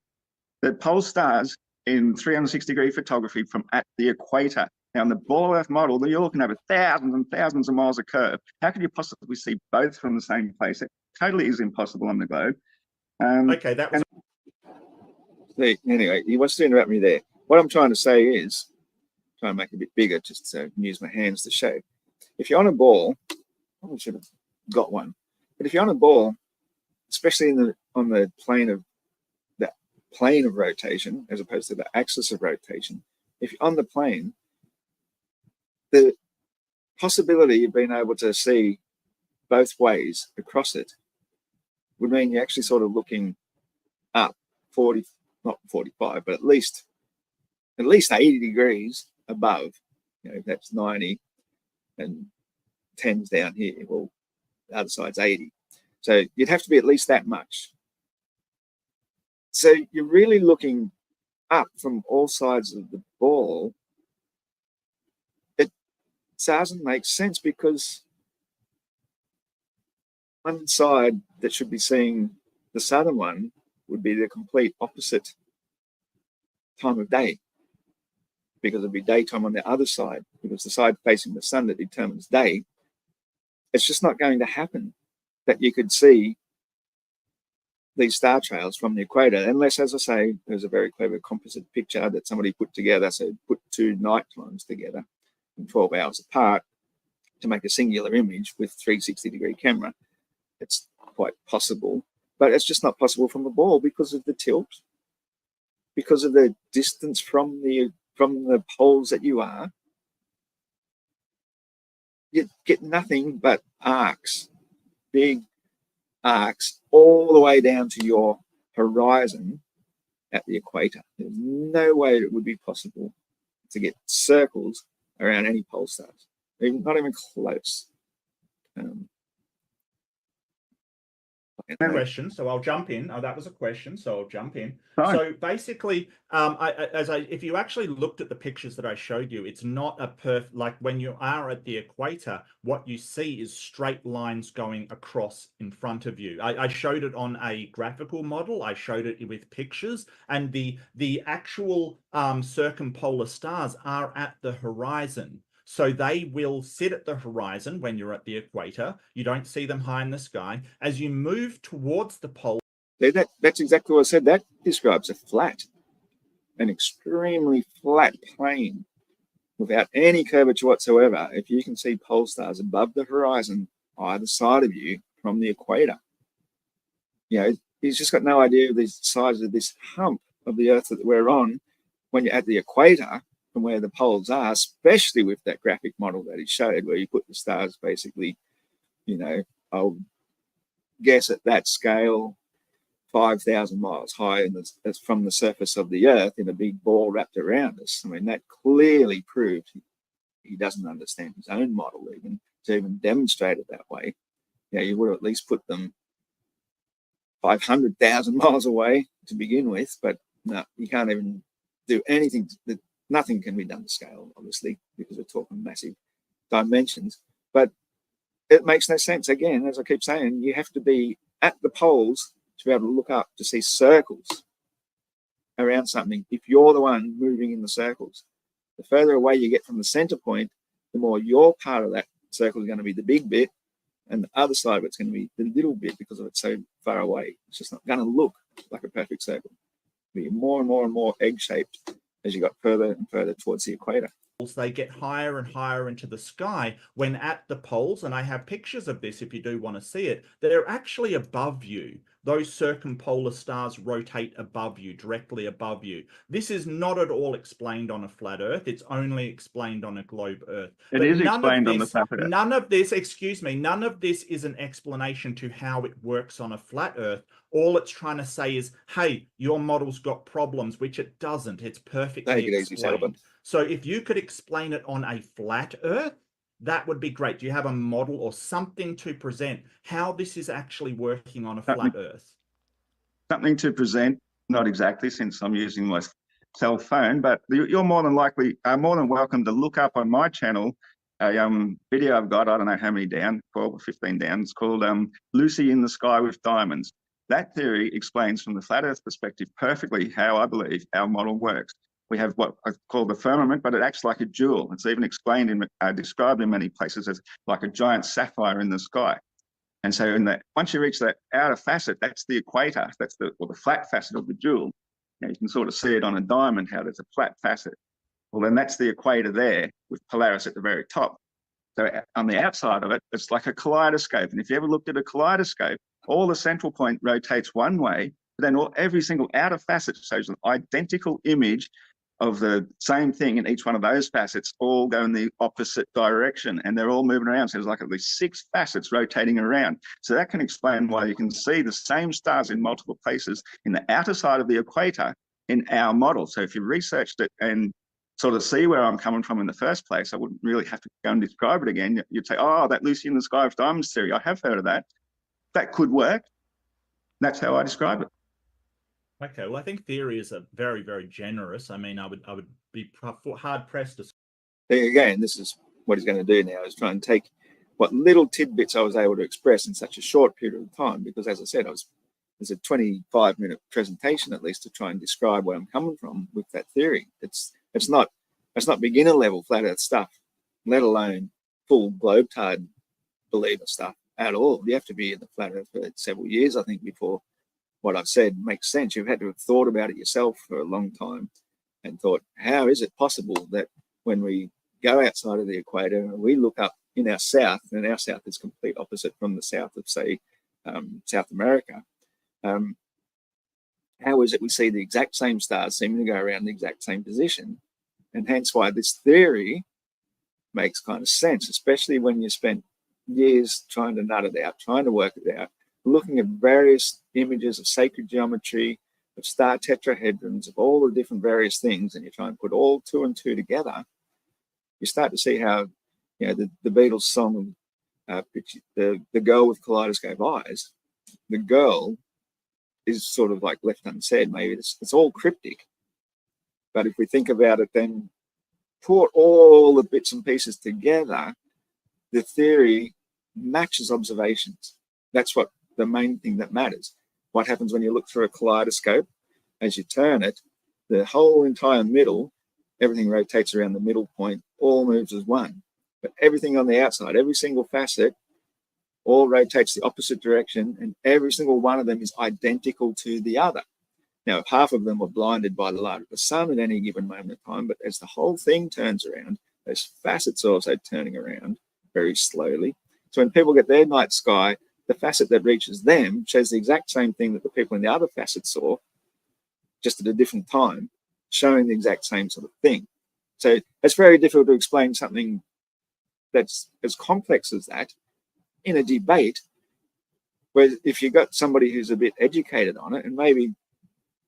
the pole stars in 360-degree photography from at the equator. Now, in the ball Earth model, you're looking over thousands and thousands of miles of curve. How could you possibly see both from the same place? It totally is impossible on the globe. Okay, that was. See, anyway, he wants to interrupt me there. What I'm trying to say is, trying to make it a bit bigger, just so I can use my hands to show. If you're on a ball, I should have got one. But if you're on a ball, especially on the plane of rotation, as opposed to the axis of rotation, if you're on the plane, the possibility of being able to see both ways across it would mean you're actually sort of looking up 40, not 45, but at least 80 degrees above. You know, that's 90 and 10's down here. Well, the other side's 80. So you'd have to be at least that much. So you're really looking up from all sides of the ball. It doesn't make sense because one side that should be seeing the southern one would be the complete opposite time of day, because it'd be daytime on the other side, because the side facing the sun that determines day. It's just not going to happen that you could see these star trails from the equator, unless, as I say, there's a very clever composite picture that somebody put together. So put two night times together in 12 hours apart to make a singular image with 360-degree camera. It's quite possible, but it's just not possible from the ball because of the tilt, because of the distance from the poles that you are. You get nothing but arcs, big arcs, all the way down to your horizon at the equator. There's no way it would be possible to get circles around any pole stars, not even close. Question, so I'll jump in. Oh, that was a question, so I'll jump in. Fine. So basically, if you actually looked at the pictures that I showed you, it's not a perfect, like when you are at the equator, what you see is straight lines going across in front of you. I showed it on a graphical model. I showed it with pictures, and the actual circumpolar stars are at the horizon. So they will sit at the horizon when you're at the equator. You don't see them high in the sky. As you move towards the pole. That's exactly what I said. That describes an extremely flat plane without any curvature whatsoever. If you can see pole stars above the horizon, either side of you from the equator, you know, he's just got no idea of the size of this hump of the Earth that we're on when you're at the equator, from where the poles are, especially with that graphic model that he showed, where you put the stars basically, you know, I'll guess at that scale, 5,000 miles high from the surface of the Earth in a big ball wrapped around us. I mean, that clearly proved he doesn't understand his own model even to even demonstrate it that way. You know, you would have at least put them 500,000 miles away to begin with, but no, you can't even do anything. Nothing can be done to scale, obviously, because we're talking massive dimensions. But it makes no sense. Again, as I keep saying, you have to be at the poles to be able to look up to see circles around something if you're the one moving in the circles. The further away you get from the center point, the more your part of that circle is going to be the big bit, and the other side of it's going to be the little bit because of it's so far away. It's just not going to look like a perfect circle. It'll be more and more and more egg-shaped as you got further and further towards the equator. They get higher and higher into the sky when at the poles, and I have pictures of this if you do want to see it, they're actually above you. Those circumpolar stars rotate above you, directly above you. This is not at all explained on a flat Earth. It's only explained on a globe Earth. It is explained on the flat Earth. None of this, excuse me, none of this is an explanation to how it works on a flat Earth. All it's trying to say is, hey, your model's got problems, which it doesn't. It's perfectly explained. So if you could explain it on a flat Earth, that would be great. Do you have a model or something to present how this is actually working on a flat Earth? Something to present, not exactly, since I'm using my cell phone, but you're more than welcome to look up on my channel a video I've got, I don't know how many down, 12 or 15 down. It's called Lucy in the Sky with Diamonds. That theory explains from the flat Earth perspective perfectly how I believe our model works. We have what I call the firmament, but it acts like a jewel. It's even explained described in many places as like a giant sapphire in the sky. And so once you reach that outer facet, that's the equator. That's the flat facet of the jewel. You can sort of see it on a diamond, how there's a flat facet. Well, then that's the equator there with Polaris at the very top. So on the outside of it, it's like a kaleidoscope. And if you ever looked at a kaleidoscope, all the central point rotates one way, but then every single outer facet shows an identical image of the same thing, and each one of those facets all go in the opposite direction, and they're all moving around. So there's like at least 6 facets rotating around. So that can explain why you can see the same stars in multiple places in the outer side of the equator in our model. So if you researched it and sort of see where I'm coming from in the first place, I wouldn't really have to go and describe it again. You'd say, oh, that Lucy in the Sky of Diamonds theory, I have heard of that. That could work. That's how I describe it. Okay, well, I think theory is a very, very generous. I mean, I would be hard pressed to. Again, this is what he's going to do now, is try and take what little tidbits I was able to express in such a short period of time, because as I said, there's a 25-minute presentation at least to try and describe where I'm coming from with that theory. It's not beginner level flat Earth stuff, let alone full globetard believer stuff at all. You have to be in the flat Earth for several years, I think, before what I've said makes sense. You've had to have thought about it yourself for a long time and thought, how is it possible that when we go outside of the equator and we look up in our south, and our south is complete opposite from the south of, say, South America, how is it we see the exact same stars seeming to go around the exact same position? And hence why this theory makes kind of sense, especially when you spent years trying to nut it out, trying to work it out, looking at various images of sacred geometry, of star tetrahedrons, of all the different various things, and you try and put all 2 and 2 together, you start to see how, the Beatles song, the girl with kaleidoscope eyes, the girl is sort of like left unsaid. Maybe it's all cryptic. But if we think about it, then put all the bits and pieces together, the theory matches observations. That's what the main thing that matters. What happens when you look through a kaleidoscope? As you turn it, the whole entire middle, everything rotates around the middle point, all moves as one. But everything on the outside, every single facet, all rotates the opposite direction, and every single one of them is identical to the other. Now, half of them are blinded by the light of the sun at any given moment of time, but as the whole thing turns around, those facets are also turning around very slowly. So when people get their night sky, the facet that reaches them shows the exact same thing that the people in the other facet saw, just at a different time, showing the exact same sort of thing. So it's very difficult to explain something that's as complex as that in a debate, where if you've got somebody who's a bit educated on it, and maybe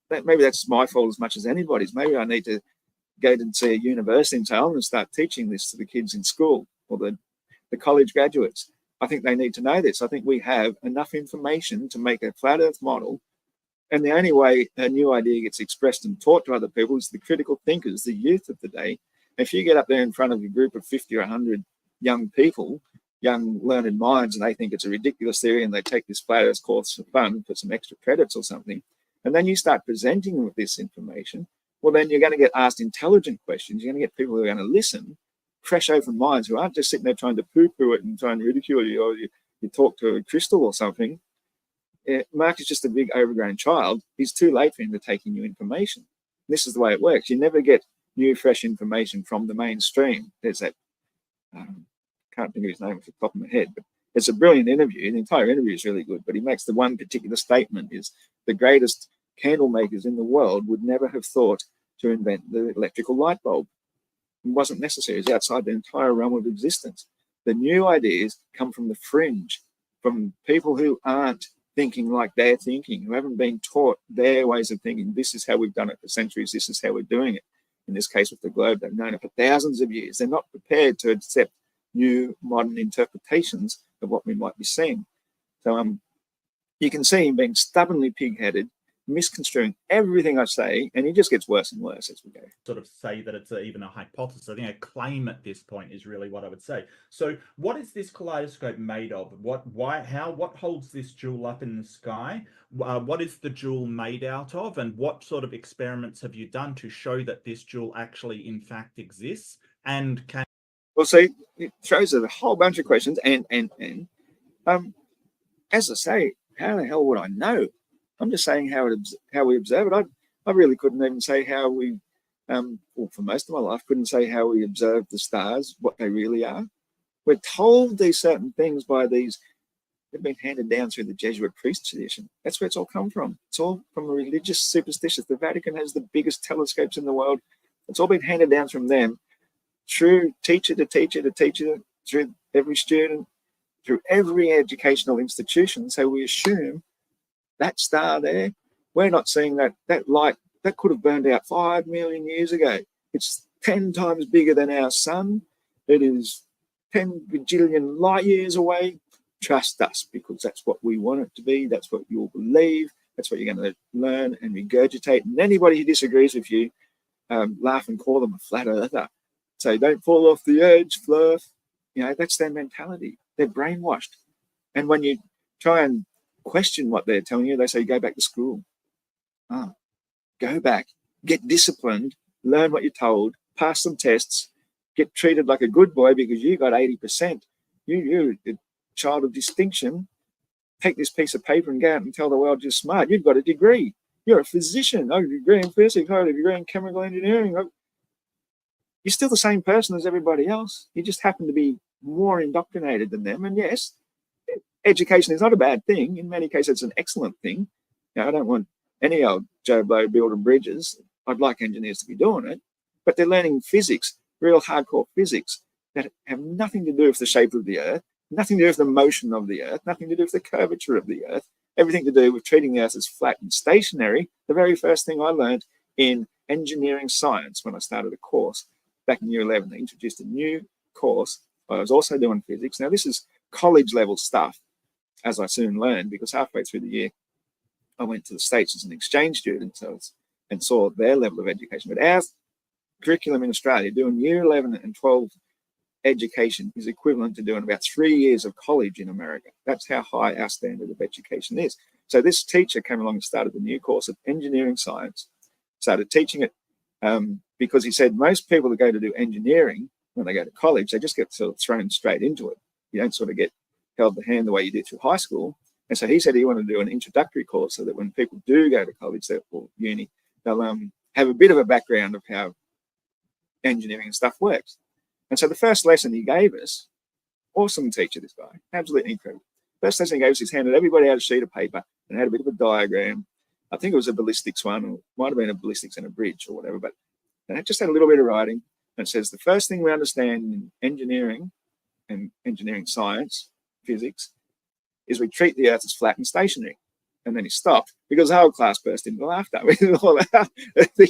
that's my fault as much as anybody's. Maybe I need to go to see a university and say, I'm going to start teaching this to the kids in school, or the college graduates. I think they need to know this. I think we have enough information to make a flat Earth model. And the only way a new idea gets expressed and taught to other people is the critical thinkers, the youth of the day. If you get up there in front of a group of 50 or 100 young people, young learned minds, and they think it's a ridiculous theory and they take this flat Earth course for fun, for some extra credits or something, and then you start presenting them with this information, well, then you're going to get asked intelligent questions. You're going to get people who are going to listen, fresh open minds, who aren't just sitting there trying to poo-poo it and trying to ridicule you, or you talk to a crystal or something. Mark is just a big overgrown child. It's too late for him to take in new information. This is the way it works. You never get new, fresh information from the mainstream. There's that, can't think of his name off the top of my head, but it's a brilliant interview. The entire interview is really good, but he makes the one particular statement is the greatest candle makers in the world would never have thought to invent the electrical light bulb. It wasn't necessary. It's outside the entire realm of existence. The new ideas come from the fringe, from people who aren't thinking like they're thinking, who haven't been taught their ways of thinking. This is how we've done it for centuries. This is how we're doing it. In this case with the globe, they've known it for thousands of years. They're not prepared to accept new modern interpretations of what we might be seeing. So you can see him being stubbornly pig-headed, misconstruing everything I say, and it just gets worse and worse as we go. Sort of say that it's even a hypothesis. I think a claim at this point is really what I would say. So what is this kaleidoscope made of? What holds this jewel up in the sky? What is the jewel made out of? And what sort of experiments have you done to show that this jewel actually in fact exists and can? Well, see, it throws a whole bunch of questions, and as I say, how the hell would I know? I'm just saying how we observe it. I really couldn't even say how we, well, for most of my life, couldn't say how we observe the stars, what they really are. We're told these certain things by these, they've been handed down through the Jesuit priest tradition. That's where it's all come from. It's all from a religious superstitious. The Vatican has the biggest telescopes in the world. It's all been handed down from them through teacher to teacher to teacher, through every student, through every educational institution. So we assume that star there, we're not seeing that light that could have burned out 5 million years ago. It's 10 times bigger than our sun. It is 10 bajillion light years away. Trust us, because that's what we want it to be. That's what you'll believe. That's what you're going to learn and regurgitate. And anybody who disagrees with you, laugh and call them a flat earther. So don't fall off the edge, Fluff. You know, that's their mentality. They're brainwashed. And when you try and question what they're telling you, they say, go back to school. Go back, get disciplined, learn what you're told, pass some tests, get treated like a good boy because you got 80%. You're a child of distinction. Take this piece of paper and go out and tell the world you're smart. You've got a degree. You're a physician. I have a degree in physics. I have a degree in chemical engineering. You're still the same person as everybody else. You just happen to be more indoctrinated than them. And yes, education is not a bad thing. In many cases, it's an excellent thing. You know, I don't want any old Joe Blow building bridges. I'd like engineers to be doing it. But they're learning physics, real hardcore physics, that have nothing to do with the shape of the Earth, nothing to do with the motion of the Earth, nothing to do with the curvature of the Earth, everything to do with treating the Earth as flat and stationary. The very first thing I learned in engineering science when I started a course back in year 11, they introduced a new course. I was also doing physics. Now, this is college level stuff, as I soon learned, because halfway through the year, I went to the States as an exchange student and saw their level of education. But our curriculum in Australia, doing year 11 and 12 education is equivalent to doing about 3 years of college in America. That's how high our standard of education is. So this teacher came along and started the new course of engineering science, started teaching it because he said most people that go to do engineering, when they go to college, they just get sort of thrown straight into it. You don't sort of get held the hand the way you did through high school. And so he said he wanted to do an introductory course so that when people do go to college or uni, they'll have a bit of a background of how engineering and stuff works. And so the first lesson he gave us, awesome teacher, this guy, absolutely incredible. First lesson he gave us is handed everybody out a sheet of paper and had a bit of a diagram. I think it was a ballistics one, or it might have been a ballistics and a bridge or whatever, but it just had a little bit of writing. And it says the first thing we understand in engineering and engineering science, physics, is we treat the Earth as flat and stationary. And then he stopped because the whole class burst into laughter.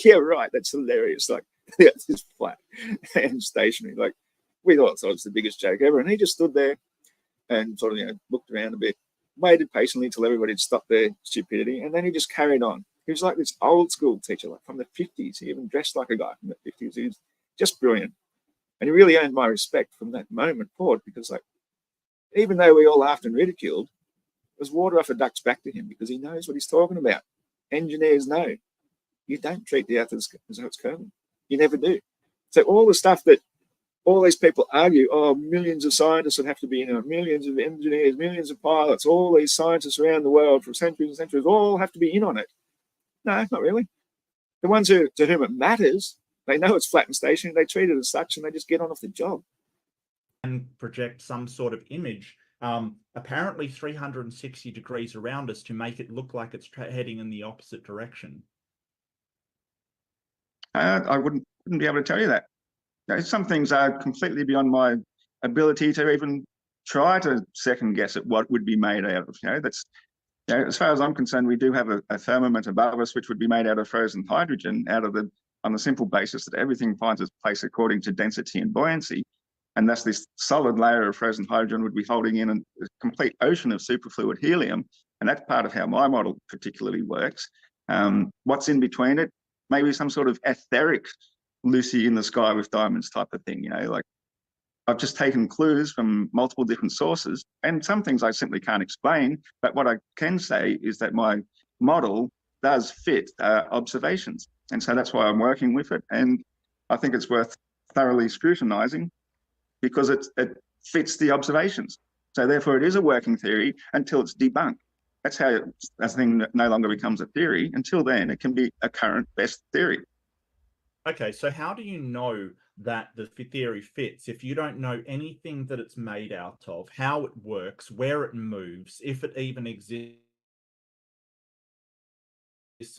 Yeah, right, that's hilarious. Like, the Earth is flat and stationary. Like, we thought it was the biggest joke ever. And he just stood there and sort of, looked around a bit, waited patiently till everybody had stopped their stupidity, and then he just carried on. He was like this old school teacher, like from the 50s. He even dressed like a guy from the 50s. He was just brilliant. And he really earned my respect from that moment forward, because, like, even though we all laughed and ridiculed, it was water off a duck's back to him because he knows what he's talking about. Engineers know. You don't treat the Earth as though it's curving. You never do. So all the stuff that all these people argue, millions of scientists would have to be in it, millions of engineers, millions of pilots, all these scientists around the world for centuries and centuries, all have to be in on it. No, not really. The ones to whom it matters, they know it's flat and stationary, they treat it as such, and they just get on with the job. And project some sort of image, apparently 360 degrees around us to make it look like it's heading in the opposite direction. I wouldn't be able to tell you that. Some things are completely beyond my ability to even try to second guess at what would be made out of. That's, as far as I'm concerned, we do have a firmament above us which would be made out of frozen hydrogen, on the simple basis that everything finds its place according to density and buoyancy. And thus this solid layer of frozen hydrogen would be holding in a complete ocean of superfluid helium. And that's part of how my model particularly works. What's in between it? Maybe some sort of etheric Lucy in the sky with diamonds type of thing, you know, like I've just taken clues from multiple different sources, and some things I simply can't explain. But what I can say is that my model does fit observations. And so that's why I'm working with it. And I think it's worth thoroughly scrutinizing because it fits the observations. So therefore it is a working theory until it's debunked. That's how a thing no longer becomes a theory. Until then, it can be a current best theory. Okay, so how do you know that the theory fits if you don't know anything that it's made out of, how it works, where it moves, if it even exists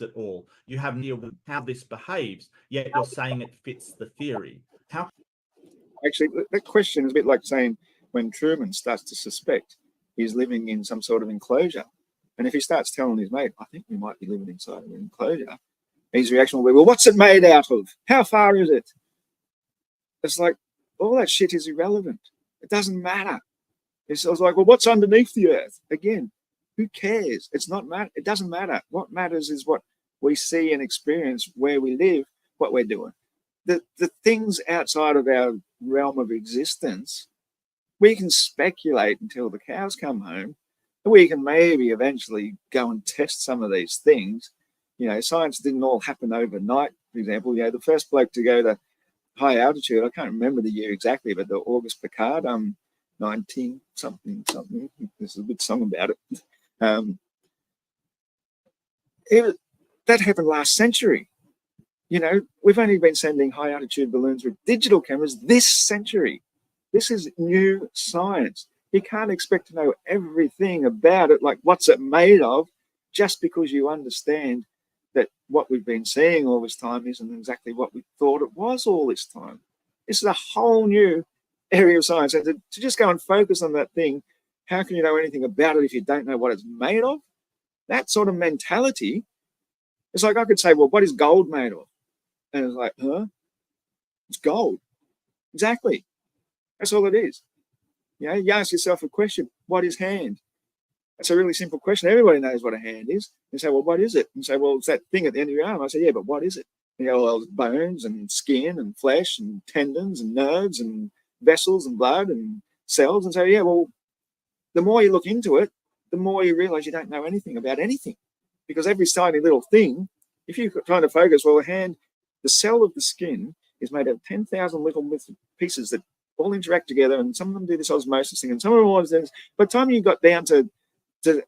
at all? You have no idea how this behaves, yet you're saying it fits the theory. How? Actually, that question is a bit like saying when Truman starts to suspect he's living in some sort of enclosure, and if he starts telling his mate, I think we might be living inside an enclosure, his reaction will be, well, what's it made out of? How far is it? It's like, all that shit is irrelevant. It doesn't matter. It's like, well, what's underneath the earth? Again, who cares? It's not matter. It doesn't matter. What matters is what we see and experience where we live, what we're doing. The things outside of our realm of existence, we can speculate until the cows come home. We can maybe eventually go and test some of these things. You know, science didn't all happen overnight. For example, you know, the first bloke to go to high altitude, I can't remember the year exactly, but the August Picard, 19 something. There's a good song about it. That happened last century. You know, we've only been sending high altitude balloons with digital cameras this century. This is new science. You can't expect to know everything about it, like what's it made of, just because you understand that what we've been seeing all this time isn't exactly what we thought it was all this time. This is a whole new area of science. And to just go and focus on that thing, how can you know anything about it if you don't know what it's made of? That sort of mentality, it's like I could say, well, what is gold made of? And it's like, huh? It's gold. Exactly. That's all it is. You know, you ask yourself a question, what is hand? That's a really simple question. Everybody knows what a hand is. You say, well, what is it? And say, well, it's that thing at the end of your arm. I say, yeah, but what is it? And you go, well, it's bones and skin and flesh and tendons and nerves and vessels and blood and cells. And so, yeah, well, the more you look into it, the more you realize you don't know anything about anything. Because every tiny little thing, if you're trying to focus, well, the cell of the skin is made of 10,000 little pieces that all interact together, and some of them do this osmosis thing, and some of them all do this. By the time you got down to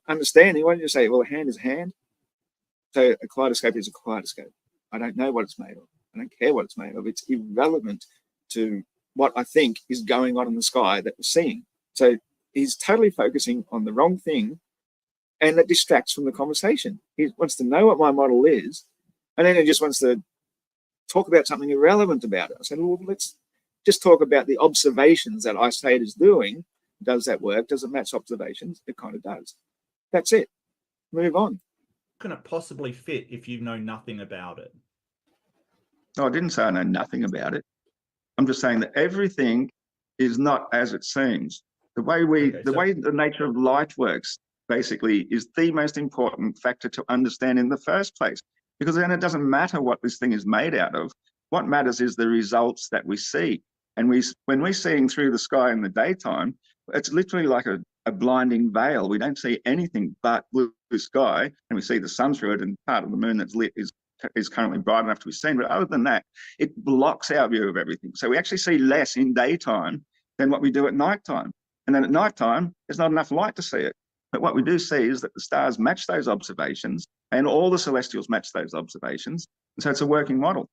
understanding, why don't you say, well, a hand is a hand? So a kaleidoscope is a kaleidoscope. I don't know what it's made of. I don't care what it's made of. It's irrelevant to what I think is going on in the sky that we're seeing. So he's totally focusing on the wrong thing, and that distracts from the conversation. He wants to know what my model is, and then he just wants to talk about something irrelevant about it. I said, well, let's just talk about the observations that I say it is doing. Does that work? Does it match observations? It kind of does. That's it. Move on. How can it possibly fit if you know nothing about it? No, I didn't say I know nothing about it. I'm just saying that everything is not as it seems. The way the nature of light works basically is the most important factor to understand in the first place, because then it doesn't matter what this thing is made out of. What matters is the results that we see. And when we're seeing through the sky in the daytime, it's literally like a blinding veil. We don't see anything but blue sky, and we see the sun through it, and part of the moon that's lit is currently bright enough to be seen. But other than that, it blocks our view of everything. So we actually see less in daytime than what we do at nighttime. And then at nighttime, there's not enough light to see it. But what we do see is that the stars match those observations, and all the celestials match those observations. And so it's a working model,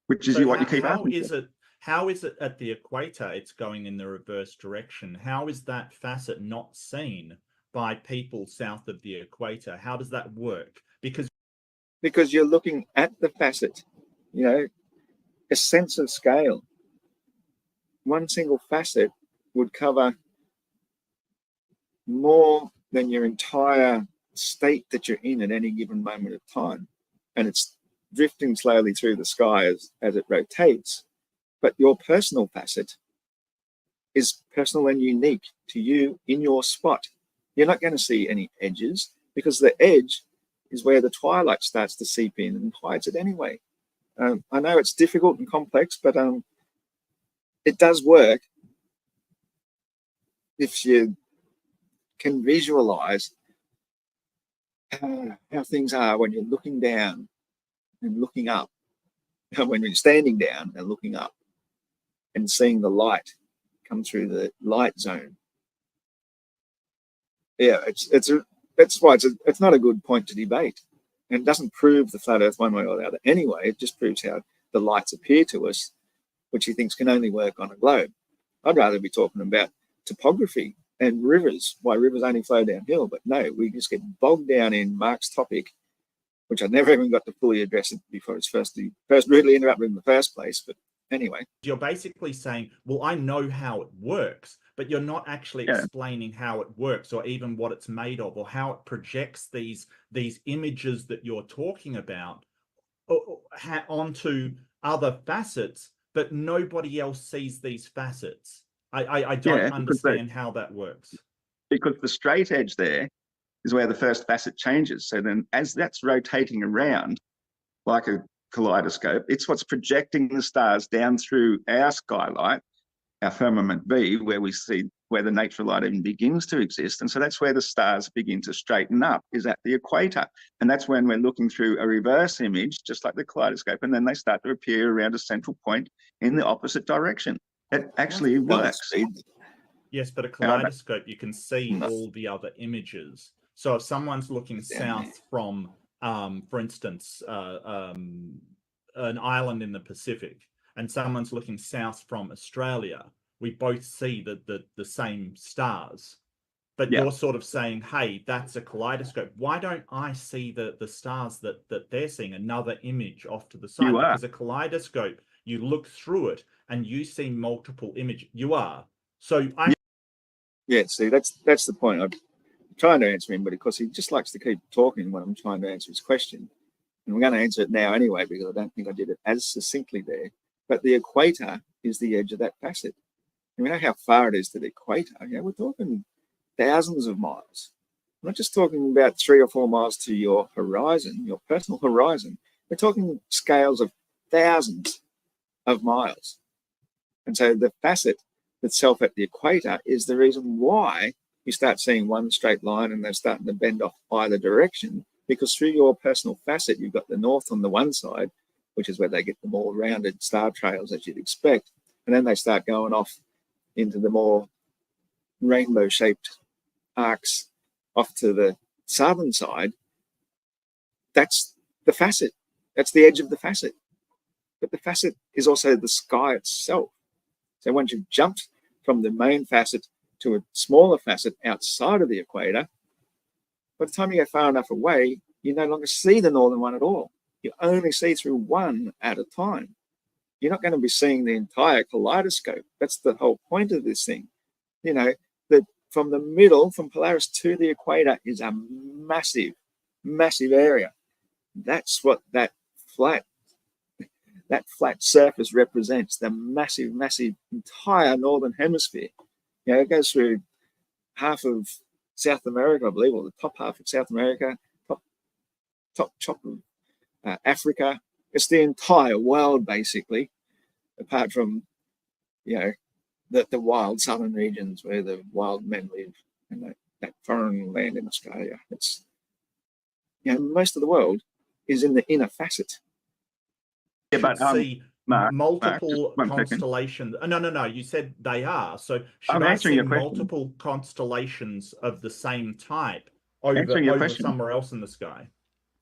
which is what you keep asking. How is it at the equator it's going in the reverse direction? How is that facet not seen by people south of the equator? How does that work? Because you're looking at the facet, you know, a sense of scale. One single facet would cover more than your entire state that you're in at any given moment of time. And it's drifting slowly through the sky as it rotates. But your personal facet is personal and unique to you in your spot. You're not going to see any edges, because the edge is where the twilight starts to seep in and hides it anyway. I know it's difficult and complex, but it does work if you can visualize how things are when you're looking down and looking up, when you're standing down and looking up and seeing the light come through the light zone. Yeah, that's why it's not a good point to debate, and it doesn't prove the flat Earth one way or the other anyway. It just proves how the lights appear to us, which he thinks can only work on a globe. I'd rather be talking about topography and rivers, why rivers only flow downhill. But no, we just get bogged down in Mark's topic, which I never even got to fully address it before it's first rudely interrupted in the first place. But anyway. You're basically saying, well, I know how it works, but you're not actually explaining how it works or even what it's made of or how it projects these images that you're talking about onto other facets, but nobody else sees these facets. I don't understand how that works. Because the straight edge there is where the first facet changes. So then as that's rotating around like a kaleidoscope, it's what's projecting the stars down through our skylight, our firmament B, where we see where the natural light even begins to exist. And so that's where the stars begin to straighten up, is at the equator. And that's when we're looking through a reverse image, just like the kaleidoscope, and then they start to appear around a central point in the opposite direction. It actually works. Yes, but a kaleidoscope, you can see all the other images. So if someone's looking south from, for instance, an island in the Pacific, and someone's looking south from Australia, we both see the same stars. But you're sort of saying, hey, that's a kaleidoscope. Why don't I see the stars that they're seeing, another image off to the side? Because a kaleidoscope, you look through it and you see multiple images. You are. So see, that's the point. I'm trying to answer him, but of course he just likes to keep talking when I'm trying to answer his question. And we're going to answer it now anyway, because I don't think I did it as succinctly there. But the equator is the edge of that facet. And we know how far it is to the equator. You know, we're talking thousands of miles. I'm not just talking about 3 or 4 miles to your horizon, your personal horizon. We're talking scales of thousands of miles. And so the facet itself at the equator is the reason why you start seeing one straight line and they're starting to bend off either direction, because through your personal facet, you've got the north on the one side, which is where they get the more rounded star trails as you'd expect. And then they start going off into the more rainbow-shaped arcs off to the southern side. That's the facet. That's the edge of the facet. But the facet is also the sky itself. So once you've jumped from the main facet to a smaller facet outside of the equator, by the time you go far enough away, you no longer see the northern one at all. You only see through one at a time. You're not going to be seeing the entire kaleidoscope. That's the whole point of this thing. You know, that from the middle, from Polaris to the equator, is a massive, massive area. That's what that flat surface represents, the massive, massive entire northern hemisphere. You know, it goes through half of South America, I believe, or the top half of South America, top of Africa. It's the entire world, basically, apart from, you know, the wild southern regions where the wild men live and that foreign land in Australia. It's, you know, most of the world is in the inner facet. Yeah, but see multiple Mark, constellations. No. You said they are. So should I'm I answering see your question. multiple constellations of the same type over somewhere else in the sky?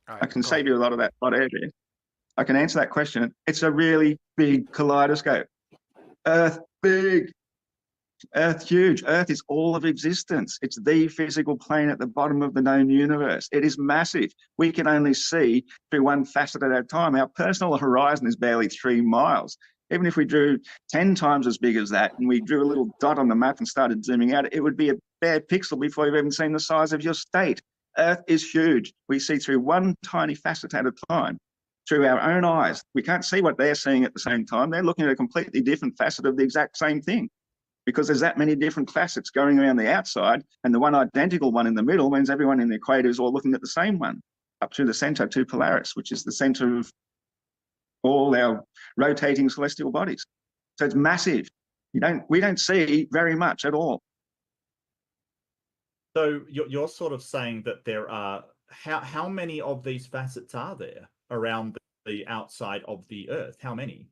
All right, I can save you a lot of that area. I can answer that question. It's a really big kaleidoscope. Earth big. Earth huge. Earth is all of existence. It's the physical plane at the bottom of the known universe. It is massive. We can only see through one facet at a time. Our personal horizon is barely 3 miles. Even if we drew 10 times as big as that and we drew a little dot on the map and started zooming out, it would be a bare pixel before you've even seen the size of your state. Earth is huge. We see through one tiny facet at a time. Through our own eyes. We can't see what they're seeing at the same time. They're looking at a completely different facet of the exact same thing, because there's that many different facets going around the outside, and the one identical one in the middle means everyone in the equator is all looking at the same one. up to the center, to Polaris, which is the center of all our rotating celestial bodies. So it's massive. We don't see very much at all. So you're sort of saying that there are, how many of these facets are there around the outside of the Earth? How many?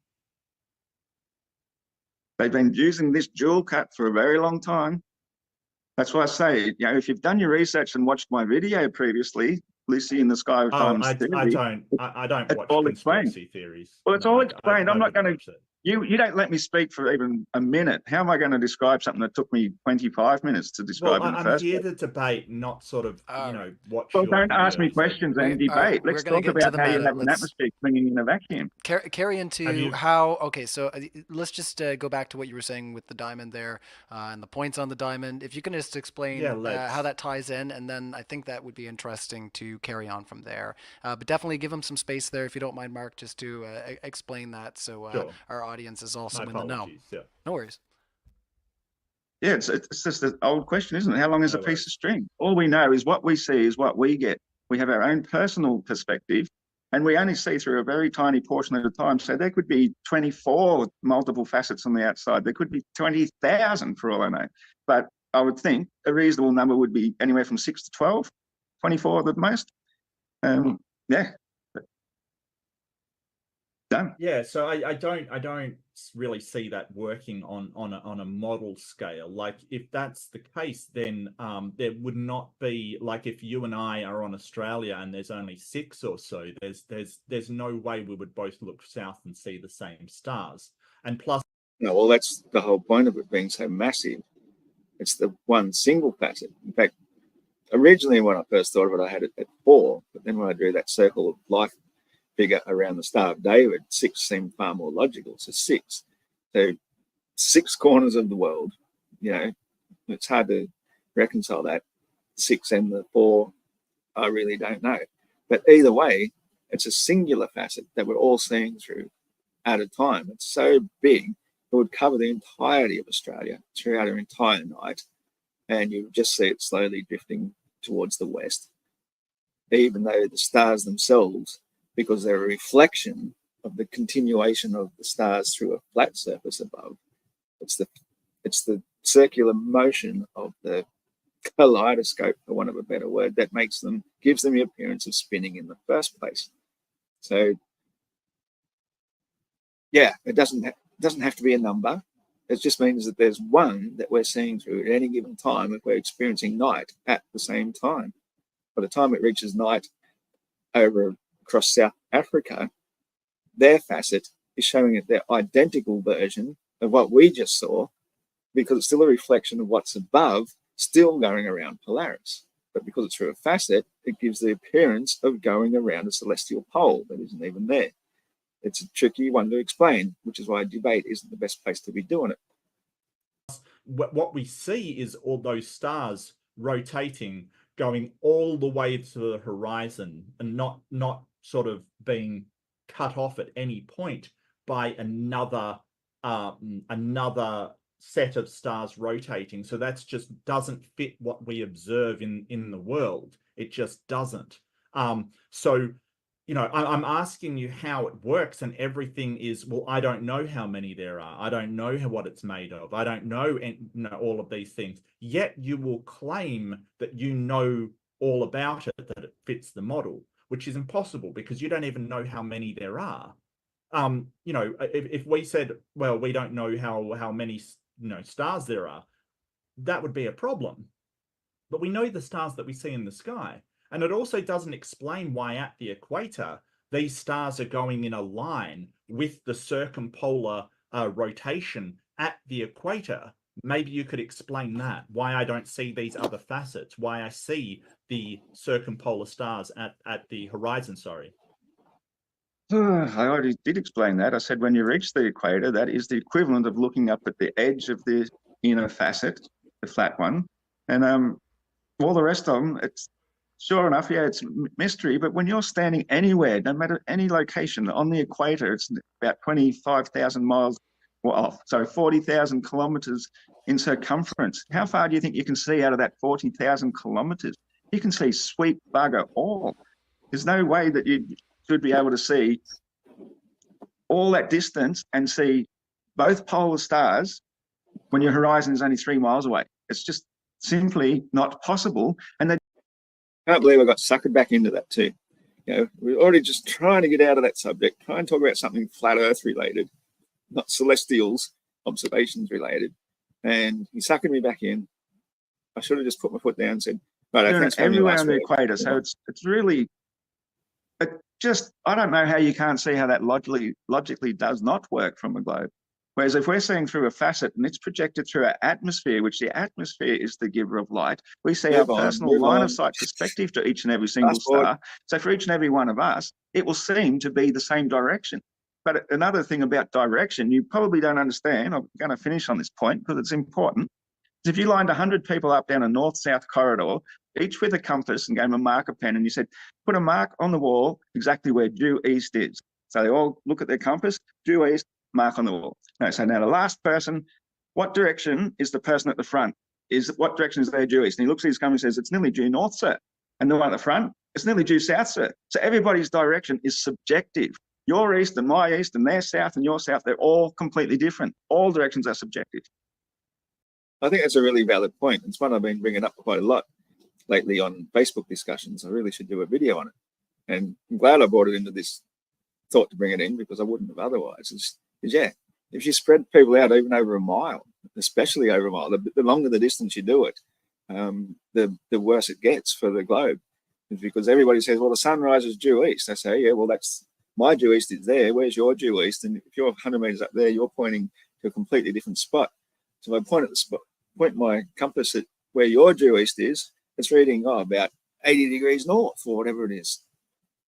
They've been using this jewel cut for a very long time. That's why I say, if you've done your research and watched my video previously, Lucy in the Sky of Times I theory, don't watch all conspiracy theories. Well, it's No, all explained. I'm not going to. it. You don't let me speak for even a minute. How am I going to describe something that took me 25 minutes to describe in the I'm first here place? to debate, not sort of, watch Well, your don't ask me videos. questions and debate. Let's talk about how you have an atmosphere clinging in a vacuum. Carry into how, okay, so let's just go back to what you were saying with the diamond there and the points on the diamond. If you can just explain how that ties in, and then I think that would be interesting to carry on from there. But definitely give them some space there, if you don't mind, Mark, just to explain that so our audience is also in the know. Yeah. No worries. Yeah, it's just an old question, isn't it? How long is a piece of string? All we know is what we see is what we get. We have our own personal perspective, and we only see through a very tiny portion at a time. So there could be 24 multiple facets on the outside. There could be 20,000 for all I know. But I would think a reasonable number would be anywhere from 6 to 12, 24 at most. Yeah. Done. Yeah, so I don't really see that working on a model scale. Like, if that's the case, then there would not be, like, if you and I are on Australia and there's only 6 or so, there's no way we would both look south and see the same stars. And plus, no, well, that's the whole point of it being so massive. It's the one single facet. In fact, originally when I first thought of it, I had it at 4, but then when I drew that circle of life figure around the Star of David, 6 seemed far more logical. So 6. So 6 corners of the world, it's hard to reconcile that. 6 and the 4, I really don't know. But either way, it's a singular facet that we're all seeing through at a time. It's so big, it would cover the entirety of Australia throughout an entire night. And you just see it slowly drifting towards the west, even though the stars themselves, because they're a reflection of the continuation of the stars through a flat surface above. It's the circular motion of the kaleidoscope, for want of a better word, that gives them the appearance of spinning in the first place. So, yeah, it doesn't have to be a number. It just means that there's one that we're seeing through at any given time if we're experiencing night at the same time. By the time it reaches night across South Africa, their facet is showing it their identical version of what we just saw, because it's still a reflection of what's above, still going around Polaris. But because it's through a facet, it gives the appearance of going around a celestial pole that isn't even there. It's a tricky one to explain, which is why debate isn't the best place to be doing it. What we see is all those stars rotating, going all the way to the horizon, and not sort of being cut off at any point by another set of stars rotating. So that's just doesn't fit what we observe in the world. It just doesn't. So, I'm asking you how it works, and everything is, well, I don't know how many there are. I don't know what it's made of. I don't know, all of these things. Yet you will claim that you know all about it, that it fits the model, which is impossible because you don't even know how many there are. If we said, well, we don't know how many stars there are, that would be a problem. But we know the stars that we see in the sky. And it also doesn't explain why at the equator, these stars are going in a line with the circumpolar rotation at the equator. Maybe you could explain that, why I don't see these other facets, why I see the circumpolar stars at the horizon, sorry. I already did explain that. I said when you reach the equator, that is the equivalent of looking up at the edge of the inner facet, the flat one. And all the rest of them, it's sure enough, yeah, it's mystery. But when you're standing anywhere, no matter any location on the equator, it's about 25,000 miles, 40,000 kilometers in circumference. How far do you think you can see out of that 40,000 kilometers? You can see sweet bugger all. There's no way that you should be able to see all that distance and see both polar stars when your horizon is only 3 miles away. It's just simply not possible. And I can't believe I got suckered back into that too. You know, we're already just trying to get out of that subject, try and talk about something flat Earth related, not celestials observations related. And he suckered me back in. I should have just put my foot down and said, right, thanks for everywhere on the equator. So it's really, I don't know how you can't see how that logically does not work from a globe. Whereas if we're seeing through a facet and it's projected through our atmosphere, which the atmosphere is the giver of light, we see our personal line of sight perspective to each and every single star. So for each and every one of us, it will seem to be the same direction. But another thing about direction, you probably don't understand, I'm going to finish on this point because it's important, is if you lined 100 people up down a north-south corridor, each with a compass and gave them a marker pen, and you said, put a mark on the wall exactly where due east is. So they all look at their compass, due east, mark on the wall. No, so now the last person, what direction is the person at the front? What direction is their due east? And he looks at his compass and says, it's nearly due north, sir. And the one at the front, it's nearly due south, sir. So everybody's direction is subjective. Your east and my east and their south and your south, they're all completely different. All directions are subjective. I think that's a really valid point. It's one I've been bringing up quite a lot lately on Facebook discussions. I really should do a video on it. And I'm glad I brought it into this thought to bring it in, because I wouldn't have otherwise. Yeah, if you spread people out even over a mile, especially over a mile, the longer the distance you do it, the worse it gets for the globe. It's because everybody says, well, the sun rises due east. I say, yeah, well, that's my due east is there. Where's your due east? And if you're 100 meters up there, you're pointing to a completely different spot. So if I point at the spot, point my compass at where your due east is, it's reading about 80 degrees north or whatever it is.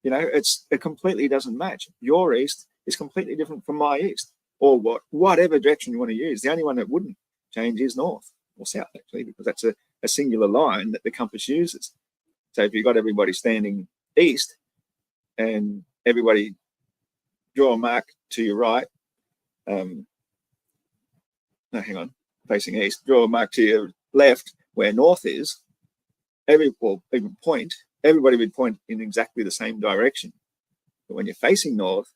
You know, it completely doesn't match. Your east is completely different from my east, or whatever direction you want to use. The only one that wouldn't change is north or south, actually, because that's a singular line that the compass uses. So if you've got everybody standing east and everybody draw a mark to your right, facing east, draw a mark to your left where north is, everybody would point in exactly the same direction. But when you're facing north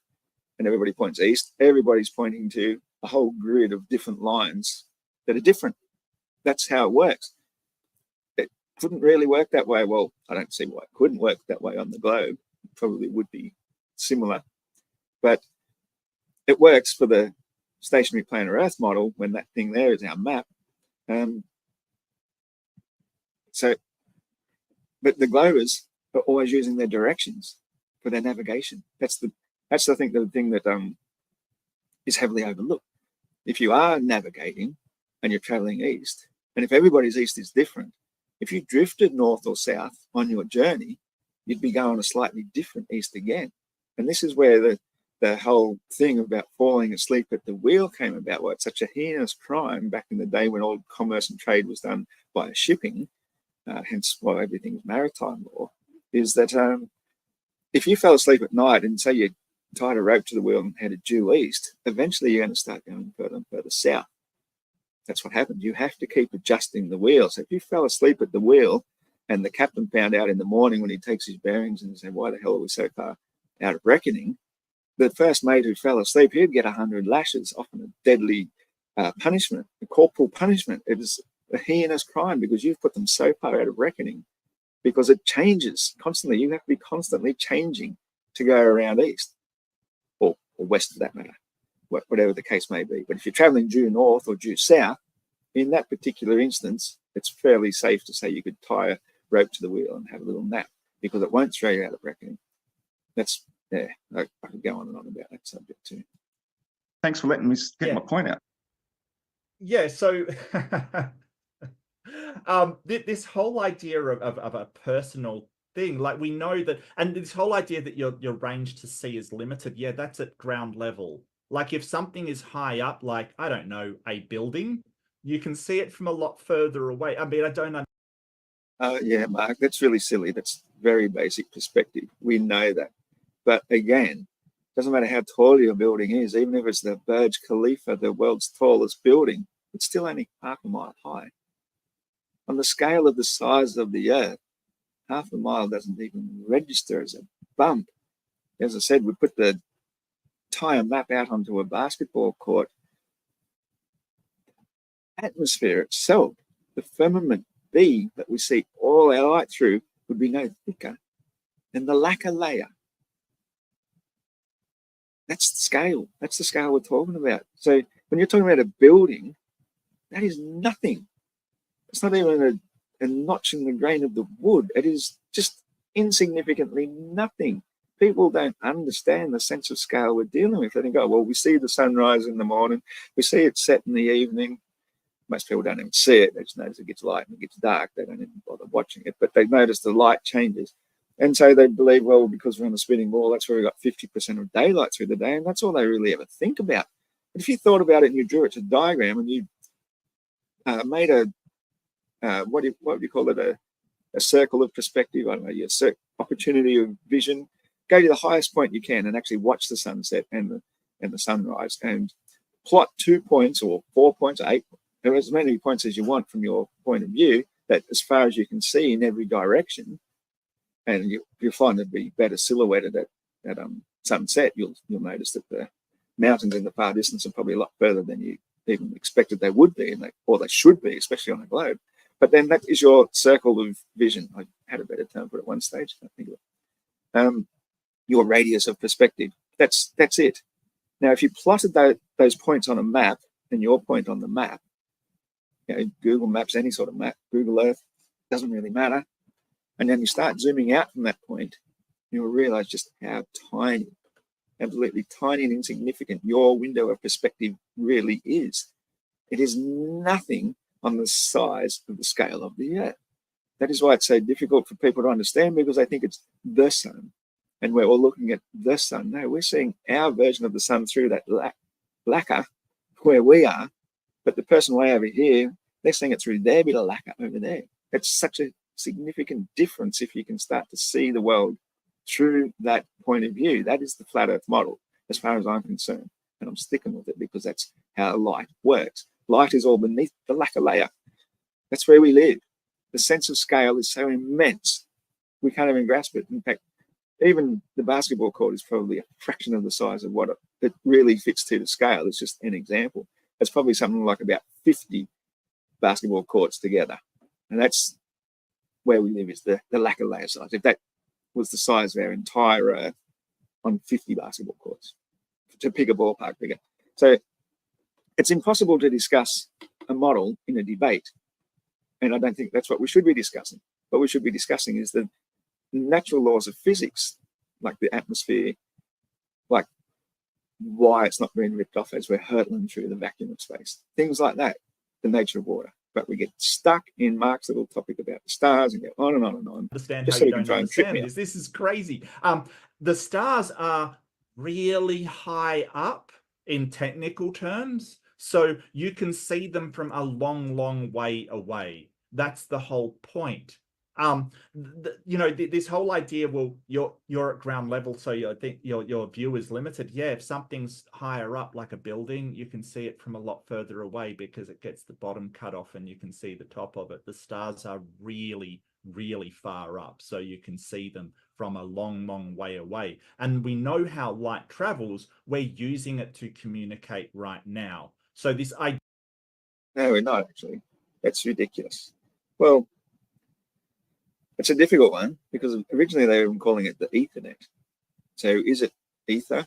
and everybody points east, everybody's pointing to a whole grid of different lines that are different. That's how it works. It couldn't really work that way. Well, I don't see why it couldn't work that way on the globe. It probably would be similar. But it works for the stationary planar Earth model when that thing there is our map. But the globers are always using their directions for their navigation. That's I think the thing that is heavily overlooked. If you are navigating and you're traveling east, and if everybody's east is different, if you drifted north or south on your journey, you'd be going a slightly different east again. And this is where the whole thing about falling asleep at the wheel came about, why it's such a heinous crime back in the day when all commerce and trade was done by shipping, hence why everything is maritime law, is that if you fell asleep at night and say you tied a rope to the wheel and headed due east, eventually you're going to start going further and further south. That's what happens. You have to keep adjusting the wheel. So if you fell asleep at the wheel and the captain found out in the morning when he takes his bearings and said, why the hell are we so far out of reckoning? The first mate who fell asleep, he'd get 100 lashes, often a deadly punishment, a corporal punishment. It is a heinous crime because you've put them so far out of reckoning, because it changes constantly. You have to be constantly changing to go around east or west for that matter, whatever the case may be. But if you're traveling due north or due south, in that particular instance, it's fairly safe to say you could tie a rope to the wheel and have a little nap, because it won't throw you out of reckoning. That's, yeah, I could go on and on about that subject too. Thanks for letting me get my point out. Yeah, so this whole idea of a personal thing, like we know that, and this whole idea that your range to see is limited, yeah, that's at ground level. Like if something is high up, like, I don't know, a building, you can see it from a lot further away. I mean, I don't know. Yeah, Mark, that's really silly. That's very basic perspective. We know that. But again, doesn't matter how tall your building is, even if it's the Burj Khalifa, the world's tallest building, it's still only half a mile high. On the scale of the size of the Earth, half a mile doesn't even register as a bump. As I said, we put the entire map out onto a basketball court. Atmosphere itself, the firmament B that we see all our light through, would be no thicker than the lacquer layer. That's the scale. That's the scale we're talking about. So when you're talking about a building, that is nothing. It's not even a notch in the grain of the wood. It is just insignificantly nothing. People don't understand the sense of scale we're dealing with. They think, oh, well, we see the sunrise in the morning, we see it set in the evening. Most people don't even see it. They just notice it gets light and it gets dark. They don't even bother watching it, but they notice the light changes. And so they believe, well, because we're on a spinning ball, that's where we got 50% of daylight through the day, and that's all they really ever think about. But if you thought about it and you drew it to a diagram and you made a, what would you call it, a circle of perspective, I don't know, your opportunity of vision, go to the highest point you can and actually watch the sunset and the sunrise, and plot 2 points or 4 points, 8, or as many points as you want from your point of view, that as far as you can see in every direction, and you'll find it be better silhouetted at sunset. You'll notice that the mountains in the far distance are probably a lot further than you even expected they would be, or they should be, especially on a globe. But then that is your circle of vision. I had a better term for it at one stage. I think of it. Your radius of perspective. That's it. Now, if you plotted those points on a map and your point on the map, Google Maps, any sort of map, Google Earth, doesn't really matter. And then you start zooming out from that point, you'll realize just how tiny, absolutely tiny and insignificant your window of perspective really is. It is nothing on the size of the scale of the Earth. That is why it's so difficult for people to understand, because they think it's the sun. And we're all looking at the sun. No, we're seeing our version of the sun through that lacquer where we are. But the person way over here, they're seeing it through their bit of lacquer over there. It's such a significant difference if you can start to see the world through that point of view. That is the flat Earth model, as far as I'm concerned. And I'm sticking with it because that's how light works. Light is all beneath the lacquer layer. That's where we live. The sense of scale is so immense, we can't even grasp it. In fact, even the basketball court is probably a fraction of the size of what it really fits to the scale. It's just an example. It's probably something like about 50 basketball courts together. And that's where we live, is the lacquer layer size. If that was the size of our entire Earth on 50 basketball courts, to pick a ballpark figure. So it's impossible to discuss a model in a debate. And I don't think that's what we should be discussing. What we should be discussing is the natural laws of physics, like the atmosphere, like why it's not being ripped off as we're hurtling through the vacuum of space, things like that, the nature of water. But we get stuck in Mark's little topic about the stars and go on and on and on. Understand just how so you he can don't try and trip understand me this. This is crazy. The stars are really high up in technical terms, so you can see them from a long, long way away. That's the whole point. This whole idea, well, you're at ground level, so I think your view is limited. Yeah, if something's higher up, like a building, you can see it from a lot further away because it gets the bottom cut off and you can see the top of it. The stars are really, really far up, so you can see them from a long, long way away. And we know how light travels. We're using it to communicate right now. So this idea... No, we're not actually. That's ridiculous. Well, it's a difficult one because originally they were calling it the Ethernet. So is it ether?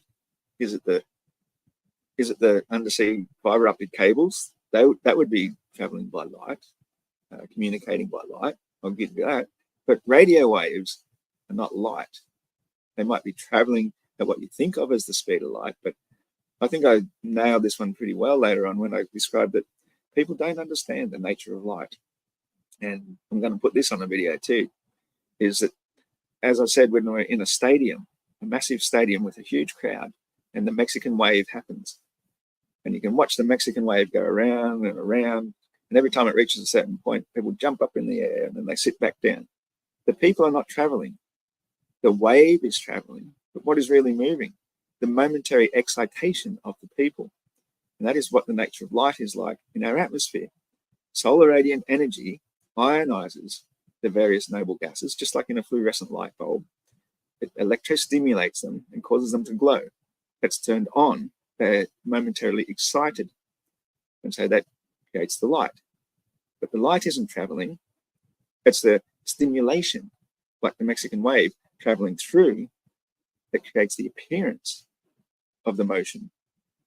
Is it the undersea fiber optic cables? That would be traveling by light, communicating by light. I'll give you that. But radio waves are not light. They might be traveling at what you think of as the speed of light, but I think I nailed this one pretty well later on when I described that people don't understand the nature of light. And I'm going to put this on a video too, is that, as I said, when we're in a stadium, a massive stadium with a huge crowd, and the Mexican wave happens, and you can watch the Mexican wave go around and around, and every time it reaches a certain point, people jump up in the air and then they sit back down. The people are not traveling. The wave is traveling, but what is really moving? The momentary excitation of the people. And that is what the nature of light is like in our atmosphere. Solar radiant energy ionizes the various noble gases, just like in a fluorescent light bulb. It electrostimulates them and causes them to glow. That's turned on. They're momentarily excited. And so that creates the light. But the light isn't traveling. It's the stimulation, like the Mexican wave traveling through, that creates the appearance of the motion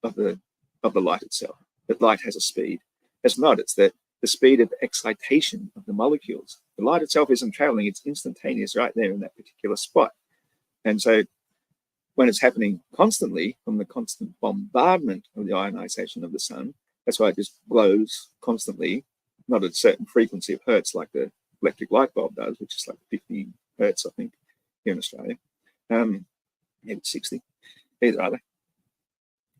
of the light itself. That light has a speed. It's not. It's the speed of excitation of the molecules. The light itself isn't traveling. It's instantaneous right there in that particular spot. And so when it's happening constantly from the constant bombardment of the ionization of the sun, that's why it just glows constantly, not at a certain frequency of hertz like the electric light bulb does, which is like 50 hertz, I think, here in Australia. Maybe 60, either other.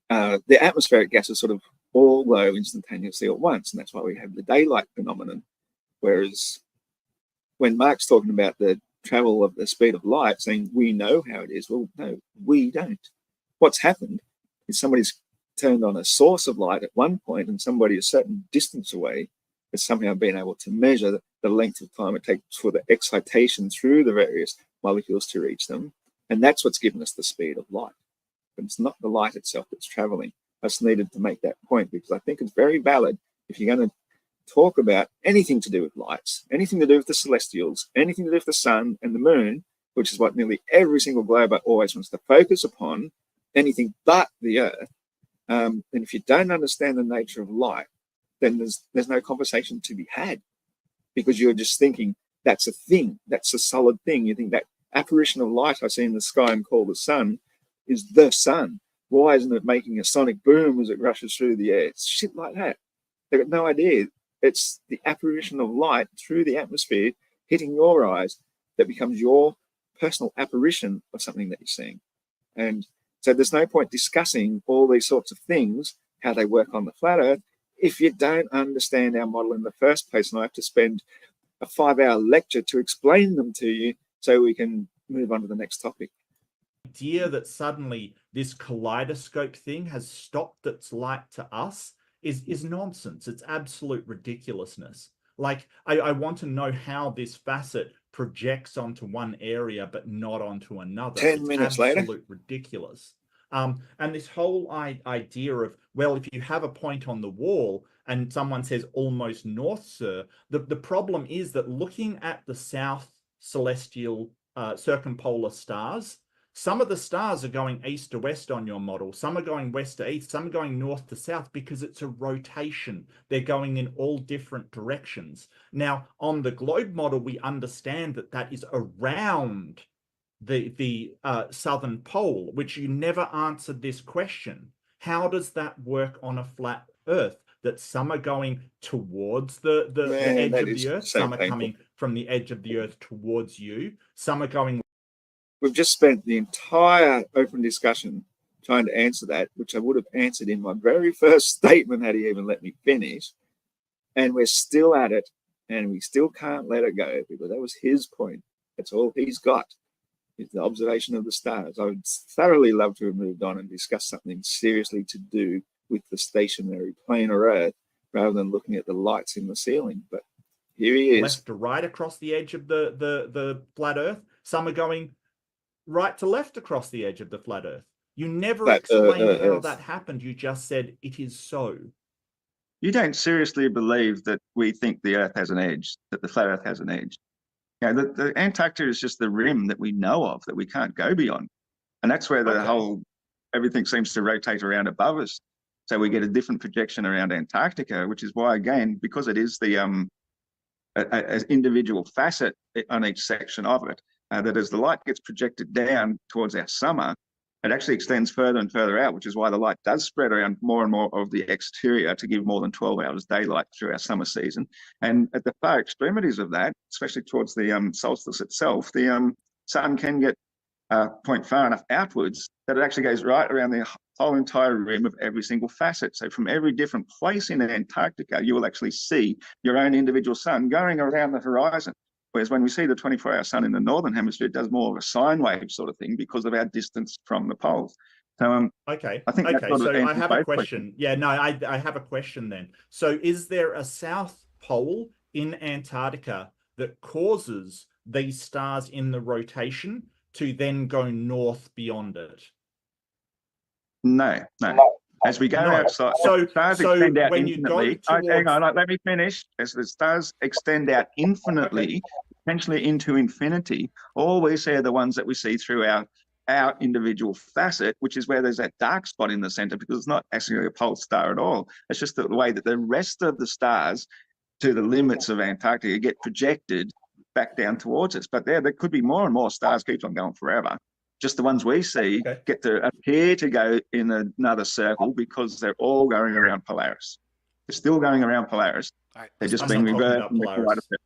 The atmospheric gases sort of all glow instantaneously at once, and that's why we have the daylight phenomenon. Whereas when Mark's talking about the travel of the speed of light, saying we know how it is, well, no, we don't. What's happened is somebody's turned on a source of light at one point, and somebody a certain distance away has somehow been able to measure the length of time it takes for the excitation through the various molecules to reach them. And that's what's given us the speed of light. But it's not the light itself that's traveling. I just needed to make that point because I think it's very valid. If you're going to talk about anything to do with lights, anything to do with the celestials, anything to do with the sun and the moon, which is what nearly every single glober always wants to focus upon, anything but the earth, and if you don't understand the nature of light, then there's no conversation to be had, because you're just thinking that's a thing, that's a solid thing. You think that apparition of light I see in the sky and call the sun is the sun. Why isn't it making a sonic boom as it rushes through the air? It's shit like that. They've got no idea. It's the apparition of light through the atmosphere hitting your eyes that becomes your personal apparition of something that you're seeing. And so there's no point discussing all these sorts of things, how they work on the flat earth, if you don't understand our model in the first place. And I have to spend a 5-hour lecture to explain them to you so we can move on to the next topic. The idea that suddenly this kaleidoscope thing has stopped its light to us is nonsense. It's absolute ridiculousness. Like, I want to know how this facet projects onto one area but not onto another. 10 minutes later. Absolute ridiculous. And this whole idea of, well, if you have a point on the wall and someone says almost north, sir, the problem is that looking at the south celestial circumpolar stars, some of the stars are going east to west on your model. Some are going west to east. Some are going north to south because it's a rotation. They're going in all different directions. Now, on the globe model, we understand that that is around the southern pole, which you never answered this question. How does that work on a flat Earth? That some are going towards the edge of the Earth, some are coming from the edge of the Earth towards you, some are going. We've just spent the entire open discussion trying to answer that, which I would have answered in my very first statement had he even let me finish. And we're still at it, and we still can't let it go because that was his point. That's all he's got, is the observation of the stars. I would thoroughly love to have moved on and discussed something seriously to do with the stationary planar Earth rather than looking at the lights in the ceiling. But here he is. Left to right across the edge of the flat Earth. Some are going right to left across the edge of the flat Earth. You never explained how that happened. You just said it is so. You don't seriously believe that we think the Earth has an edge, that the flat Earth has an edge. You know, the Antarctica is just the rim that we know of, that we can't go beyond. And that's where the whole, everything seems to rotate around above us. So we get a different projection around Antarctica, which is why, again, because it is the an individual facet on each section of it, that as the light gets projected down towards our summer, it actually extends further and further out, which is why the light does spread around more and more of the exterior to give more than 12 hours daylight through our summer season. And at the far extremities of that, especially towards the solstice itself, the sun can get point far enough outwards that it actually goes right around the whole entire rim of every single facet. So from every different place in Antarctica, you will actually see your own individual sun going around the horizon. Whereas when we see the 24-hour sun in the northern hemisphere, it does more of a sine wave sort of thing because of our distance from the poles. So I think so I have a question. Yeah, no, I have a question then. So is there a south pole in Antarctica that causes these stars in the rotation to then go north beyond it? No. As we go No. outside, So stars extend out when you go infinitely. Hang towards, on, let me finish. As the stars extend out infinitely, potentially into infinity, all we see are the ones that we see through our individual facet, which is where there's that dark spot in the center, because it's not actually a pole star at all. It's just the way that the rest of the stars to the limits of Antarctica get projected back down towards us. But there could be more and more stars, keeps on going forever. Just the ones we see get to appear to go in another circle because they're all going around Polaris. They're still going around Polaris. All right. They're just I'm being not talking reversed about in the Polaris. kaleidoscope.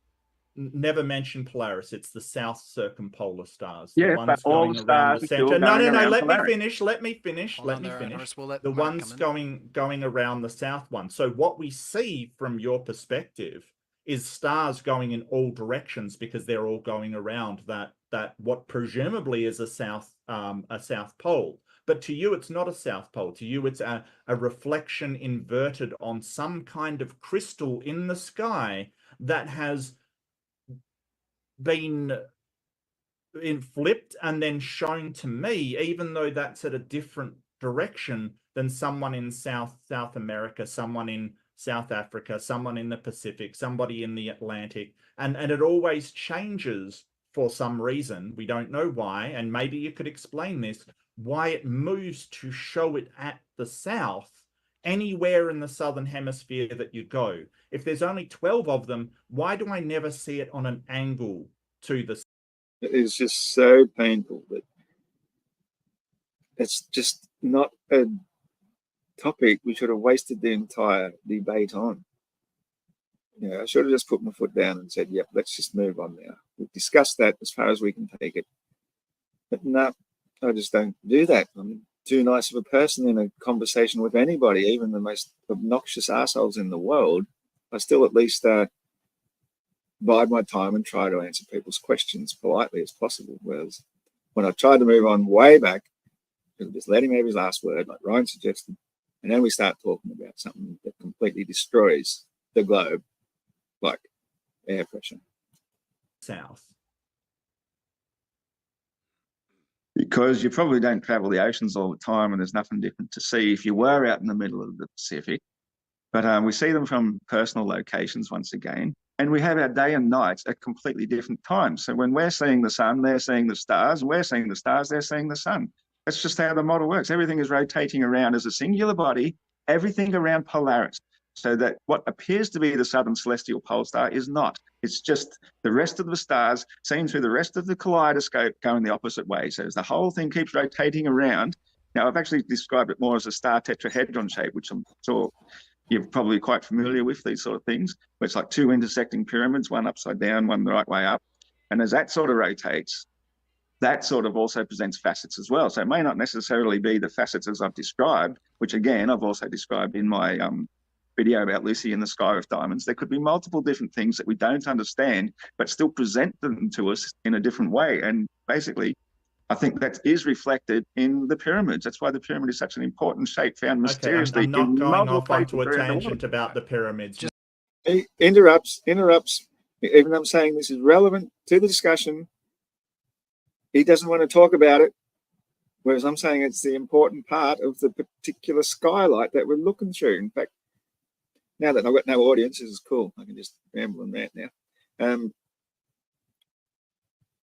Never mention Polaris. It's the south circumpolar stars. Yeah, the but ones all going the around stars the are still center. going No. around Let me Polaris. finish. Let me finish. Hold on there, Horse. We'll let The Mark ones come in. going around the south one. So what we see from your perspective is stars going in all directions because they're all going around that what presumably is a south pole. But to you, it's not a south pole. To you, it's a reflection inverted on some kind of crystal in the sky that has been flipped and then shown to me, even though that's at a different direction than someone in South America, someone in South Africa, someone in the Pacific, somebody in the Atlantic, and it always changes for some reason. We don't know why, and maybe you could explain this, why it moves to show it at the south anywhere in the southern hemisphere that you go. If there's only 12 of them, why do I never see it on an angle to the? It is just so painful that it's just not a topic we should have wasted the entire debate on. You know, I should have just put my foot down and said, yep, let's just move on now. We've discussed that as far as we can take it. But no, I just don't do that. I'm too nice of a person in a conversation with anybody, even the most obnoxious assholes in the world. I still at least bide my time and try to answer people's questions politely as possible. Whereas when I tried to move on way back, just let him have his last word, like Ryan suggested, and then we start talking about something that completely destroys the globe, like air pressure. South. Because you probably don't travel the oceans all the time and there's nothing different to see if you were out in the middle of the Pacific. But we see them from personal locations once again. And we have our day and nights at completely different times. So when we're seeing the sun, they're seeing the stars. And we're seeing the stars, they're seeing the sun. That's just how the model works. Everything is rotating around as a singular body, everything around Polaris. So that what appears to be the southern celestial pole star is not. It's just the rest of the stars seen through the rest of the kaleidoscope going the opposite way. So as the whole thing keeps rotating around. Now, I've actually described it more as a star tetrahedron shape, which I'm sure you're probably quite familiar with, these sort of things, where it's like two intersecting pyramids, one upside down, one the right way up. And as that sort of rotates, that sort of also presents facets as well. So it may not necessarily be the facets as I've described, which again, I've also described in my video about Lucy in the Sky with Diamonds. There could be multiple different things that we don't understand, but still present them to us in a different way. And basically, I think that is reflected in the pyramids. That's why the pyramid is such an important shape found mysteriously. I'm not going off onto a places around the tangent world. about the pyramids. He interrupts, even though I'm saying this is relevant to the discussion. He doesn't want to talk about it, whereas I'm saying it's the important part of the particular skylight that we're looking through. In fact, now that I've got no audience, this is cool. I can just ramble and rant now.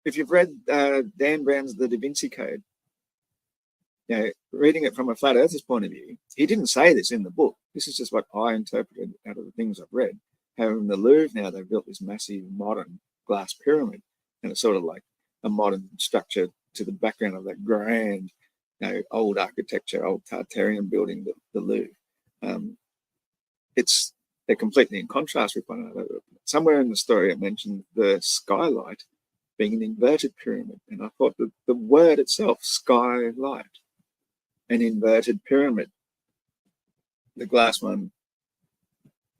If you've read Dan Brown's The Da Vinci Code, you know, reading it from a flat earther's point of view, he didn't say this in the book. This is just what I interpreted out of the things I've read. How in the Louvre now they've built this massive modern glass pyramid, and it's sort of like a modern structure to the background of that grand, you know, old architecture, old Tartarian building, the Louvre. They're completely in contrast with one another. Somewhere in the story it mentioned the skylight being an inverted pyramid, and I thought that the word itself, skylight, an inverted pyramid. The glass one,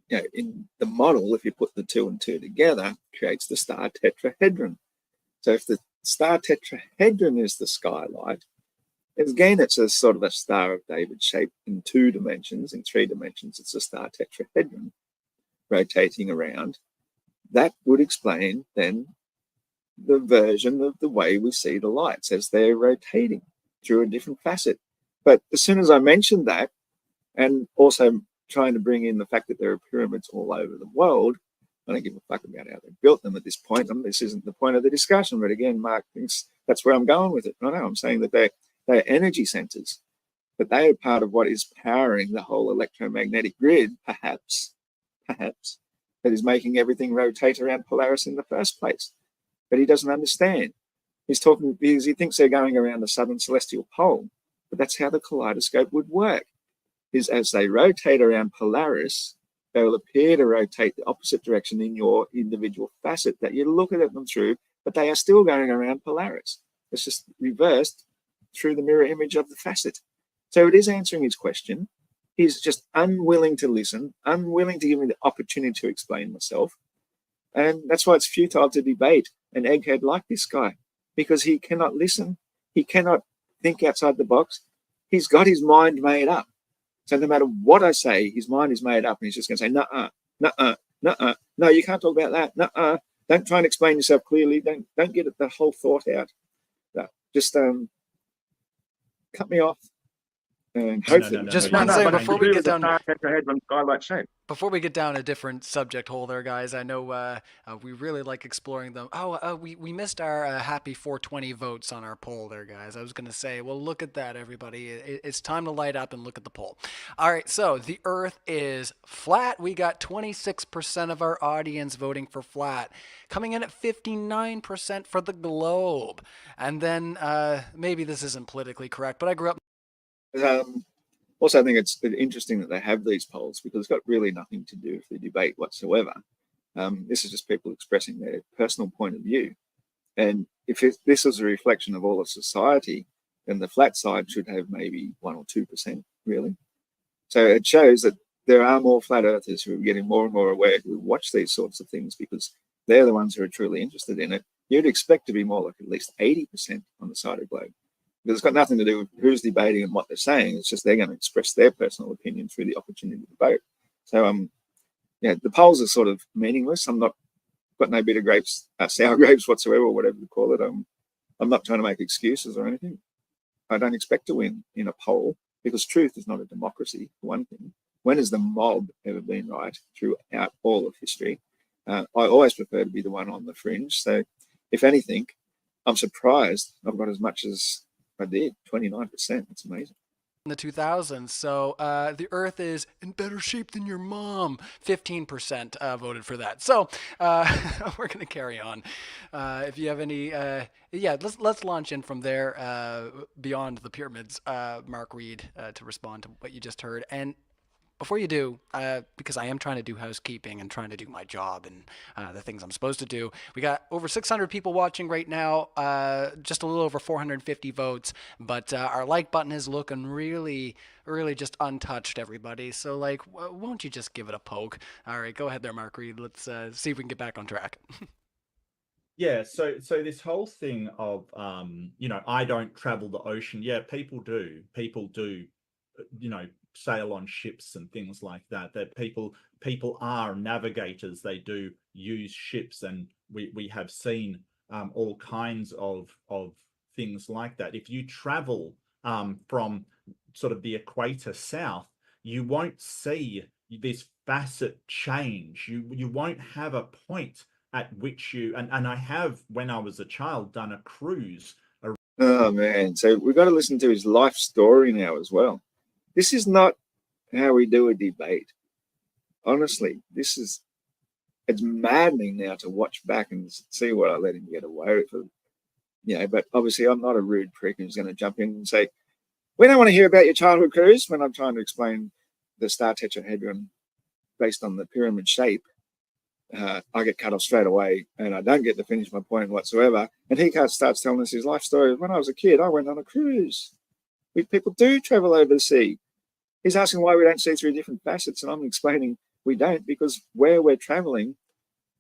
you know, in the model, if you put the two and two together, creates the star tetrahedron. So if the star tetrahedron is the skylight, again, it's a sort of a Star of David shape in 2 dimensions. In 3 dimensions, it's a star tetrahedron rotating around. That would explain then the version of the way we see the lights as they're rotating through a different facet. But as soon as I mentioned that, and also trying to bring in the fact that there are pyramids all over the world, I don't give a fuck about how they built them at this point. I mean, this isn't the point of the discussion, but again, Mark thinks that's where I'm going with it. I know I'm saying that they're energy centers, but they are part of what is powering the whole electromagnetic grid, perhaps, that is making everything rotate around Polaris in the first place. But he doesn't understand. He's talking because he thinks they're going around the southern celestial pole, but that's how the kaleidoscope would work, is as they rotate around Polaris, they will appear to rotate the opposite direction in your individual facet that you're looking at them through, but they are still going around Polaris. It's just reversed through the mirror image of the facet. So it is answering his question. He's just unwilling to listen, unwilling to give me the opportunity to explain myself. And that's why it's futile to debate an egghead like this guy, because he cannot listen. He cannot think outside the box. He's got his mind made up. So no matter what I say, his mind is made up, and he's just going to say, nuh-uh, nuh-uh, nuh-uh. No, you can't talk about that. Nuh-uh. Don't try and explain yourself clearly. Don't get the whole thought out. No, just cut me off. And hopefully, Just one second before we get down. Tetrahedron skylight shape. Before we get down a different subject hole there, guys, I know we really like exploring them. We missed our happy 420 votes on our poll there, guys. I was going to say, well, look at that, everybody. It's time to light up and look at the poll. All right, so the Earth is flat. We got 26% of our audience voting for flat, coming in at 59% for the globe. And then maybe this isn't politically correct, but I grew up. Also, I think it's interesting that they have these polls because it's got really nothing to do with the debate whatsoever. This is just people expressing their personal point of view. And if this was a reflection of all of society, then the flat side should have maybe 1 or 2%, really. So it shows that there are more flat earthers who are getting more and more aware, who watch these sorts of things because they're the ones who are truly interested in it. You'd expect to be more like at least 80% on the side of globe. Because it's got nothing to do with who's debating and what they're saying. It's just they're going to express their personal opinion through the opportunity to vote. So, yeah, the polls are sort of meaningless. I'm not got no bitter grapes, sour grapes whatsoever, or whatever you call it. I'm not trying to make excuses or anything. I don't expect to win in a poll because truth is not a democracy, for one thing. When has the mob ever been right throughout all of history? I always prefer to be the one on the fringe. So, if anything, I'm surprised I've got as much as I did, 29%. It's amazing. In the 2000s, so the Earth is in better shape than your mom. 15% voted for that. So we're gonna carry on. If you have any, yeah, let's launch in from there beyond the pyramids. Mark Reed to respond to what you just heard. And before you do, because I am trying to do housekeeping and trying to do my job and the things I'm supposed to do, we got over 600 people watching right now, just a little over 450 votes, but our like button is looking really just untouched, everybody. So, like, won't you just give it a poke? All right, go ahead there, Mark Reed. Let's see if we can get back on track. Yeah, so this whole thing of I don't travel the ocean. Yeah, people do, sail on ships and things like that. That people are navigators. They do use ships, and we have seen all kinds of things like that. If you travel from sort of the equator south, you won't see this facet change. You won't have a point at which you and I have, when I was a child, done a cruise. Oh man, so we've got to listen to his life story now as well. This is not how we do a debate. Honestly, it's maddening now to watch back and see what I let him get away with. But obviously I'm not a rude prick who's going to jump in and say, we don't want to hear about your childhood cruise when I'm trying to explain the star tetrahedron based on the pyramid shape. I get cut off straight away and I don't get to finish my point whatsoever. And he starts telling us his life story. When I was a kid, I went on a cruise. People do travel over the sea. He's asking why we don't see through different facets, and I'm explaining we don't, because where we're traveling,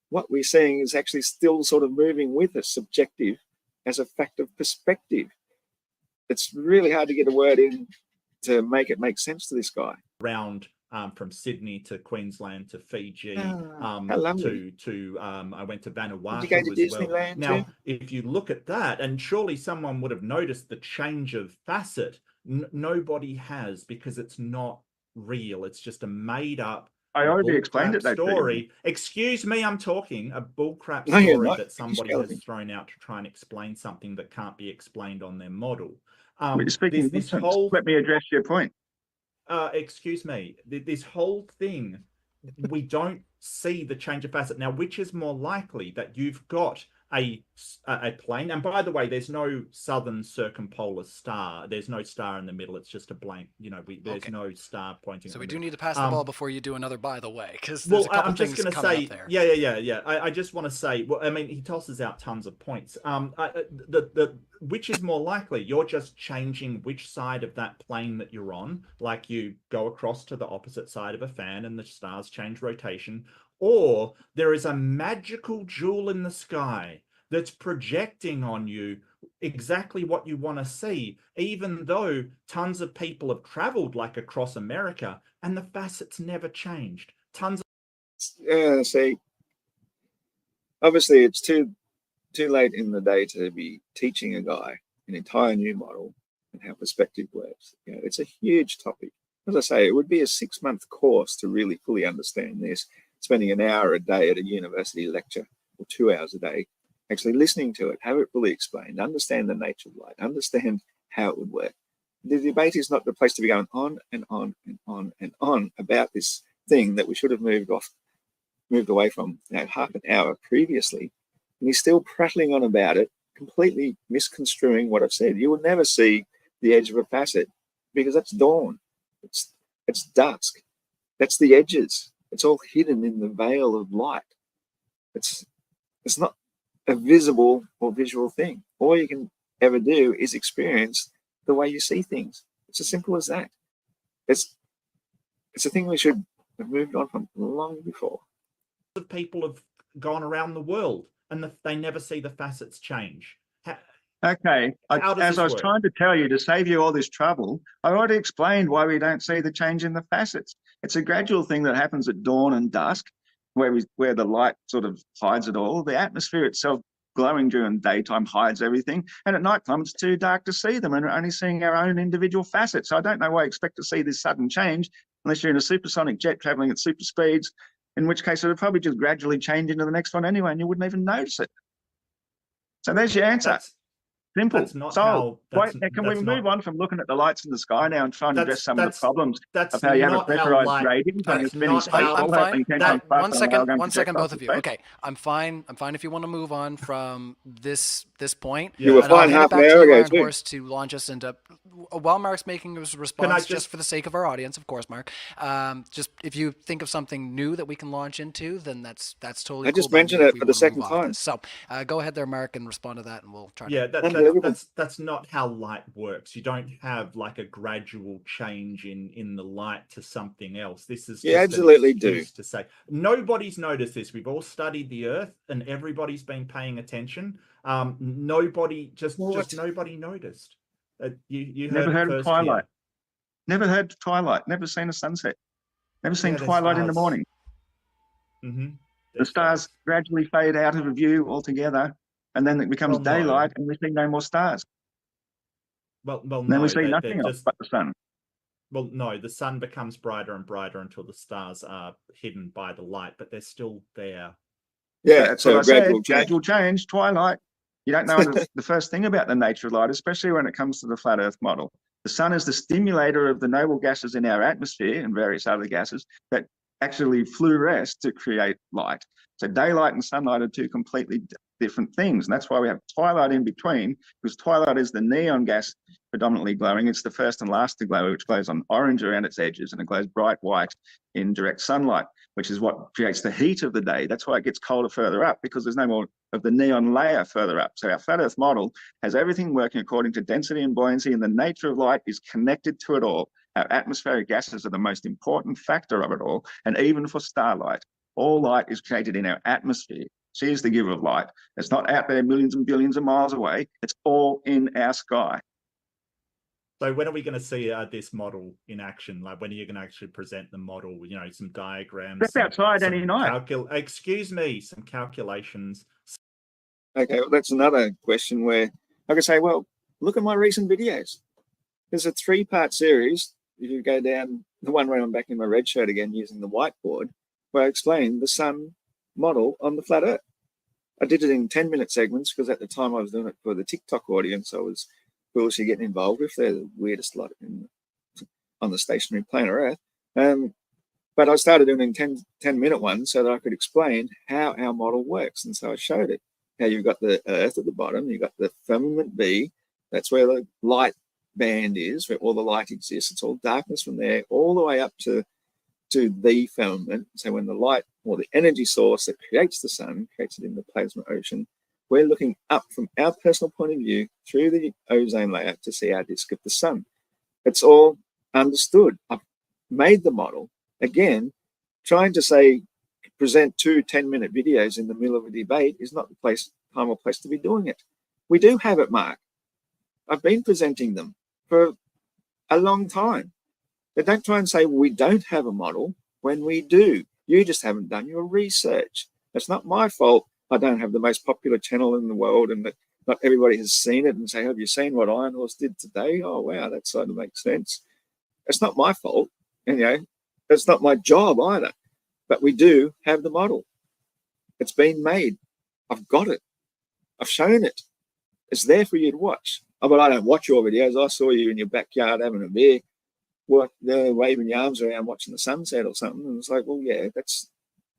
what we're seeing is actually still sort of moving with us, subjective, as a fact of perspective. It's really hard to get a word in to make it make sense to this guy. Around from Sydney to Queensland to Fiji, How lovely. I went to Did you go Vanuatu to as well. Disneyland Now, too? if you look at that, and surely someone would have noticed the change of facet. Nobody has, because it's not real. It's just a made up I already explained bullcrap it though to you. story. Excuse me, I'm talking a bullcrap No, you're story not. that somebody has thrown out to try and explain something that can't be explained on their model. You're speaking This nonsense. whole Let me address your point. excuse me, this whole thing, we don't see the change of facet. Now, which is more likely, that you've got a plane, and by the way, there's no southern circumpolar star, there's no star in the middle, it's just a blank, you know, there's no star pointing. So we do need to pass the ball before you do another by the way, because there's well, a couple I'm just things going to coming say, up there. yeah. I just want to say, well, I mean, he tosses out tons of points. Which is more likely? You're just changing which side of that plane that you're on, like you go across to the opposite side of a fan and the stars change rotation, or there is a magical jewel in the sky that's projecting on you exactly what you want to see, even though tons of people have traveled like across America and the facets never changed. Tons Yeah, see, obviously it's too late in the day to be teaching a guy an entire new model and how perspective works. You know, it's a huge topic. As I say, it would be a 6-month course to really fully understand this, spending an hour a day at a university lecture or 2 hours a day, actually listening to it, have it fully explained, understand the nature of light, understand how it would work. The debate is not the place to be going on and on and on and on about this thing that we should have moved away from, you know, half an hour previously. And he's still prattling on about it, completely misconstruing what I've said. You will never see the edge of a facet because that's dawn. It's dusk. That's the edges. It's all hidden in the veil of light. It's not a visible or visual thing. All you can ever do is experience the way you see things. It's as simple as that. It's a thing we should have moved on from long before. of people have gone around the world and they never see the facets change. Okay, as I was work? trying to tell you, to save you all this trouble, I already explained why we don't see the change in the facets. It's a gradual thing that happens at dawn and dusk, where the light sort of hides it all. The atmosphere itself glowing during daytime hides everything, and at night time it's too dark to see them, and we're only seeing our own individual facets. So I don't know why you expect to see this sudden change unless you're in a supersonic jet traveling at super speeds, in which case it would probably just gradually change into the next one anyway, and you wouldn't even notice it. So there's your answer. Simple. That's not so how. can we move on from looking at the lights in the sky now and try and address some of the problems of how you have a pressurized gradient on your spinning space ball? One second, both of you. Okay, I'm fine if you want to move on from this point. You were fine half an hour ago too. To launch us into, while Mark's making his response, just for the sake of our audience, of course, Mark. Just if you think of something new that we can launch into, then that's totally. I just mentioned it for the second time. So go ahead there, Mark, and respond to that, and we'll try. Yeah, that's not how light works. You don't have like a gradual change in the light to something else. This is you absolutely do. To say nobody's noticed this. We've all studied the Earth, and everybody's been paying attention. Nobody nobody noticed. You never heard of twilight. Here. Never heard of twilight. Never seen a sunset. Never seen twilight in the morning. Mm-hmm. The stars gradually fade out of view altogether, and then it becomes daylight, and we see no more stars. Well, then we see nothing else but the sun. Well, no, the sun becomes brighter and brighter until the stars are hidden by the light, but they're still there. Yeah, that's so gradual change, twilight. You don't know the first thing about the nature of light, especially when it comes to the flat Earth model. The sun is the stimulator of the noble gases in our atmosphere and various other gases that actually fluoresce to create light. So daylight and sunlight are two completely different things. And that's why we have twilight in between, because twilight is the neon gas predominantly glowing. It's the first and last to glow, which glows on orange around its edges, and it glows bright white in direct sunlight, which is what creates the heat of the day. That's why it gets colder further up, because there's no more of the neon layer further up. So our flat Earth model has everything working according to density and buoyancy, and the nature of light is connected to it all. Our atmospheric gases are the most important factor of it all, and even for starlight. All light is created in our atmosphere. She is the giver of light. It's not out there millions and billions of miles away. It's all in our sky. So when are we going to see this model in action? Like, when are you going to actually present the model? You know, some diagrams. Step outside any night. Excuse me, some calculations. Okay, well, that's another question where I could say, well, look at my recent videos. There's a 3-part series. If you go down the one where I'm back in my red shirt again using the whiteboard, where I explain the sun model on the flat Earth. I did it in 10-minute segments because at the time I was doing it for the TikTok audience. I was foolishly getting involved with. They're the weirdest lot on the stationary planet Earth. But I started doing 10-minute ones so that I could explain how our model works. And so I showed it, how you've got the Earth at the bottom, you've got the firmament B, that's where the light band is, where all the light exists. It's all darkness from there, all the way up to the firmament. So when the light or the energy source that creates the sun creates it in the plasma ocean, we're looking up from our personal point of view through the ozone layer to see our disk of the sun. It's all understood. I've made the model. Again, trying to say, present 2 10-minute videos in the middle of a debate is not the time or place to be doing it. We do have it, Mark. I've been presenting them for a long time. But don't try and say we don't have a model when we do. You just haven't done your research. That's not my fault. I don't have the most popular channel in the world and that not everybody has seen it and say, have you seen what Iron Horse did today? Oh, wow, that sort of makes sense. It's not my fault. And, it's not my job either. But we do have the model. It's been made. I've got it. I've shown it. It's there for you to watch. Oh, but I don't watch your videos. I saw you in your backyard having a beer, waving your arms around watching the sunset or something. And it's like, well, yeah, that's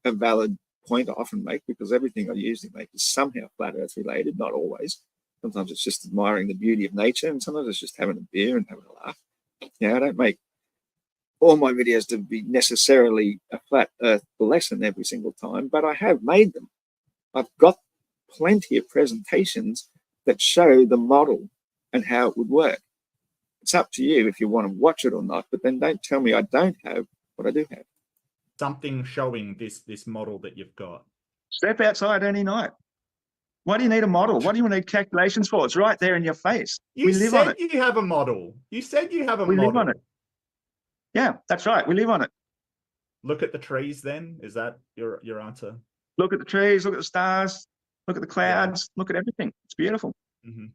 a valid point I often make because everything I usually make is somehow flat Earth related, not always. Sometimes it's just admiring the beauty of nature and sometimes it's just having a beer and having a laugh. I don't make all my videos to be necessarily a flat Earth lesson every single time, but I have made them. I've got plenty of presentations that show the model and how it would work. It's up to you if you want to watch it or not, but then don't tell me I don't have what I do have. Something showing this model that you've got. Step outside any night. Why do you need a model? What do you need calculations for? It's right there in your face. We live on it. You have a model. You said you have a model. We live on it. Yeah, that's right. We live on it. Look at the trees then. Is that your answer? Look at the trees, look at the stars, look at the clouds, look at everything. It's beautiful. Mm-hmm.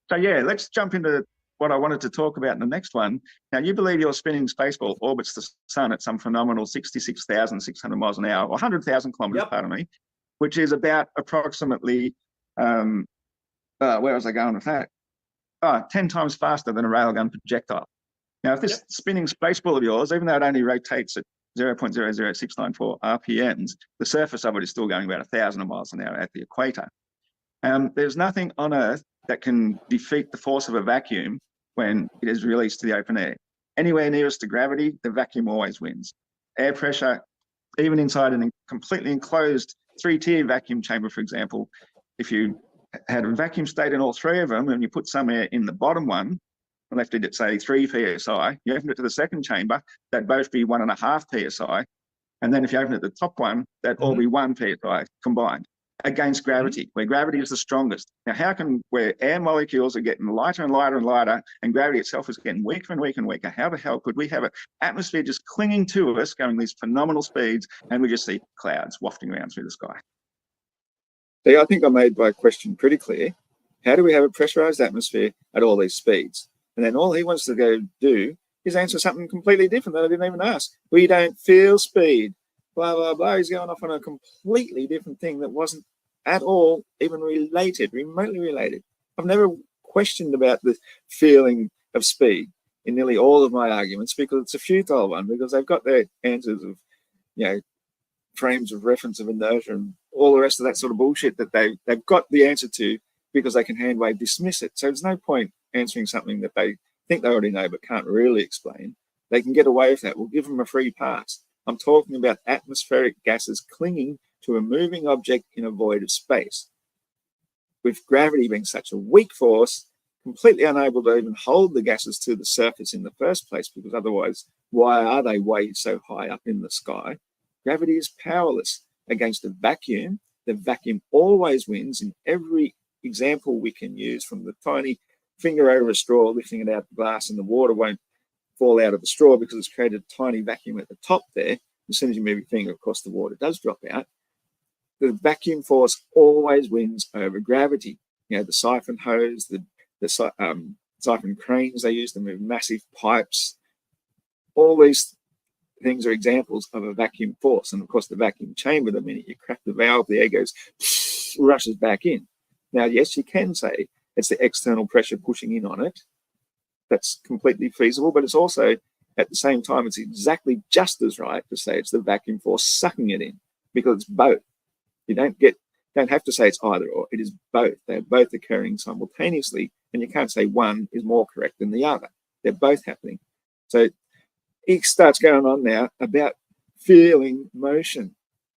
So yeah, let's jump into what I wanted to talk about in the next one. Now, you believe your spinning spaceball orbits the sun at some phenomenal 66,600 miles an hour, or 100,000 kilometers, pardon me, which is about approximately, where was I going with that? 10 times faster than a railgun projectile. Now, if this spinning spaceball of yours, even though it only rotates at 0.00694 RPMs, the surface of it is still going about 1,000 miles an hour at the equator. There's nothing on Earth that can defeat the force of a vacuum when it is released to the open air. Anywhere nearest to gravity, the vacuum always wins. Air pressure, even inside a completely enclosed 3-tier vacuum chamber, for example, if you had a vacuum state in all 3 of them and you put some air in the bottom one, left it at say 3 psi, you open it to the second chamber, that'd both be 1.5 psi. And then if you open it to the top one, that'd all be 1 psi combined against gravity, where gravity is the strongest. Now, how can, where air molecules are getting lighter and lighter and lighter and gravity itself is getting weaker and weaker and weaker, how the hell could we have an atmosphere just clinging to us going these phenomenal speeds and we just see clouds wafting around through the sky? See, I think I made my question pretty clear. How do we have a pressurized atmosphere at all these speeds? And then all he wants to go do is answer something completely different that I didn't even ask. We don't feel speed, blah, blah, blah. He's going off on a completely different thing that wasn't at all even related, remotely related. I've never questioned about the feeling of speed in nearly all of my arguments because it's a futile one, because they've got their answers of, frames of reference of inertia and all the rest of that sort of bullshit that they've got the answer to because they can hand wave dismiss it. So there's no point answering something that they think they already know but can't really explain. They can get away with that. We'll give them a free pass. I'm talking about atmospheric gases clinging to a moving object in a void of space. With gravity being such a weak force, completely unable to even hold the gases to the surface in the first place, because otherwise, why are they way so high up in the sky? Gravity is powerless against a vacuum. The vacuum always wins in every example we can use, from the tiny finger over a straw, lifting it out of the glass, and the water won't fall out of the straw because it's created a tiny vacuum at the top there. As soon as you move your finger, of course, the water does drop out. The vacuum force always wins over gravity. You know, the siphon hose, the siphon cranes they use to move massive pipes. All these things are examples of a vacuum force. And of course, the vacuum chamber, the minute you crack the valve, the air goes, rushes back in. Now, yes, you can say it's the external pressure pushing in on it. That's completely feasible, but it's also, at the same time, it's exactly just as right to say it's the vacuum force sucking it in, because it's both. You don't have to say it's either or. It is both. They're both occurring simultaneously, and you can't say one is more correct than the other. They're both happening. So he starts going on now about feeling motion,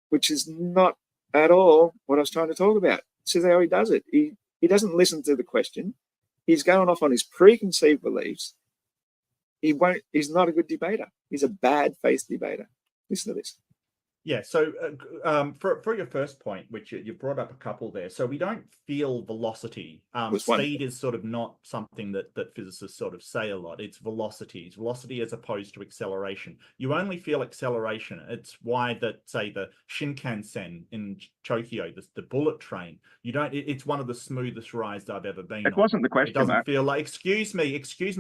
which is not at all what I was trying to talk about. This is how he does it. He doesn't listen to the question. He's going off on his preconceived beliefs. He's not a good debater. He's a bad faith debater. Listen to this. Yeah, so for your first point, which you brought up a couple there, so we don't feel velocity. Speed is sort of not something that physicists sort of say a lot. It's velocity as opposed to acceleration. You only feel acceleration. It's why that, say, the Shinkansen in Tokyo, the bullet train, you don't. It's one of the smoothest rides I've ever been on. It wasn't the question. It doesn't Mark. feel like. Excuse me.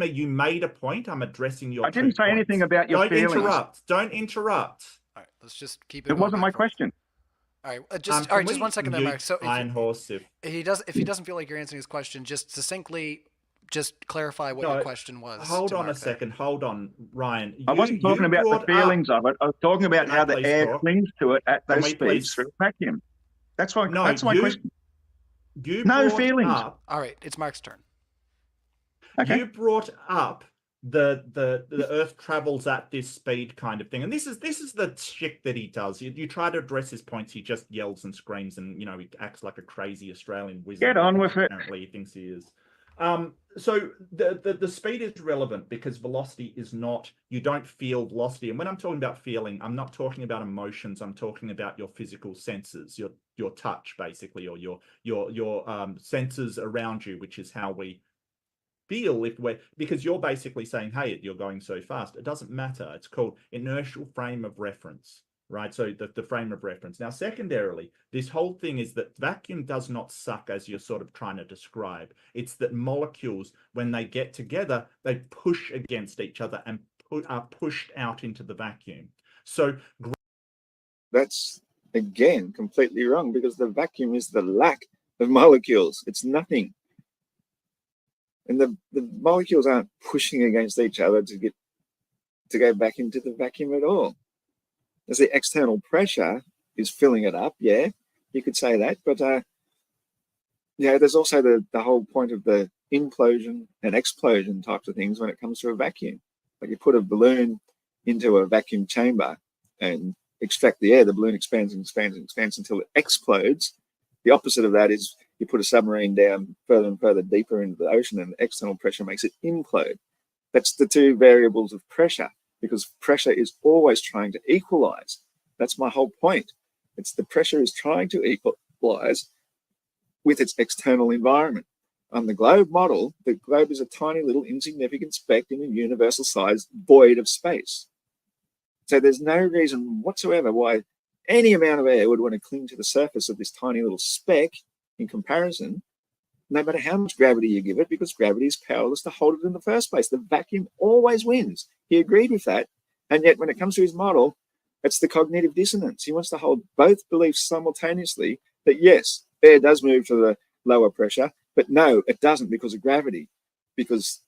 You made a point. I'm addressing your. I didn't say anything about your feelings. Don't interrupt. All right, let's just keep it. It wasn't my question. All right, just 1 second there, Mark. So if he doesn't feel like you're answering his question, just succinctly, just clarify what your question was. Hold on a second. Hold on, Ryan. I wasn't talking about the feelings of it. I was talking about how the air clings to it at those speeds through vacuum. That's my question. No feelings. All right, it's Mark's turn. Okay. You brought up the Earth travels at this speed kind of thing, and this is the shtick that he does. You try to address his points, he just yells and screams, and he acts like a crazy Australian wizard. Get on with it. Apparently, he thinks he is. So the speed is relevant because velocity is not. You don't feel velocity, and when I'm talking about feeling, I'm not talking about emotions. I'm talking about your physical senses, your touch, basically, or your senses around you, which is how we feel because you're basically saying, hey, you're going so fast. It doesn't matter. It's called inertial frame of reference, right? So the frame of reference. Now, secondarily, this whole thing is that vacuum does not suck as you're sort of trying to describe. It's that molecules, when they get together, they push against each other and are pushed out into the vacuum. So that's, again, completely wrong, because the vacuum is the lack of molecules. It's nothing. And the molecules aren't pushing against each other to go back into the vacuum at all. As the external pressure is filling it up, yeah, you could say that. But there's also the whole point of the implosion and explosion types of things when it comes to a vacuum. Like you put a balloon into a vacuum chamber and extract the air, the balloon expands and expands and expands until it explodes. The opposite of that is you put a submarine down further and further deeper into the ocean, and the external pressure makes it implode. That's the two variables of pressure, because pressure is always trying to equalize. That's my whole point. It's the pressure is trying to equalize with its external environment. On the globe model, the globe is a tiny little insignificant speck in a universal size void of space. So there's no reason whatsoever why any amount of air would want to cling to the surface of this tiny little speck in comparison, no matter how much gravity you give it, because gravity is powerless to hold it in the first place. The vacuum always wins. He agreed with that. And yet when it comes to his model, it's the cognitive dissonance. He wants to hold both beliefs simultaneously, that yes, air does move to the lower pressure, but no, it doesn't because of gravity. Because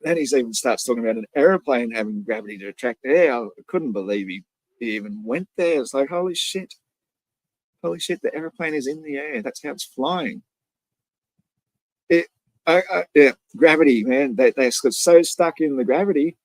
then he even starts talking about an aeroplane having gravity to attract air. I couldn't believe he even went there. It's like, holy shit, the airplane is in the air. That's how it's flying. Gravity, man, they're so stuck in the gravity,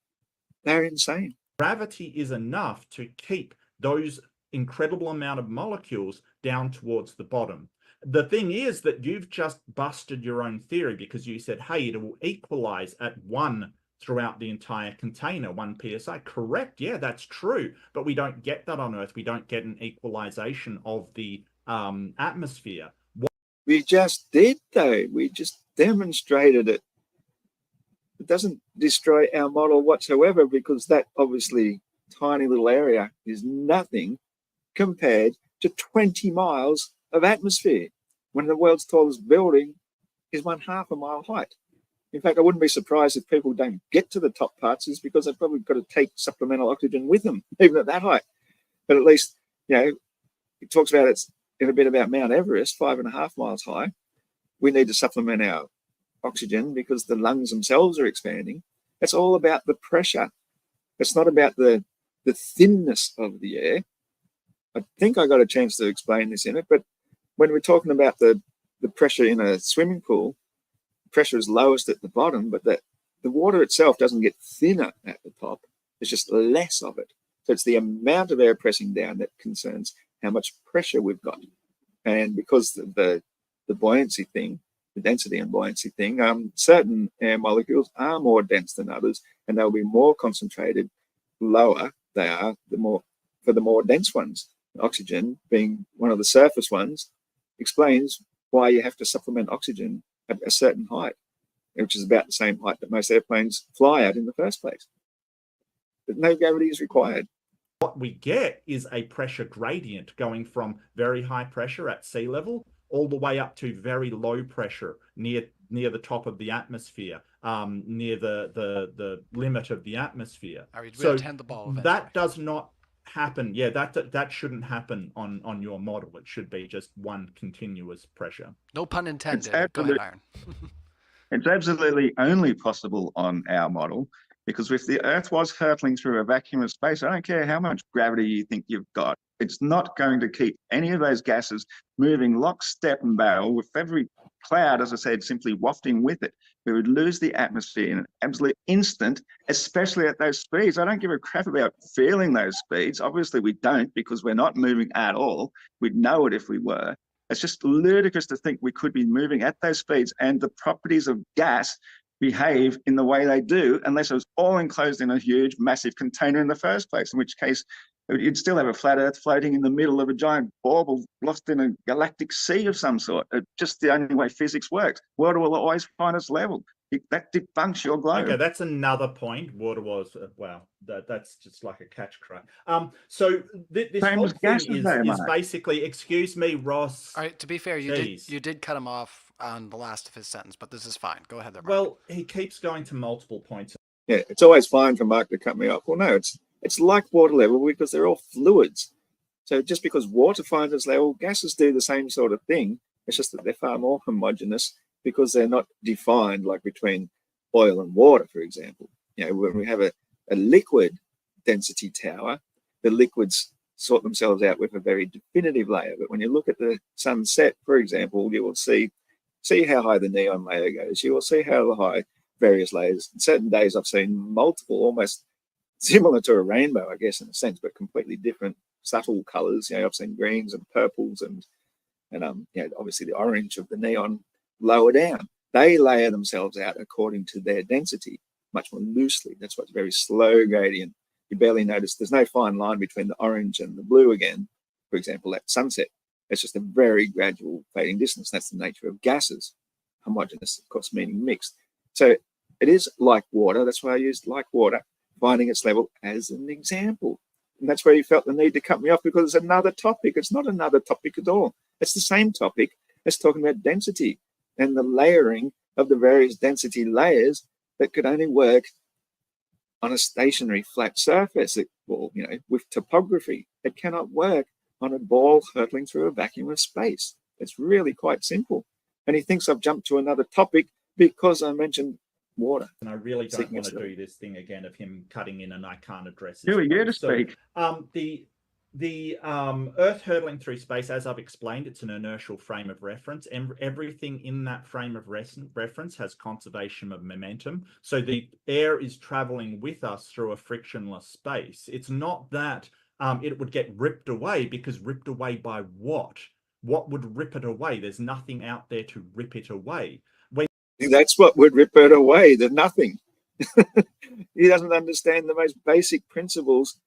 they're insane. Gravity is enough to keep those incredible amount of molecules down towards the bottom. The thing is that you've just busted your own theory, because you said, hey, it will equalize at 1 throughout the entire container, 1 psi. Correct. Yeah, that's true. But we don't get that on Earth. We don't get an equalization of the atmosphere. We just did, though. We just demonstrated it it doesn't destroy our model whatsoever, because that obviously tiny little area is nothing compared to 20 miles of atmosphere, when the world's tallest building is 1/2 a mile height. In fact, I wouldn't be surprised if people don't get to the top parts, is because they've probably got to take supplemental oxygen with them, even at that height. But at least, it talks about it's in a bit about Mount Everest, 5.5 miles high. We need to supplement our oxygen because the lungs themselves are expanding. It's all about the pressure. It's not about the thinness of the air. I think I got a chance to explain this in it, but when we're talking about the pressure in a swimming pool, pressure is lowest at the bottom, but the water itself doesn't get thinner at the top. There's just less of it. So it's the amount of air pressing down that concerns how much pressure we've got. And because of the buoyancy thing, the density and buoyancy thing, certain air molecules are more dense than others, and they'll be more concentrated lower they are for the more dense ones. Oxygen, being one of the surface ones, explains why you have to supplement oxygen at a certain height, which is about the same height that most airplanes fly at in the first place. But no gravity is required. What we get is a pressure gradient going from very high pressure at sea level all the way up to very low pressure near the top of the atmosphere, near the limit of the atmosphere. So attend the ball eventually. That does not happen. Yeah, that shouldn't happen on your model. It should be just one continuous pressure. No pun intended. Go ahead, Iron. It's absolutely only possible on our model, because if the Earth was hurtling through a vacuum of space, I don't care how much gravity you think you've got, it's not going to keep any of those gases moving lock, step and barrel, with every cloud, as I said, simply wafting with it. We would lose the atmosphere in an absolute instant, especially at those speeds. I don't give a crap about feeling those speeds. Obviously we don't, because we're not moving at all. We'd know it if we were. It's just ludicrous to think we could be moving at those speeds and the properties of gas behave in the way they do, unless it was all enclosed in a huge, massive container in the first place, in which case you'd still have a flat Earth floating in the middle of a giant bauble lost in a galactic sea of some sort. It's just the only way physics works. Water will always find its level. That debunks your globe. Okay, that's another point. Water was wow. That's just like a catch cry. So this whole thing is basically. Excuse me, Ross. All right. To be fair, you did cut him off on the last of his sentence, but this is fine. Go ahead there, Mark. Well, he keeps going to multiple points. Yeah, it's always fine for Mark to cut me off. Well, no, it's like water level because they're all fluids. So just because water finds its level, gases do the same sort of thing. It's just that they're far more homogeneous because they're not defined like between oil and water, for example. When we have a liquid density tower, the liquids sort themselves out with a very definitive layer. But when you look at the sunset, for example, you will see how high the neon layer goes. You will see how high various layers. On certain days I've seen multiple, almost similar to a rainbow, I guess, in a sense, but completely different subtle colors. I've seen greens and purples and obviously the orange of the neon lower down. They layer themselves out according to their density, much more loosely. That's why it's very slow gradient. You barely notice. There's no fine line between the orange and the blue again, for example, at sunset. It's just a very gradual fading distance. That's the nature of gases. Homogeneous, of course, meaning mixed. So it is like water. That's why I used like water, finding its level as an example. And that's where you felt the need to cut me off, because it's another topic. It's not another topic at all. It's the same topic. It's talking about density and the layering of the various density layers that could only work on a stationary flat surface, with topography. It cannot work on a ball hurtling through a vacuum of space. It's really quite simple. And he thinks I've jumped to another topic because I mentioned water. And I really don't want to do this thing again of him cutting in and I can't address it. Who are you to speak? The Earth hurtling through space, as I've explained, it's an inertial frame of reference, and everything in that frame of reference has conservation of momentum. So the air is traveling with us through a frictionless space. It's not that it would get ripped away, because ripped away by what? What would rip it away? There's nothing out there to rip it away. That's what would rip it away, the nothing. He doesn't understand the most basic principles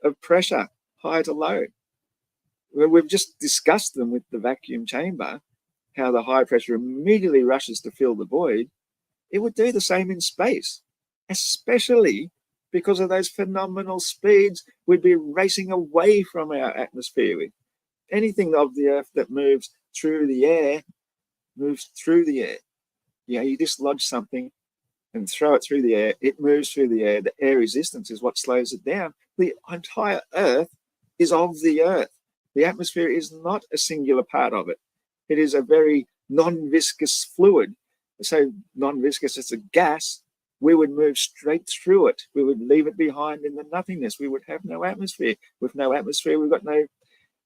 of pressure, high to low. We've just discussed them with the vacuum chamber, how the high pressure immediately rushes to fill the void. It would do the same in space. especially because of those phenomenal speeds we'd be racing away from our atmosphere with. Anything of the Earth that moves through the air moves through the air. You dislodge something and throw it through the air, it moves through the air. The air resistance is what slows it down. The entire Earth is of the Earth. The atmosphere is not a singular part of it. It is a very non-viscous fluid. So non-viscous, it's a gas. We would move straight through it. We would leave it behind in the nothingness. We would have no atmosphere. With no atmosphere, we've got no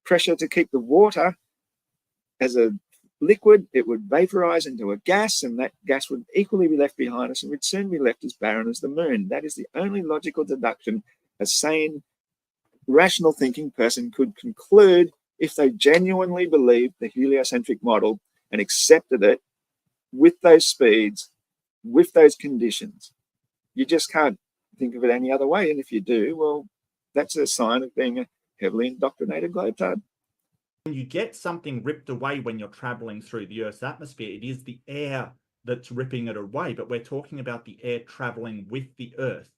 pressure to keep the water as a liquid. It would vaporize into a gas, and that gas would equally be left behind us, and we'd soon be left as barren as the moon. That is the only logical deduction a sane, rational thinking person could conclude if they genuinely believed the heliocentric model and accepted it with those speeds, with those conditions. You just can't think of it any other way. And if you do, well, that's a sign of being a heavily indoctrinated globetard. When you get something ripped away when you're traveling through the Earth's atmosphere, it is the air that's ripping it away, but we're talking about the air traveling with the Earth.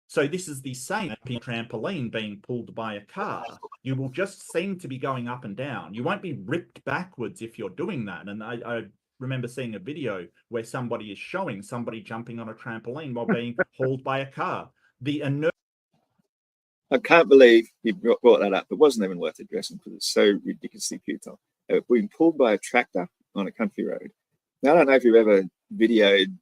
So this is the same as a trampoline being pulled by a car. You will just seem to be going up and down. You won't be ripped backwards if you're doing that. And I remember seeing a video where somebody is showing somebody jumping on a trampoline while being hauled by a car. The inertia. I can't believe you brought that up. It wasn't even worth addressing because it's so ridiculously futile. Being pulled by a tractor on a country road. Now, I don't know if you've ever videoed,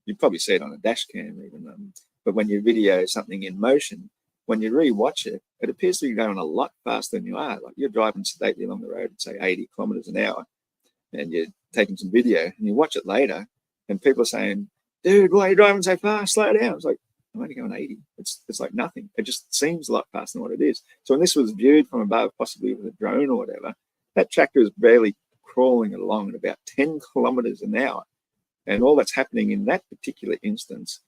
you've probably seen it on a dash cam even, but when you video something in motion, when you re-watch it, it appears to be going a lot faster than you are. Like you're driving sedately along the road at, say, 80 kilometers an hour, and you're taking some video, and you watch it later, and people are saying, dude, why are you driving so fast? Slow down. It's like, I'm only going 80. It's like nothing. It just seems a lot faster than what it is. So when this was viewed from above, possibly with a drone or whatever, that tractor is barely crawling along at about 10 kilometers an hour. And all that's happening in that particular instance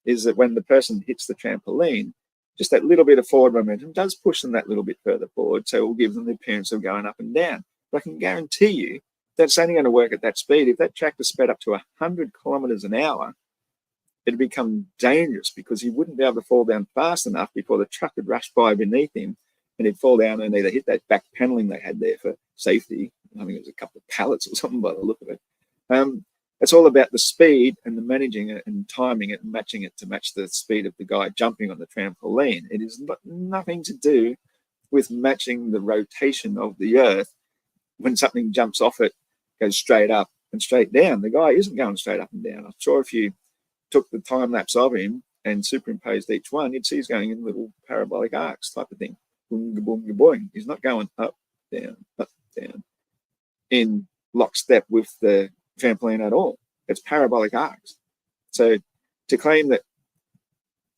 is that when the person hits the trampoline, just that little bit of forward momentum does push them that little bit further forward. So it will give them the appearance of going up and down. But I can guarantee you that's only going to work at that speed. If that tractor sped up to 100 kilometers an hour, it'd become dangerous because he wouldn't be able to fall down fast enough before the truck would rush by beneath him, and he'd fall down and either hit that back paneling they had there for safety. I think it was a couple of pallets or something by the look of it. It's all about the speed and the managing it and timing it and matching it to match the speed of the guy jumping on the trampoline. It is nothing to do with matching the rotation of the Earth. When something jumps off it, goes straight up and straight down. The guy isn't going straight up and down. I'm sure if you took the time lapse of him and superimposed each one, you'd see he's going in little parabolic arcs type of thing. Boom, boom, boing. He's not going up, down, in lockstep with the trampoline at all. It's parabolic arcs. So to claim that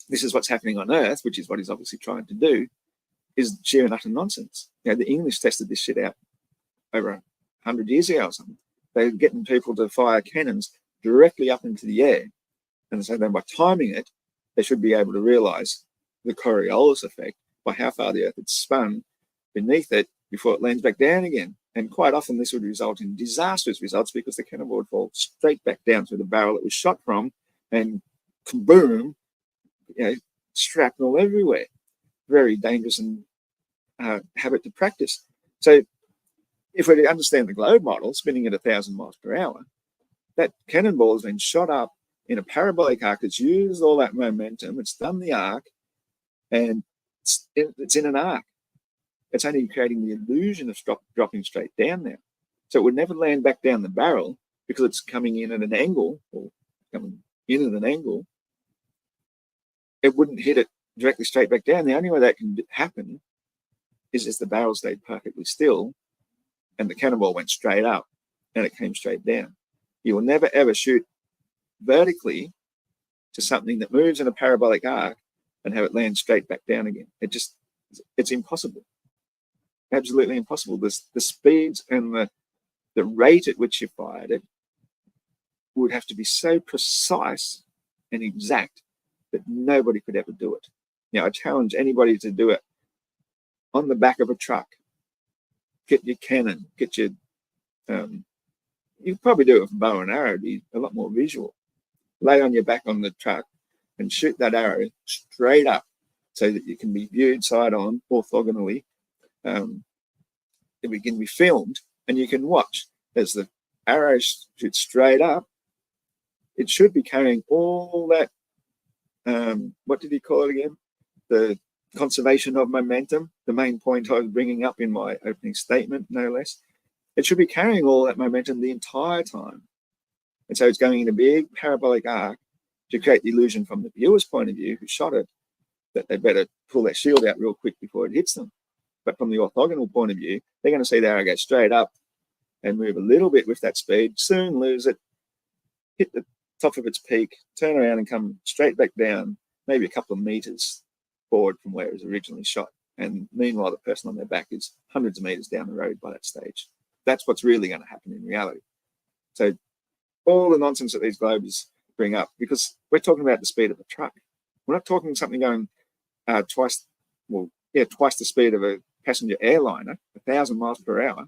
this is what's happening on Earth, which is what he's obviously trying to do, is sheer and utter nonsense. The English tested this shit out over 100 years ago or something. They're getting people to fire cannons directly up into the air. And so then by timing it, they should be able to realize the Coriolis effect by how far the Earth had spun beneath it before it lands back down again. And quite often this would result in disastrous results because the cannonball would fall straight back down through the barrel it was shot from, and kaboom, shrapnel everywhere. Very dangerous and habit to practice. So if we understand the globe model, spinning at 1,000 miles per hour, that cannonball has been shot up in a parabolic arc. It's used all that momentum. It's done the arc, and it's in an arc. It's only creating the illusion of dropping straight down now. So it would never land back down the barrel because it's coming in at an angle, or coming in at an angle. It wouldn't hit it directly straight back down. The only way that can happen is if the barrel stayed perfectly still and the cannonball went straight up and it came straight down. You will never ever shoot vertically to something that moves in a parabolic arc and have it land straight back down again. It's impossible. Absolutely impossible. The speeds and the rate at which you fired it would have to be so precise and exact that nobody could ever do it. I challenge anybody to do it on the back of a truck. Get your cannon, get your you probably do it with a bow and arrow. It'd be a lot more visual. Lay on your back on the truck and shoot that arrow straight up so that you can be viewed side on orthogonally. It can be filmed and you can watch as the arrow shoots straight up. It should be carrying all that, what did he call it again? The conservation of momentum, the main point I was bringing up in my opening statement, no less. It should be carrying all that momentum the entire time. And so it's going in a big parabolic arc to create the illusion from the viewer's point of view who shot it, that they better pull their shield out real quick before it hits them. But from the orthogonal point of view, they're going to see the arrow go straight up and move a little bit with that speed, soon lose it, hit the top of its peak, turn around and come straight back down, maybe a couple of meters forward from where it was originally shot. And meanwhile, the person on their back is hundreds of meters down the road by that stage. That's what's really going to happen in reality. So all the nonsense that these globes bring up, because we're talking about the speed of a truck. We're not talking something going twice the speed of a passenger airliner, 1,000 miles per hour,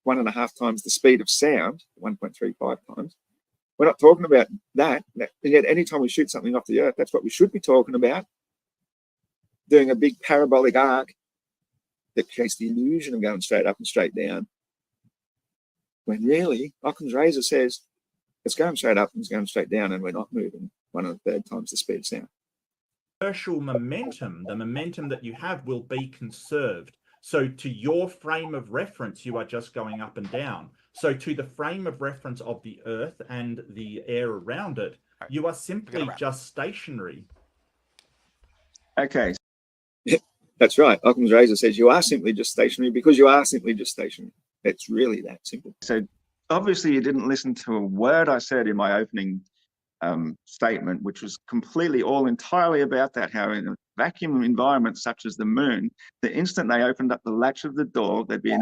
1.5 times the speed of sound, 1.35 times. We're not talking about that. And yet anytime we shoot something off the Earth, that's what we should be talking about. Doing a big parabolic arc that creates the illusion of going straight up and straight down. When really, Occam's razor says, it's going straight up and it's going straight down and we're not moving 1/3 times the speed of sound. Inertial momentum, the momentum that you have will be conserved. So to your frame of reference, you are just going up and down. So to the frame of reference of the Earth and the air around it, you are simply just stationary. Okay. That's right. Occam's razor says you are simply just stationary because you are simply just stationary. It's really that simple. So obviously you didn't listen to a word I said in my opening statement, which was completely entirely about that, how in a vacuum environment such as the moon, the instant they opened up the latch of the door, there'd be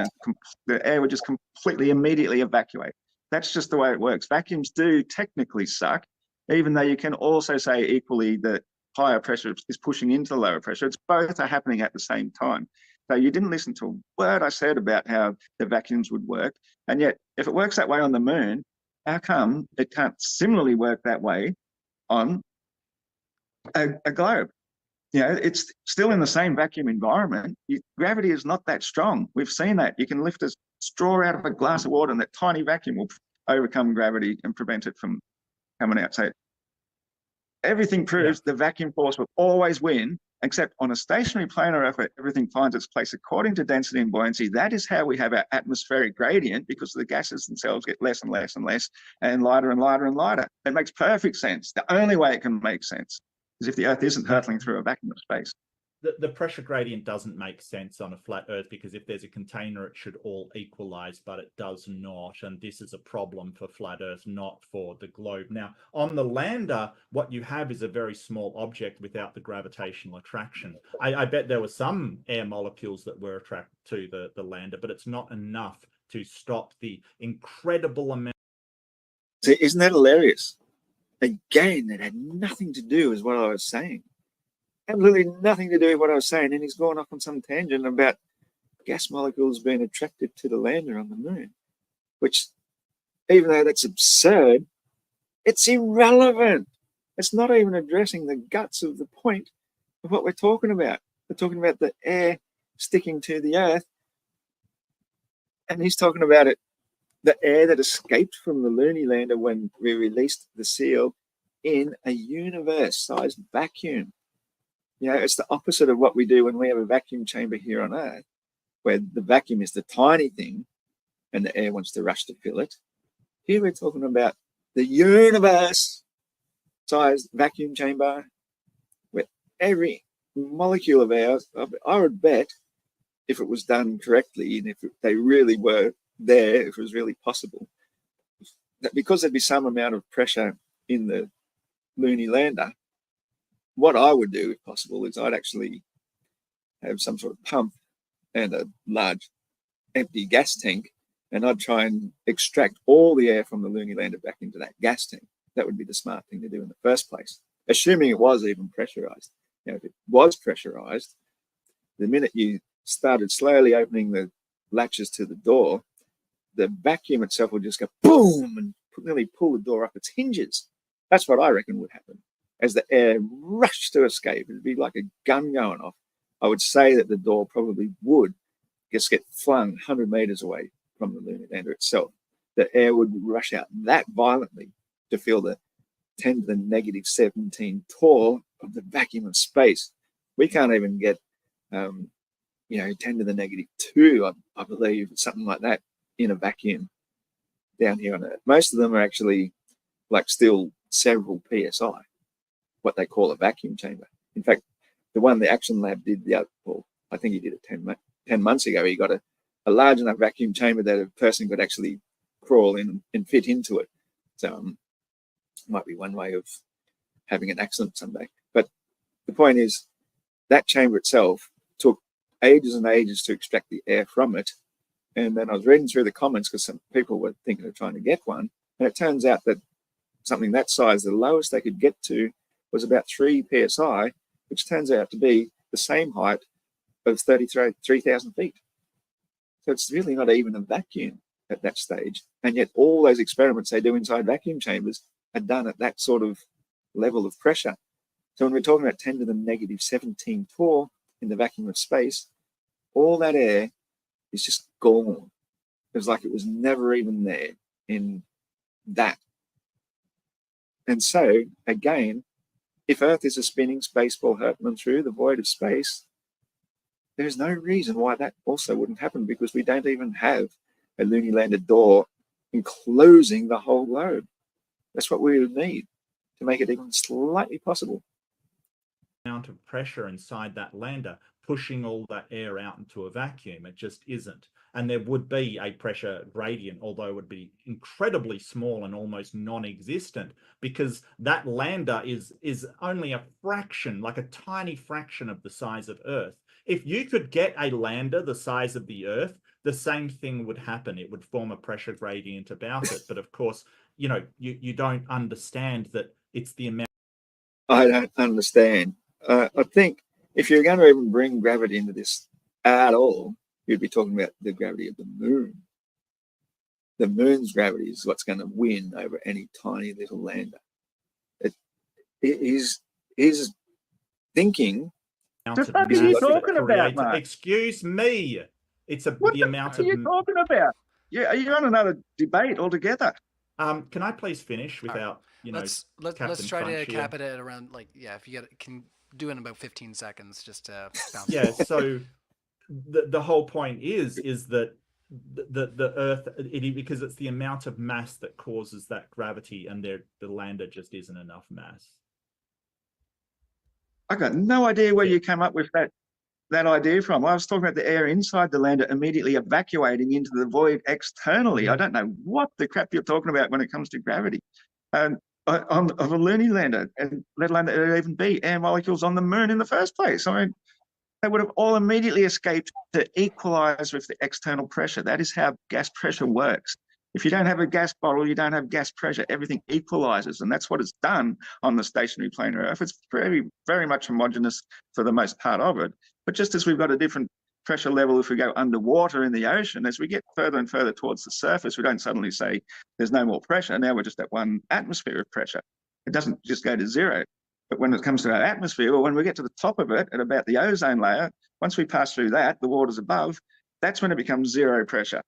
the air would just completely immediately evacuate. That's just the way it works. Vacuums do technically suck, even though you can also say equally that higher pressure is pushing into lower pressure. It's both are happening at the same time. So you didn't listen to a word I said about how the vacuums would work. And yet, if it works that way on the moon, how come it can't similarly work that way on a globe? You know, it's still in the same vacuum environment. Gravity is not that strong. We've seen that. You can lift a straw out of a glass of water and that tiny vacuum will overcome gravity and prevent it from coming out. So everything proves the vacuum force will always win, except on a stationary planar Earth where everything finds its place according to density and buoyancy. That is how we have our atmospheric gradient, because the gases themselves get less and less and less and lighter and lighter and lighter. It makes perfect sense. The only way it can make sense is if the Earth isn't hurtling through a vacuum of space. The pressure gradient doesn't make sense on a flat Earth, because if there's a container, it should all equalize, but it does not. And this is a problem for flat Earth, not for the globe. Now, on the lander, what you have is a very small object without the gravitational attraction. I bet there were some air molecules that were attracted to the lander, but it's not enough to stop the incredible amount. So isn't that hilarious? Again, that had nothing to do with what I was saying. Absolutely nothing to do with what I was saying. And he's gone off on some tangent about gas molecules being attracted to the lander on the moon, which, even though that's absurd, it's irrelevant. It's not even addressing the guts of the point of what we're talking about. We're talking about the air sticking to the Earth. And he's talking about it, the air that escaped from the Looney lander when we released the seal in a universe-sized vacuum. You know, it's the opposite of what we do when we have a vacuum chamber here on Earth, where the vacuum is the tiny thing and the air wants to rush to fill it. Here we're talking about the universe-sized vacuum chamber where every molecule of ours, I would bet, if it was done correctly and if they really were there, if it was really possible, that because there'd be some amount of pressure in the Looney lander, what I would do, if possible, is I'd actually have some sort of pump and a large empty gas tank, and I'd try and extract all the air from the Looney lander back into that gas tank. That would be the smart thing to do in the first place, assuming it was even pressurized. You know, if it was pressurized, the minute you started slowly opening the latches to the door, the vacuum itself will just go boom and nearly pull the door up its hinges. That's what I reckon would happen. As the air rushed to escape, it'd be like a gun going off. I would say that the door probably would just get flung 100 meters away from the lunar lander itself. The air would rush out that violently to feel the 10 to the negative 17 torr of the vacuum of space. We can't even get, 10 to the negative 2, I believe, something like that in a vacuum down here on Earth. Most of them are actually like still several PSI, what they call a vacuum chamber. In fact, the one the Action Lab did I think he did it 10 months ago. He got a large enough vacuum chamber that a person could actually crawl in and fit into it. So might be one way of having an accident someday. But the point is, that chamber itself took ages and ages to extract the air from it. And then I was reading through the comments because some people were thinking of trying to get one. And it turns out that something that size, the lowest they could get to was about 3 PSI, which turns out to be the same height of 33,000 feet. So it's really not even a vacuum at that stage. And yet all those experiments they do inside vacuum chambers are done at that sort of level of pressure. So when we're talking about 10 to the negative 17 torr in the vacuum of space, all that air is just gone. It was like it was never even there in that. And so, again, if Earth is a spinning spaceball hurtling through the void of space, there's no reason why that also wouldn't happen, because we don't even have a lunar lander door enclosing the whole globe. That's what we would need to make it even slightly possible. Amount of pressure inside that lander pushing all that air out into a vacuum. It just isn't. And there would be a pressure gradient, although it would be incredibly small and almost non-existent, because that lander is only a fraction, like a tiny fraction of the size of Earth. If you could get a lander the size of the Earth, the same thing would happen. It would form a pressure gradient about it. But of course, you don't understand that it's the amount. I don't understand. I think if you're going to even bring gravity into this at all, you'd be talking about the gravity of the moon. The moon's gravity is what's going to win over any tiny little lander. His thinking. The fuck are you talking about, mate? Excuse me. It's the amount of. What are you talking about? Yeah, you're on another debate altogether. Can I please finish without let's try to cap it at around, like, if you can do it in about 15 seconds, just to bounce. Yeah. So the whole point is that the Earth, because it's the amount of mass that causes that gravity, and the lander just isn't enough mass. I got no idea where you came up with that idea from. I was talking about the air inside the lander immediately evacuating into the void externally. I don't know what the crap you're talking about when it comes to gravity. Of a lunar lander, and let alone that there even be air molecules on the moon in the first place. I mean, they would have all immediately escaped to equalize with the external pressure. That is how gas pressure works. If you don't have a gas bottle, you don't have gas pressure. Everything equalizes, and that's what it's done on the stationary planar Earth. It's very, very much homogeneous for the most part of it. But just as we've got a different pressure level if we go underwater in the ocean, as we get further and further towards the surface, we don't suddenly say there's no more pressure. Now we're just at 1 atmosphere of pressure. It doesn't just go to 0. But when it comes to our atmosphere, or when we get to the top of it at about the ozone layer, once we pass through that, the waters above, that's when it becomes 0 pressure,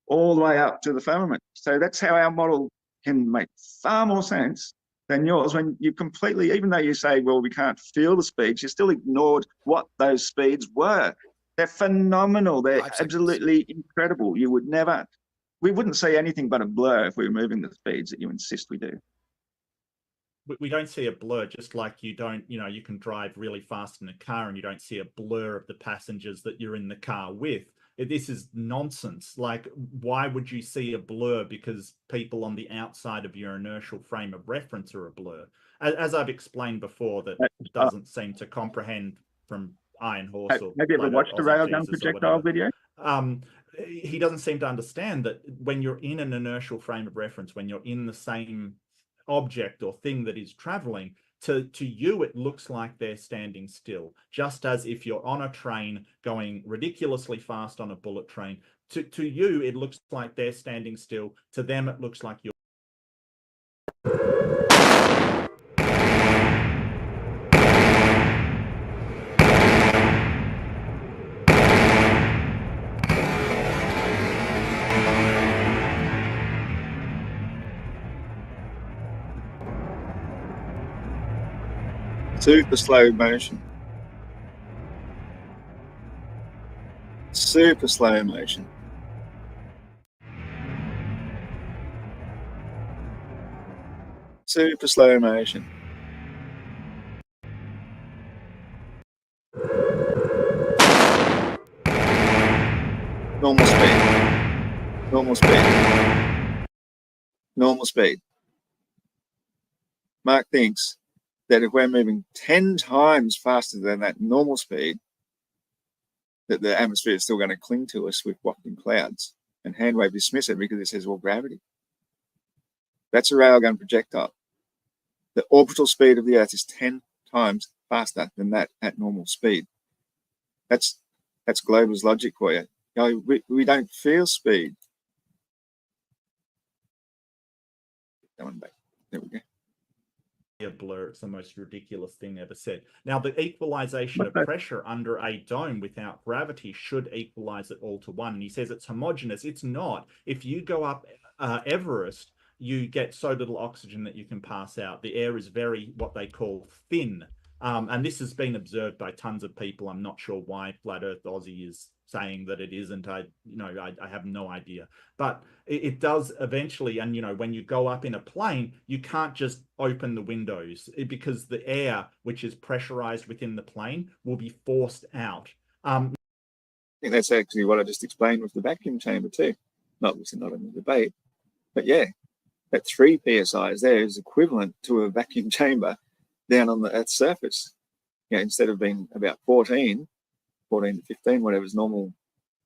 all the way up to the firmament. So that's how our model can make far more sense than yours, when you completely, even though you say, well, we can't feel the speeds, you still ignored what those speeds were. They're phenomenal. They're absolutely incredible. We wouldn't see anything but a blur if we were moving the speeds that you insist we do. We don't see a blur, just like you can drive really fast in a car and you don't see a blur of the passengers that you're in the car with. This is nonsense. Like, why would you see a blur because people on the outside of your inertial frame of reference are a blur? As I've explained before, that doesn't seem to comprehend from Iron Horse. Or have you ever watched the railgun projectile video? He doesn't seem to understand that when you're in an inertial frame of reference, when you're in the same object or thing that is traveling, To you, it looks like they're standing still, just as if you're on a train going ridiculously fast on a bullet train. To you, it looks like they're standing still. To them, it looks like you're. Super slow motion. Super slow motion. Super slow motion. Normal speed. Normal speed. Normal speed. Mark thinks that if we're moving 10 times faster than that normal speed, that the atmosphere is still going to cling to us with wafting clouds, and Handwave dismiss it because it says, well, gravity. That's a railgun projectile. The orbital speed of the Earth is 10 times faster than that at normal speed. That's Global's logic for you. You know, we don't feel speed. Going back. There we go. A blur. It's the most ridiculous thing ever said. Now, the equalization of pressure under a dome without gravity should equalize it all to one. And he says it's homogeneous. It's not. If you go up Everest, you get so little oxygen that you can pass out. The air is very, what they call thin. And this has been observed by tons of people. I'm not sure why Flat Earth Aussie is saying that it isn't. I have no idea. But it does eventually. And, when you go up in a plane, you can't just open the windows because the air, which is pressurized within the plane, will be forced out. I think that's actually what I just explained with the vacuum chamber too. Obviously not in the debate, but yeah, that 3 psi is there is equivalent to a vacuum chamber down on the Earth's surface. Instead of being about 14 to 15, whatever's normal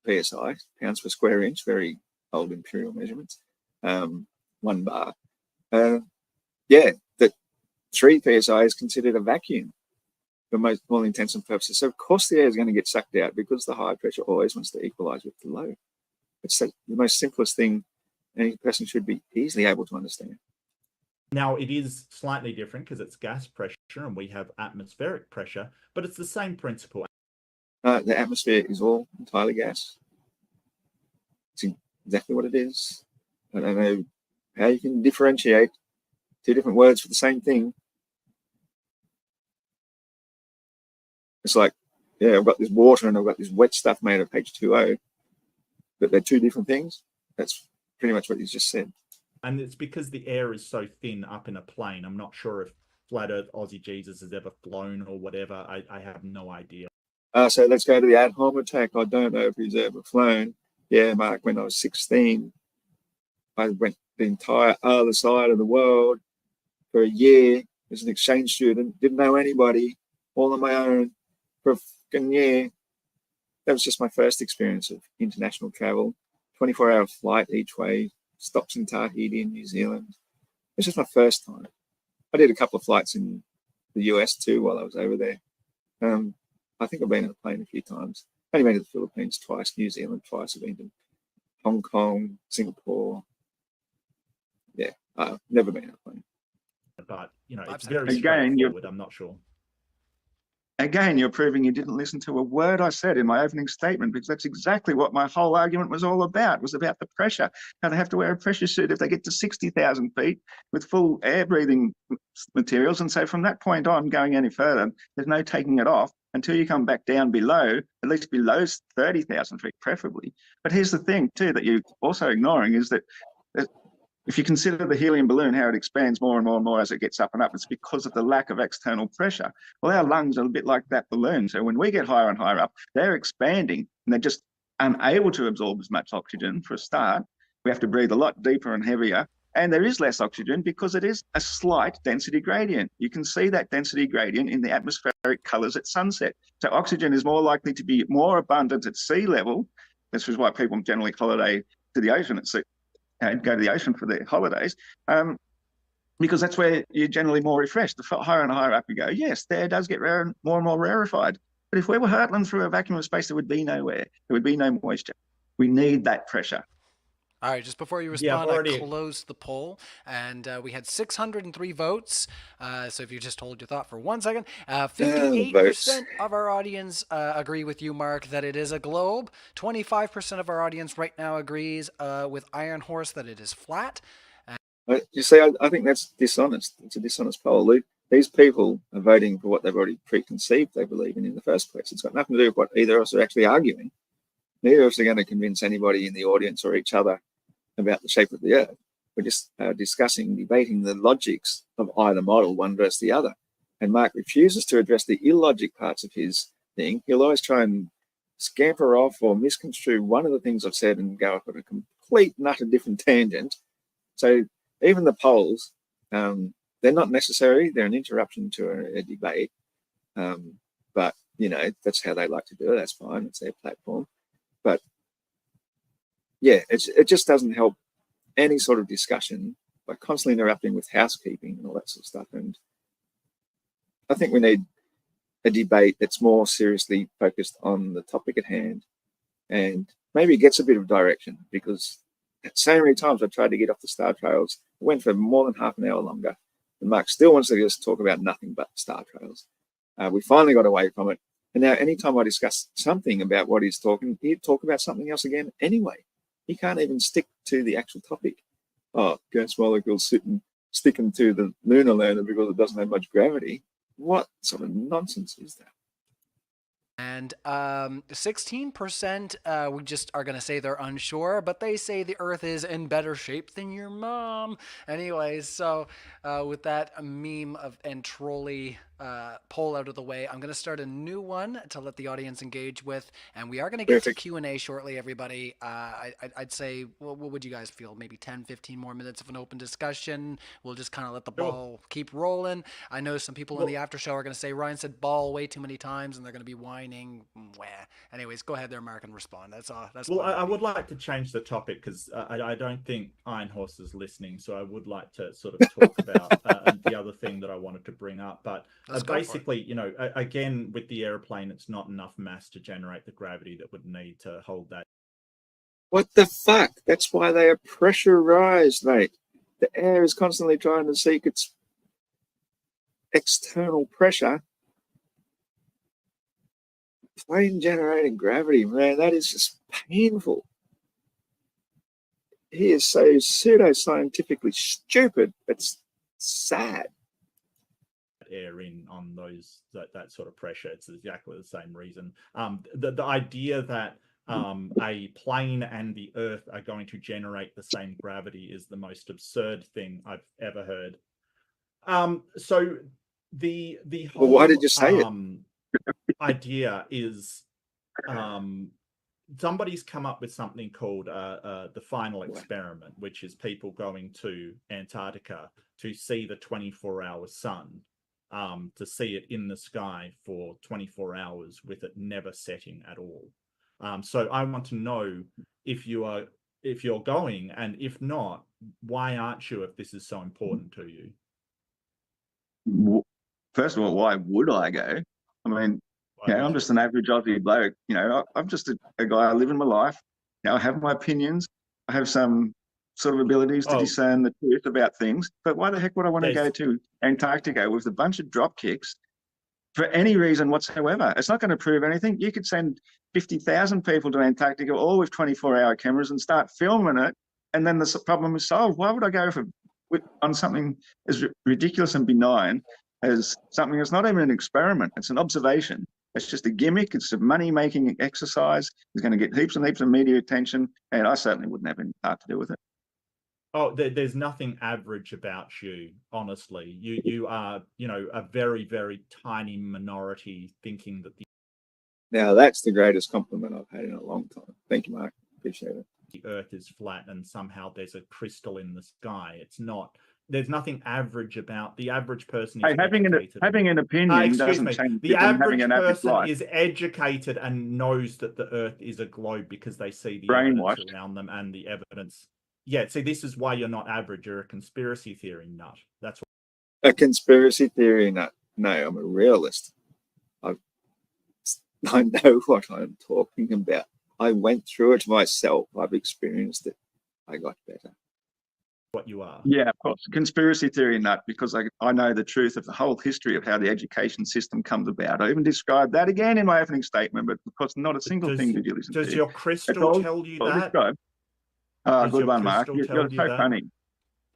psi, pounds per square inch, very old imperial measurements, 1 bar. That 3 psi is considered a vacuum for most all intents and purposes. So of course the air is going to get sucked out because the high pressure always wants to equalize with the low. It's the most simplest thing any person should be easily able to understand. Now, it is slightly different because it's gas pressure and we have atmospheric pressure, but it's the same principle. The atmosphere is all entirely gas. It's exactly what it is. I don't know how you can differentiate 2 different words for the same thing. It's like, yeah, I've got this water and I've got this wet stuff made of H2O, but they're 2 different things. That's pretty much what you just said. And it's because the air is so thin up in a plane. I'm not sure if Flat Earth Aussie Jesus has ever flown or whatever. I have no idea. So let's go to the at-home attack. I don't know if he's ever flown. Yeah, Mark, when I was 16, I went the entire other side of the world for a year as an exchange student. Didn't know anybody, all on my own for a fucking year. That was just my first experience of international travel. 24-hour flight each way, stops in Tahiti in New Zealand. It was just my first time. I did a couple of flights in the US too while I was over there. I think I've been in a plane a few times. Only been to the Philippines twice, New Zealand twice. I've been to Hong Kong, Singapore. Yeah, I've never been in a plane. But, it's very straightforward. I'm not sure. Again, you're proving you didn't listen to a word I said in my opening statement, because that's exactly what my whole argument was all about. It was about the pressure, how they have to wear a pressure suit if they get to 60,000 feet with full air breathing materials. And so from that point on, going any further, there's no taking it off until you come back down below, at least below 30,000 feet, preferably. But here's the thing, too, that you're also ignoring is that if you consider the helium balloon, how it expands more and more and more as it gets up and up, it's because of the lack of external pressure. Well, our lungs are a bit like that balloon. So when we get higher and higher up, they're expanding and they're just unable to absorb as much oxygen for a start. We have to breathe a lot deeper and heavier. And there is less oxygen because it is a slight density gradient. You can see that density gradient in the atmospheric colors at sunset. So oxygen is more likely to be more abundant at sea level. This is why people generally holiday to the ocean at sea. And go to the ocean for their holidays, because that's where you're generally more refreshed. The higher and higher up you go, yes, the air does get more and more rarefied. But if we were hurtling through a vacuum of space, there would be nowhere. There would be no moisture. We need that pressure. All right, just before you Yeah, I've respond, I already- closed the poll, and we had 603 votes. So if you just hold your thought for 1 second, 58% of our audience agree with you, Mark, that it is a globe. 25% of our audience right now agrees with Iron Horse that it is flat. You see, I think that's dishonest. It's a dishonest poll. These people are voting for what they've already preconceived they believe in the first place. It's got nothing to do with what either of us are actually arguing. Neither of us are going to convince anybody in the audience or each other about the shape of the Earth. We're just debating the logics of either model, one versus the other. And Mark refuses to address the illogic parts of his thing. He'll always try and scamper off or misconstrue one of the things I've said and go off on a complete and utter different tangent. So even the polls, they're not necessary. They're an interruption to a debate. But, you know, that's how they like to do it. That's fine. It's their platform. But, yeah, it just doesn't help any sort of discussion by constantly interrupting with housekeeping and all that sort of stuff. And I think we need a debate that's more seriously focused on the topic at hand and maybe gets a bit of direction, because so many times I tried to get off the Star Trails. It went for more than half an hour longer. And Mark still wants to just talk about nothing but Star Trails. We finally got away from it. And now anytime I discuss something about what he's talking, he'd talk about something else again anyway. He can't even stick to the actual topic. Oh, gas molecules sticking to the lunar lander because it doesn't have much gravity. What sort of nonsense is that? And 16% we just are going to say they're unsure, but they say the Earth is in better shape than your mom. Anyways, so with that meme and trolley poll out of the way, I'm going to start a new one to let the audience engage with, and we are going to get to Q&A shortly, everybody. I'd say, what would you guys feel? Maybe 10, 15 more minutes of an open discussion. We'll just kind of let the ball keep rolling. I know some people in the after show are going to say Ryan said ball way too many times, and they're going to be whining. Anyways, go ahead there, Mark, and respond. That's all. That's well, I would like to change the topic, because I don't think Iron Horse is listening, so I would like to sort of talk about the other thing that I wanted to bring up. But basically, you know, again, with the airplane, it's not enough mass to generate the gravity that would need to hold that. What the fuck? That's why they are pressurized, mate. The air is constantly trying to seek its external pressure. Plane generating gravity, man, that is just painful. He is so pseudoscientifically stupid. It's sad. Air in on that sort of pressure. It's exactly the same reason. The idea that a plane and the Earth are going to generate the same gravity is the most absurd thing I've ever heard. So the whole, well, why did you say it? Idea is somebody's come up with something called the final experiment, which is people going to Antarctica to see the 24-hour sun, to see it in the sky for 24 hours with it never setting at all. So I want to know if you're going, and if not, why aren't you, if this is so important to you? First of all, why would I go? I mean, I'm just an average Aussie bloke. You know, I'm just a guy. I live in my life. You know, I have my opinions. I have some sort of abilities to discern the truth about things. But why the heck would I want to go to Antarctica with a bunch of drop kicks for any reason whatsoever? It's not going to prove anything. You could send 50,000 people to Antarctica, all with 24-hour cameras, and start filming it, and then the problem is solved. Why would I go on something as ridiculous and benign as something that's not even an experiment? It's an observation. It's just a gimmick. It's a money-making exercise. It's going to get heaps and heaps of media attention, and I certainly wouldn't have any part to do with it. Oh, there's nothing average about you, honestly. You are, you know, a very, very tiny minority thinking that Now, that's the greatest compliment I've had in a long time. Thank you, Mark. Appreciate it. The Earth is flat and somehow there's a crystal in the sky. It's not. There's nothing average about the average person. Is having an opinion doesn't change. The average person is educated and knows that the Earth is a globe because they see the evidence around them and the evidence. Yeah, see, this is why you're not average. You're a conspiracy theory nut. That's A conspiracy theory nut. No, I'm a realist. I know what I'm talking about. I went through it myself. I've experienced it. I got better. what you are. Yeah, of course. Conspiracy theory nut, because I know the truth of the whole history of how the education system comes about. I even described that again in my opening statement, but of course, not a single thing did you listen to. Does your crystal tell you that? Described. Oh, Does good your one, Mark. crystal You're tell you so that? funny.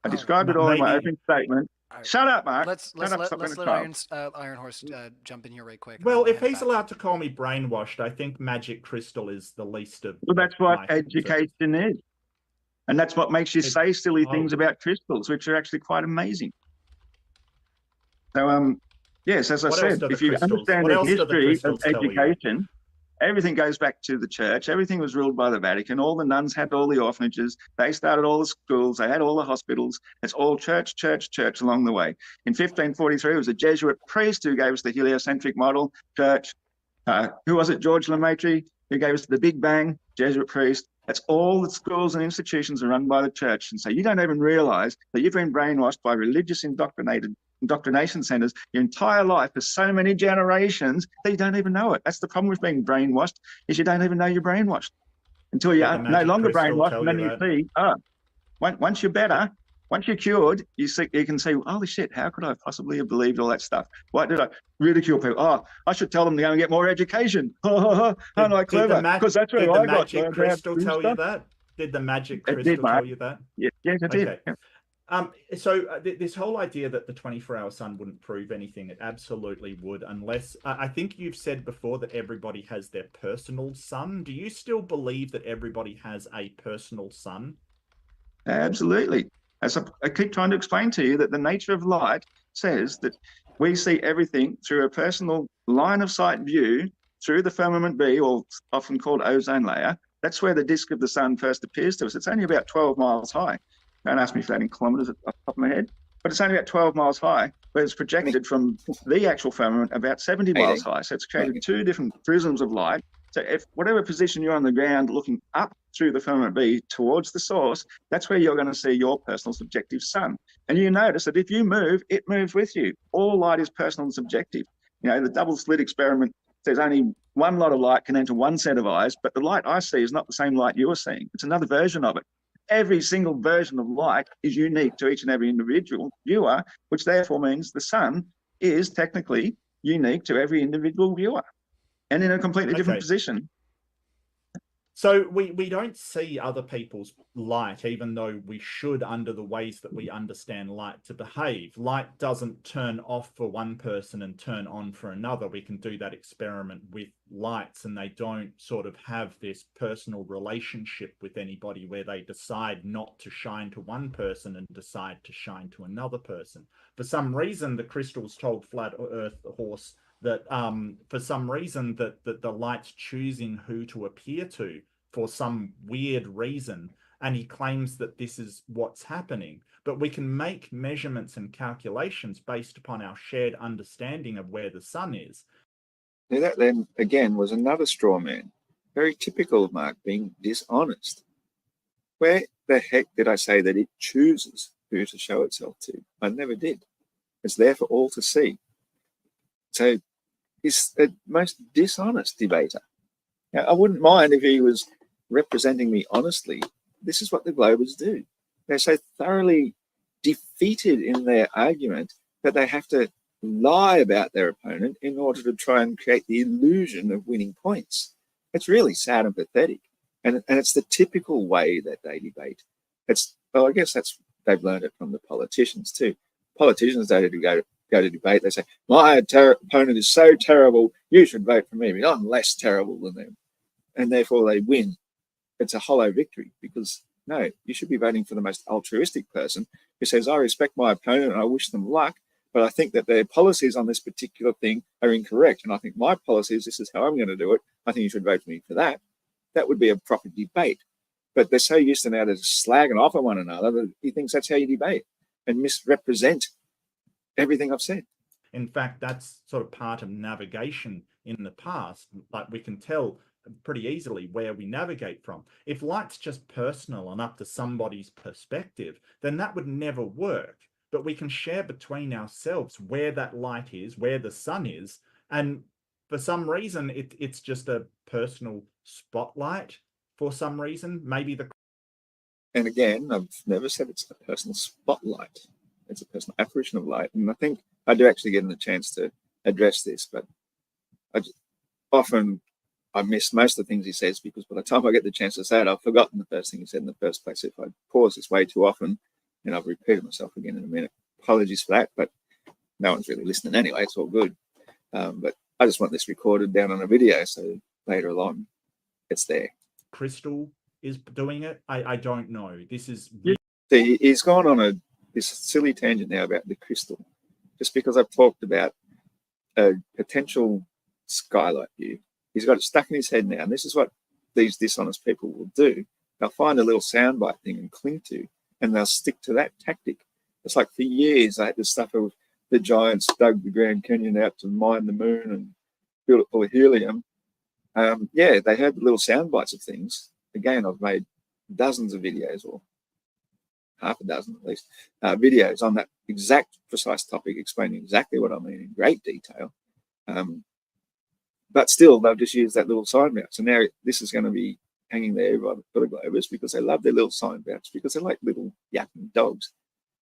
I described it all in my Maybe- opening statement. All right. Shut up, Mark. Let's Shut up, stop let being a child. Iron Horse jump in here right quick. Well, I'll if hand he's back. allowed to call me brainwashed, I think magic crystal is the least of. Well, that's what my education is. And that's what makes you say silly things about crystals, which are actually quite amazing. So, yes, as I What else said, do the if you crystals- understand what the else do the history of crystals tell you? education, everything goes back to the church. Everything was ruled by the Vatican. All the nuns had all the orphanages. They started all the schools. They had all the hospitals. It's all church, church, church along the way. In 1543, it was a Jesuit priest who gave us the heliocentric model, church. Who was it? George Lemaitre, who gave us the Big Bang, Jesuit priest. That's all the schools and institutions are run by the church. And so you don't even realize that you've been brainwashed by religious indoctrination centers your entire life for so many generations that you don't even know it. That's the problem with being brainwashed, is you don't even know you're brainwashed until you're no longer brainwashed. And then you see, once you're better, once you're cured, you can see, holy shit, how could I possibly have believed all that stuff? Why did I ridicule people? Oh, I should tell them to go and get more education. Aren't I clever? Because that's where I got. Did the magic crystal tell you that? Did the magic crystal tell you that? Yes, it did. Okay. So this whole idea that the 24-hour sun wouldn't prove anything, it absolutely would, unless I think you've said before that everybody has their personal sun. Do you still believe that everybody has a personal sun? Absolutely. As I keep trying to explain to you, that the nature of light says that we see everything through a personal line of sight view through the firmament B, or often called ozone layer. That's where the disk of the sun first appears to us. It's only about 12 miles high. Don't ask me for that in kilometers off the top of my head, but it's only about 12 miles high, but it's projected from the actual firmament about 70 miles high. So it's created two different prisms of light. So if whatever position you're on the ground looking up through the firmament B towards the source, that's where you're going to see your personal subjective sun. And you notice that if you move, it moves with you. All light is personal and subjective. You know, the double slit experiment says only one lot of light can enter one set of eyes, but the light I see is not the same light you're seeing. It's another version of it. Every single version of light is unique to each and every individual viewer, which therefore means the sun is technically unique to every individual viewer and in a completely different position. So we don't see other people's light, even though we should, under the ways that we understand light to behave. Light doesn't turn off for one person and turn on for another. We can do that experiment with lights, and they don't sort of have this personal relationship with anybody where they decide not to shine to one person and decide to shine to another person. For some reason, the crystals told Flat Earth Horse that for some reason that the light's choosing who to appear to for some weird reason, and he claims that this is what's happening. But we can make measurements and calculations based upon our shared understanding of where the sun is. Now that then again was another straw man, very typical of Mark being dishonest. Where the heck did I say that it chooses who to show itself to? I never did. It's there for all to see. So he's a most dishonest debater. Now, I wouldn't mind if he was representing me honestly. This is what the Globers do. They're so thoroughly defeated in their argument that they have to lie about their opponent in order to try and create the illusion of winning points. It's really sad and pathetic. And it's the typical way that they debate. I guess they've learned it from the politicians too. Politicians don't go to debate. They say, my opponent is so terrible, you should vote for me, but I'm less terrible than them. And therefore they win. It's a hollow victory, because no, you should be voting for the most altruistic person who says, I respect my opponent and I wish them luck, but I think that their policies on this particular thing are incorrect. And I think my policies, this is how I'm going to do it. I think you should vote for me for that. That would be a proper debate. But they're so used to now to slagging off at one another that he thinks that's how you debate and misrepresent everything I've said. In fact, that's sort of part of navigation in the past, like we can tell pretty easily where we navigate from. If light's just personal and up to somebody's perspective, then that would never work. But we can share between ourselves where that light is, where the sun is, and for some reason it's just a personal spotlight. For some reason, maybe the And again, I've never said it's a personal spotlight. It's a personal apparition of light. And I think I do actually get a chance to address this, but often I miss most of the things he says, because by the time I get the chance to say it, I've forgotten the first thing he said in the first place. If I pause this way too often, and I've repeated myself again in a minute. Apologies for that, but no one's really listening anyway. It's all good. But I just want this recorded down on a video, so later on it's there. crystal is doing it. I don't know. This is See, he's gone on this silly tangent now about the crystal, just because I've talked about a potential skylight view. He's got it stuck in his head now, and this is what these dishonest people will do. They'll find a little soundbite thing and cling to, and they'll stick to that tactic. It's like for years I had this stuff of the giants dug the Grand Canyon out to mine the moon and build it full of helium. Yeah, they had the little sound bites of things. Again, I've made dozens of videos, or half a dozen at least, videos on that exact precise topic, explaining exactly what I mean in great detail. But still, they've just used that little sign bounce. So now this is going to be hanging there by the Globers, because they love their little sign bounce, because they're like little yapping dogs.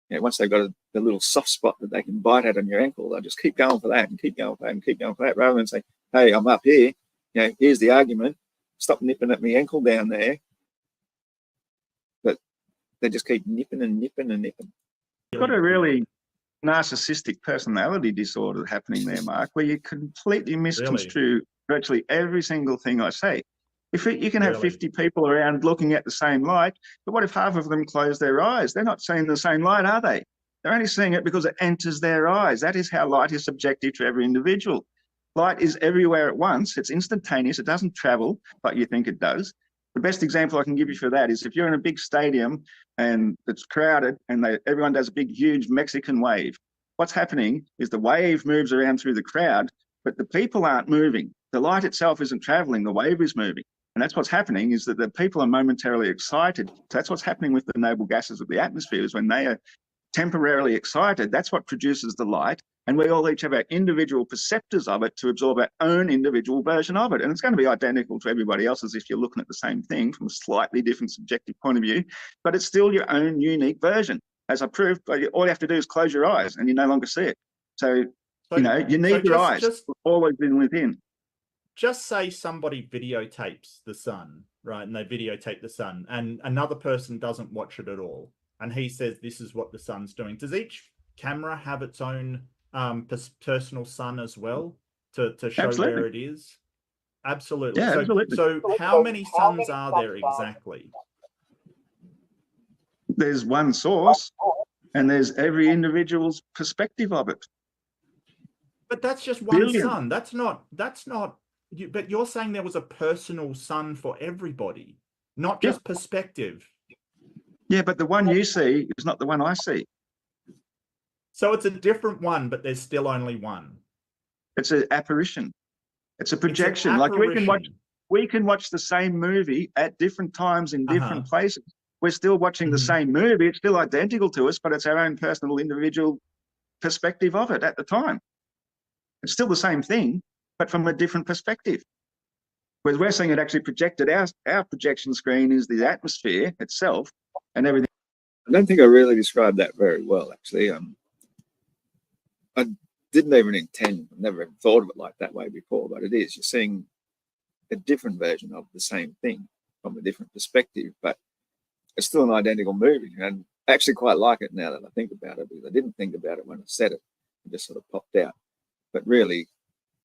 You know, once they've got a little soft spot that they can bite at on your ankle, they'll just keep going for that and keep going for that and keep going for that, rather than say, hey, I'm up here. You know, here's the argument. Stop nipping at my ankle down there. But they just keep nipping and nipping and nipping. You've got a really narcissistic personality disorder happening there, Mark, where you completely misconstrue virtually every single thing I say. If you can have 50 people around looking at the same light, but what if half of them close their eyes? They're not seeing the same light, are they? They're only seeing it because it enters their eyes. That is how light is subjective to every individual. Light is everywhere at once. It's instantaneous. It doesn't travel like you think it does. The best example I can give you for that is if you're in a big stadium and it's crowded and everyone does a big, huge Mexican wave. What's happening is the wave moves around through the crowd, but the people aren't moving. The light itself isn't traveling. The wave is moving. And that's what's happening, is that the people are momentarily excited. So that's what's happening with the noble gases of the atmosphere, is when they are temporarily excited, that's what produces the light. And we all each have our individual perceptors of it to absorb our own individual version of it. And it's going to be identical to everybody else's if you're looking at the same thing from a slightly different subjective point of view, but it's still your own unique version. As I proved, all you have to do is close your eyes and you no longer see it. So you know, you need your eyes always been within. Just say somebody videotapes the sun, right? And they videotape the sun, and another person doesn't watch it at all. And he says, this is what the sun's doing. Does each camera have its own personal sun as well to show where it is? Absolutely. Yeah, absolutely. So how many suns are there exactly? There's one source, and there's every individual's perspective of it. But that's just one sun. That's not. But you're saying there was a personal sun for everybody, not just perspective. Yeah, but the one you see is not the one I see. So it's a different one, but there's still only one. It's an apparition. It's a projection. Like we can watch the same movie at different times in different places. We're still watching the same movie. It's still identical to us, but it's our own personal individual perspective of it at the time. It's still the same thing, but from a different perspective. Whereas we're seeing it actually projected. Our projection screen is the atmosphere itself and everything. I don't think I really described that very well, actually. I didn't even intend, never even thought of it like that way before, but it is. You're seeing a different version of the same thing from a different perspective, but it's still an identical movie. And I actually quite like it now that I think about it, because I didn't think about it when I said it. It just sort of popped out. But really,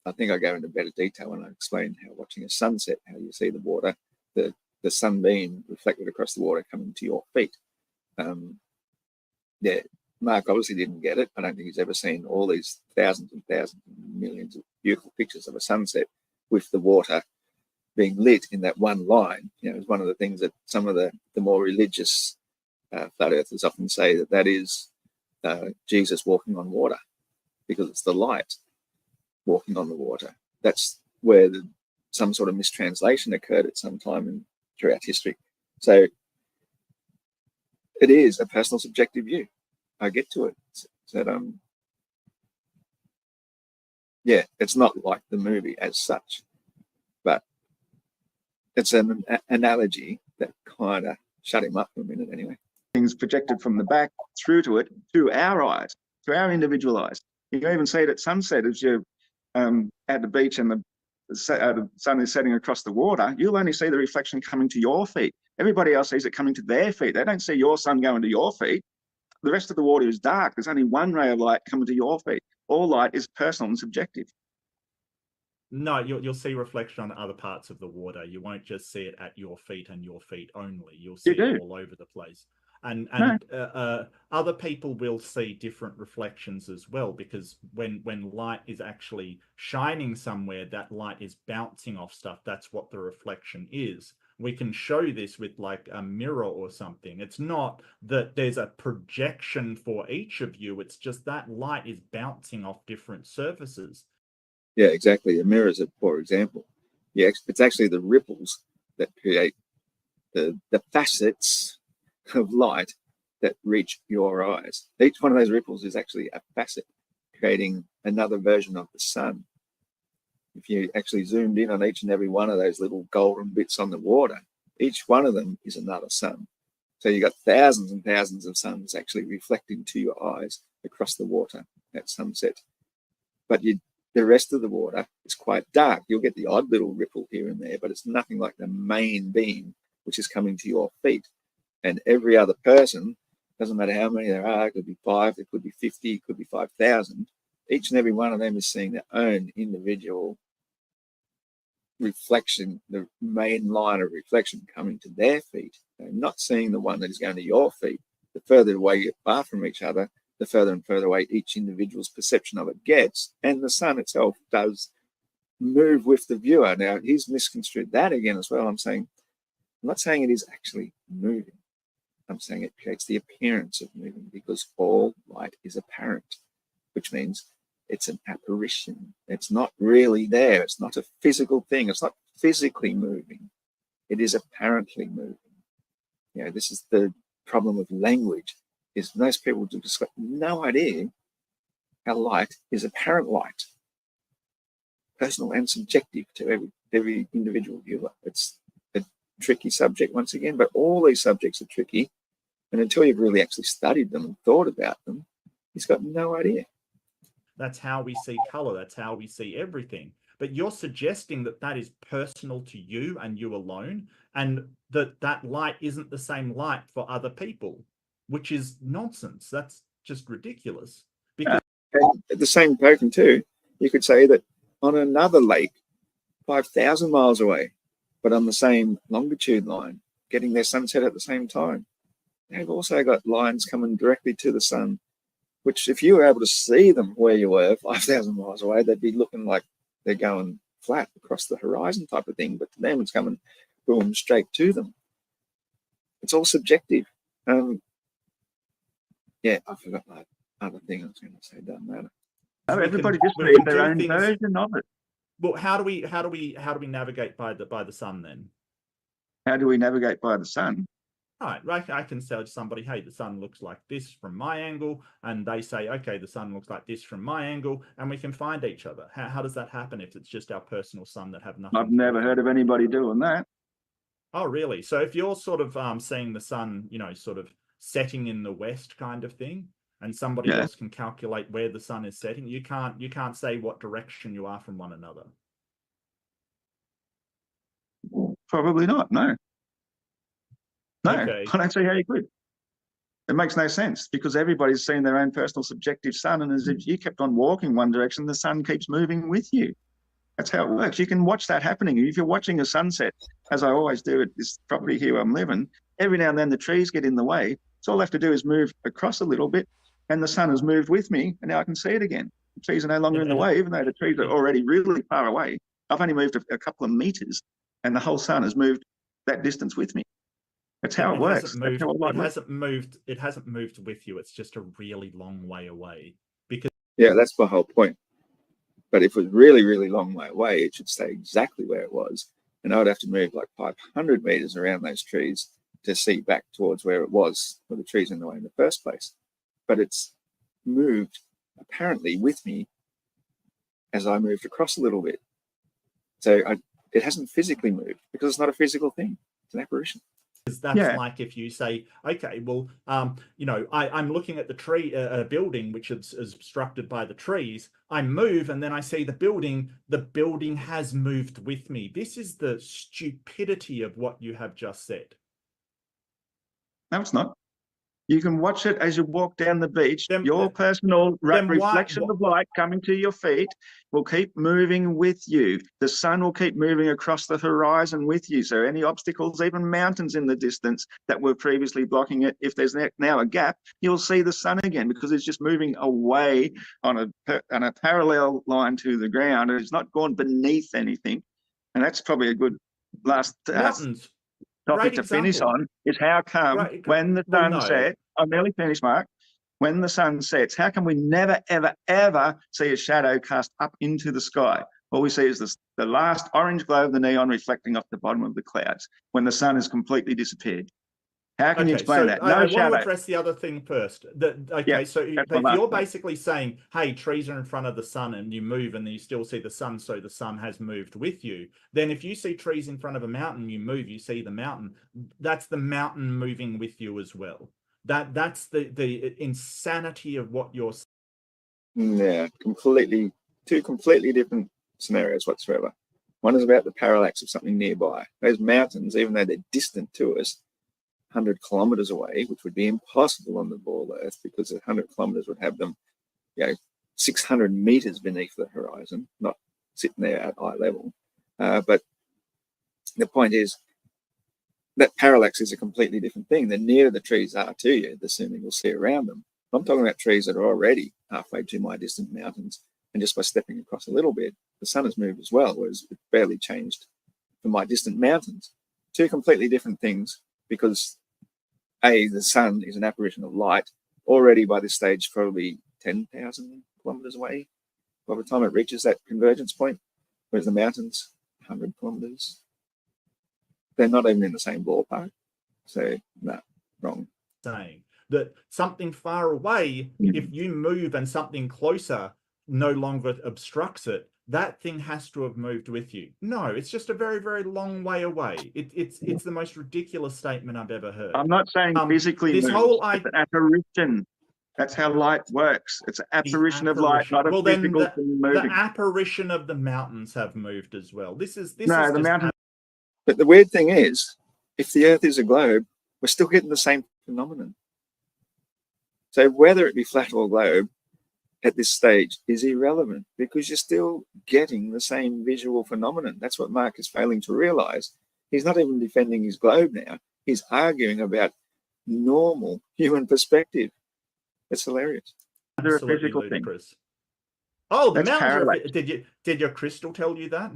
I think I go into better detail when I explain how watching a sunset, how you see the water, the sunbeam reflected across the water coming to your feet. Yeah, Mark obviously didn't get it. I don't think he's ever seen all these thousands and thousands and millions of beautiful pictures of a sunset with the water being lit in that one line. You know, it's one of the things that some of the more religious flat earthers often say, that is Jesus walking on water, because it's the light walking on the water. That's where some sort of mistranslation occurred at some time throughout history. So it is a personal subjective view. I get to it. So yeah, it's not like the movie as such, but it's an analogy that kind of shut him up for a minute anyway. Things projected from the back through to it, to our eyes, to our individual eyes. You can even see it at sunset as you're at the beach and the sun is setting across the water. You'll only see the reflection coming to your feet. Everybody else sees it coming to their feet. They don't see your sun going to your feet. The rest of the water is dark. There's only one ray of light coming to your feet. All light is personal and subjective. No, you'll see reflection on other parts of the water. You won't just see it at your feet and your feet only. You'll see it all over the place. And other people will see different reflections as well, because when light is actually shining somewhere, that light is bouncing off stuff. That's what the reflection is. We can show this with like a mirror or something. It's not that there's a projection for each of you. It's just that light is bouncing off different surfaces. Yeah, exactly. A mirror is a poor example. Yeah, it's actually the ripples that create the facets of light that reach your eyes. Each one of those ripples is actually a facet creating another version of the sun. If you actually zoomed in on each and every one of those little golden bits on the water, each one of them is another sun. So you've got thousands and thousands of suns actually reflecting to your eyes across the water at sunset. But the rest of the water is quite dark. You'll get the odd little ripple here and there, but it's nothing like the main beam, which is coming to your feet. And every other person, doesn't matter how many there are, it could be 5, it could be 50, it could be 5,000. Each and every one of them is seeing their own individual reflection, the main line of reflection coming to their feet. They're not seeing the one that is going to your feet. The further away you get far from each other, the further and further away each individual's perception of it gets. And the sun itself does move with the viewer. Now, he's misconstrued that again as well. I'm not saying it is actually moving. I'm saying it creates the appearance of moving, because all light is apparent, which means it's an apparition. It's not really there. It's not a physical thing. It's not physically moving. It is apparently moving. You know, this is the problem with language, is most people do just got no idea how light is apparent light. Personal and subjective to every individual viewer. It's a tricky subject once again, but all these subjects are tricky. And until you've really actually studied them and thought about them, he's got no idea. That's how we see color. That's how we see everything. But you're suggesting that that is personal to you and you alone, and that light isn't the same light for other people, which is nonsense. That's just ridiculous. Because and at the same token too, you could say that on another lake 5,000 miles away, but on the same longitude line, getting their sunset at the same time, they've also got lines coming directly to the sun, which if you were able to see them where you were 5,000 miles away, they'd be looking like they're going flat across the horizon type of thing. But to them, it's coming boom straight to them. It's all subjective. Yeah, I forgot that other thing I was going to say. Doesn't matter. Everybody just sees their own version of it. Well, how do we navigate by the sun then? How do we navigate by the sun? Right, I can tell somebody, hey, the sun looks like this from my angle, and they say, okay, the sun looks like this from my angle, and we can find each other. How does that happen if it's just our personal sun that have nothing? I've never heard of anybody doing that. Oh, really? So if you're sort of seeing the sun, you know, sort of setting in the west kind of thing, and somebody else can calculate where the sun is setting, you can't say what direction you are from one another. Probably not, no. No, Okay. I don't see how you could. It makes no sense, because everybody's seen their own personal subjective sun, and as if you kept on walking one direction, the sun keeps moving with you. That's how it works. You can watch that happening. If you're watching a sunset, as I always do at this property here where I'm living, every now and then the trees get in the way. So all I have to do is move across a little bit, and the sun has moved with me, and now I can see it again. The trees are no longer in the way, even though the trees are already really far away. I've only moved a couple of meters, and the whole sun has moved that distance with me. That's how it works. It hasn't moved with you. It's just a really long way away. Because yeah, that's my whole point. But if it was really, really long way away, it should stay exactly where it was. And I would have to move like 500 meters around those trees to see back towards where it was, where the trees in the way in the first place. But it's moved apparently with me as I moved across a little bit. So it hasn't physically moved because it's not a physical thing. It's an apparition. Because that's like if you say, okay, well, you know, I'm looking at the tree, a building which is obstructed by the trees. I move and then I see the building has moved with me. This is the stupidity of what you have just said. No, it's not. You can watch it as you walk down the beach. Your personal reflection of light coming to your feet will keep moving with you. The sun will keep moving across the horizon with you. So any obstacles, even mountains in the distance that were previously blocking it, if there's now a gap, you'll see the sun again because it's just moving away on a parallel line to the ground. It's not gone beneath anything. And that's probably a good last mountains. Topic to finish on is how come when the sun sets, I'm nearly finished, Mark. When the sun sets, how come we never, ever, ever see a shadow cast up into the sky? All we see is the last orange glow of the neon reflecting off the bottom of the clouds when the sun has completely disappeared. How can you explain that? No I shadow. want to address the other thing first. So if you're basically saying, hey, trees are in front of the sun and you move and then you still see the sun, so the sun has moved with you, then if you see trees in front of a mountain, you move, you see the mountain, that's the mountain moving with you as well. That's the insanity of what you're saying. Yeah, two completely different scenarios whatsoever. One is about the parallax of something nearby. Those mountains, even though they're distant to us, 100 kilometers away, which would be impossible on the ball Earth because 100 kilometers would have them, 600 meters beneath the horizon, not sitting there at eye level. But the point is that parallax is a completely different thing. The nearer the trees are to you, the sooner you'll see around them. I'm talking about trees that are already halfway to my distant mountains, and just by stepping across a little bit, the sun has moved as well, whereas it barely changed for my distant mountains. Two completely different things. Because the sun is an apparition of light already by this stage, probably 10,000 kilometers away by the time it reaches that convergence point, whereas the mountains, 100 kilometers. They're not even in the same ballpark. So, no, wrong. Saying that something far away, if you move and something closer no longer obstructs it, that thing has to have moved with you. No, it's just a very, very long way away. It's the most ridiculous statement I've ever heard. I'm not saying physically this moves. whole It's an apparition. That's how light works. It's an apparition of light, not a physical thing moving. The apparition of the mountains have moved as well. The mountains. But the weird thing is, if the Earth is a globe, we're still getting the same phenomenon. So whether it be flat or globe, at this stage is irrelevant because you're still getting the same visual phenomenon. That's what Mark is failing to realize. He's not even defending his globe now. He's arguing about normal human perspective. It's hilarious. They're a physical thing. Oh, the mountains. Did your crystal tell you that?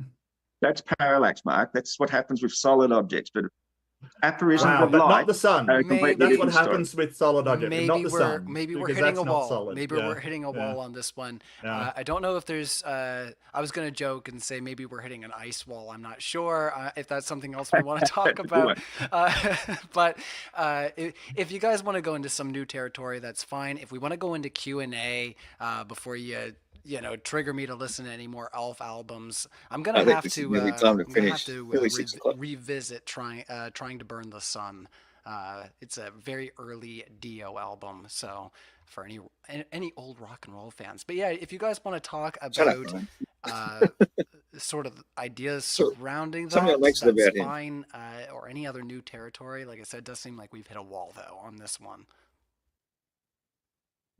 That's parallax, Mark. That's what happens with solid objects. But apparitions of but light, not the sun. That's what happens with solid objects, not the sun. Maybe we're hitting a wall. Maybe we're hitting a wall on this one. I don't know if there's. I was going to joke and say maybe we're hitting an ice wall. I'm not sure if that's something else we want to talk about. But if you guys want to go into some new territory, that's fine. If we want to go into Q&A before you trigger me to listen to any more Elf albums, I'm gonna have to revisit trying to burn the sun. It's a very early Dio album, so for any old rock and roll fans. But yeah, if you guys want to talk about sort of ideas surrounding that's fine. Or any other new territory. Like I said, it does seem like we've hit a wall though on this one.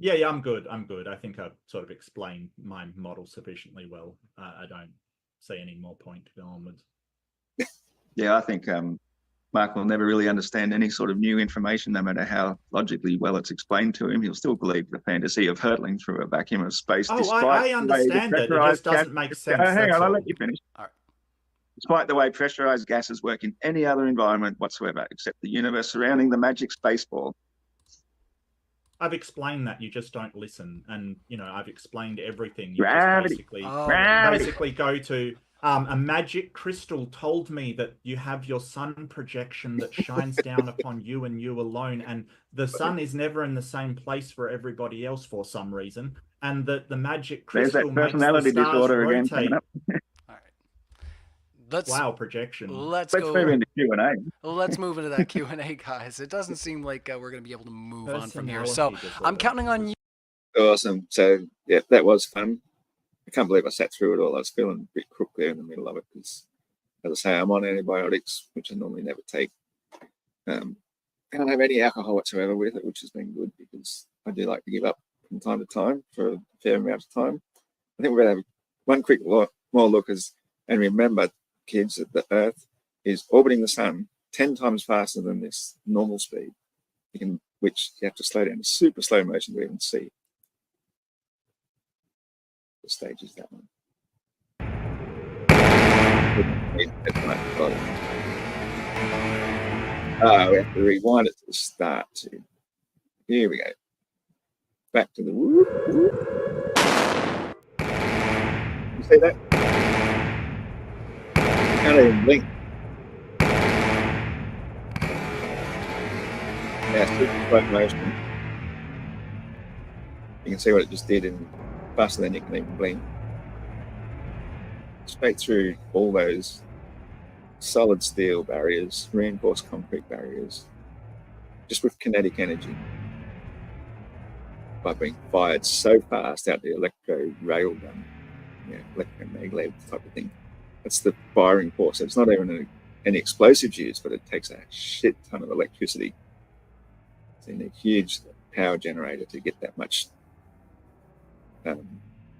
Yeah, I'm good. I think I've sort of explained my model sufficiently well. I don't see any more point to go onwards. Yeah, I think Mark will never really understand any sort of new information, no matter how logically well it's explained to him. He'll still believe the fantasy of hurtling through a vacuum of space. I understand it. It just doesn't make sense. Hang on, I'll let you finish. All right. Despite the way pressurized gases work in any other environment whatsoever, except the universe surrounding the magic space ball. I've explained that, you just don't listen. And, you know, I've explained everything. You Gravity. just basically, Gravity. basically go to a magic crystal told me that you have your sun projection that shines down upon you and you alone. And the sun is never in the same place for everybody else for some reason. And that the magic There's crystal that makes the personality stars disorder again coming rotate. up. All right. Let's Projection. let's Let's go. move into Q&A. Let's move into that Q&A, guys. It doesn't seem like we're going to be able to move on from here. So Personality I'm disorder. counting on you. Awesome. So yeah, that was fun. I can't believe I sat through it all. I was feeling a bit crook there in the middle of it because, as I say, I'm on antibiotics, which I normally never take. I don't have any alcohol whatsoever with it, which has been good because I do like to give up from time to time for a fair amount of time. I think we're going to have one quick more look and remember, kids, that the Earth is orbiting the sun 10 times faster than this normal speed, which you have to slow down to super slow motion to even see. The stage is that one. We have to rewind it to the start too. Here we go. Back to the whoop, whoop. You see that? Can't even blink. Yeah, super slow motion. You can see what it just did in faster than you can even blink. Straight through all those solid steel barriers, reinforced concrete barriers, just with kinetic energy, by being fired so fast out the electro rail gun, electromaglev type of thing. That's the firing force. It's not even any explosives used, but it takes a shit ton of electricity. It's in a huge power generator to get that much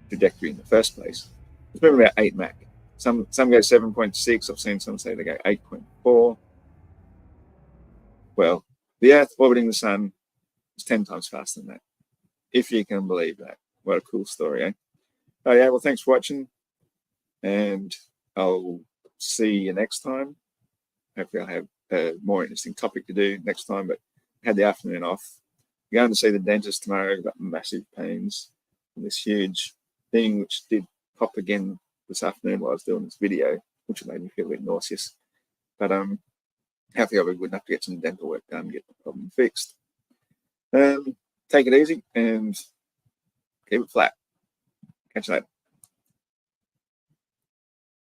trajectory in the first place. It's been about 8 Mach. Some go 7.6. I've seen some say they go 8.4. Well, the Earth orbiting the sun is 10 times faster than that, if you can believe that. What a cool story, eh? Oh yeah, well, thanks for watching, and I'll see you next time. Hopefully I'll have a more interesting topic to do next time, but I had the afternoon off. I'm going to see the dentist tomorrow. I've got massive pains from this huge thing, which did pop again this afternoon while I was doing this video, which made me feel a bit nauseous. But hopefully I'll be good enough to get some dental work done and get the problem fixed. Take it easy and keep it flat. Catch you later.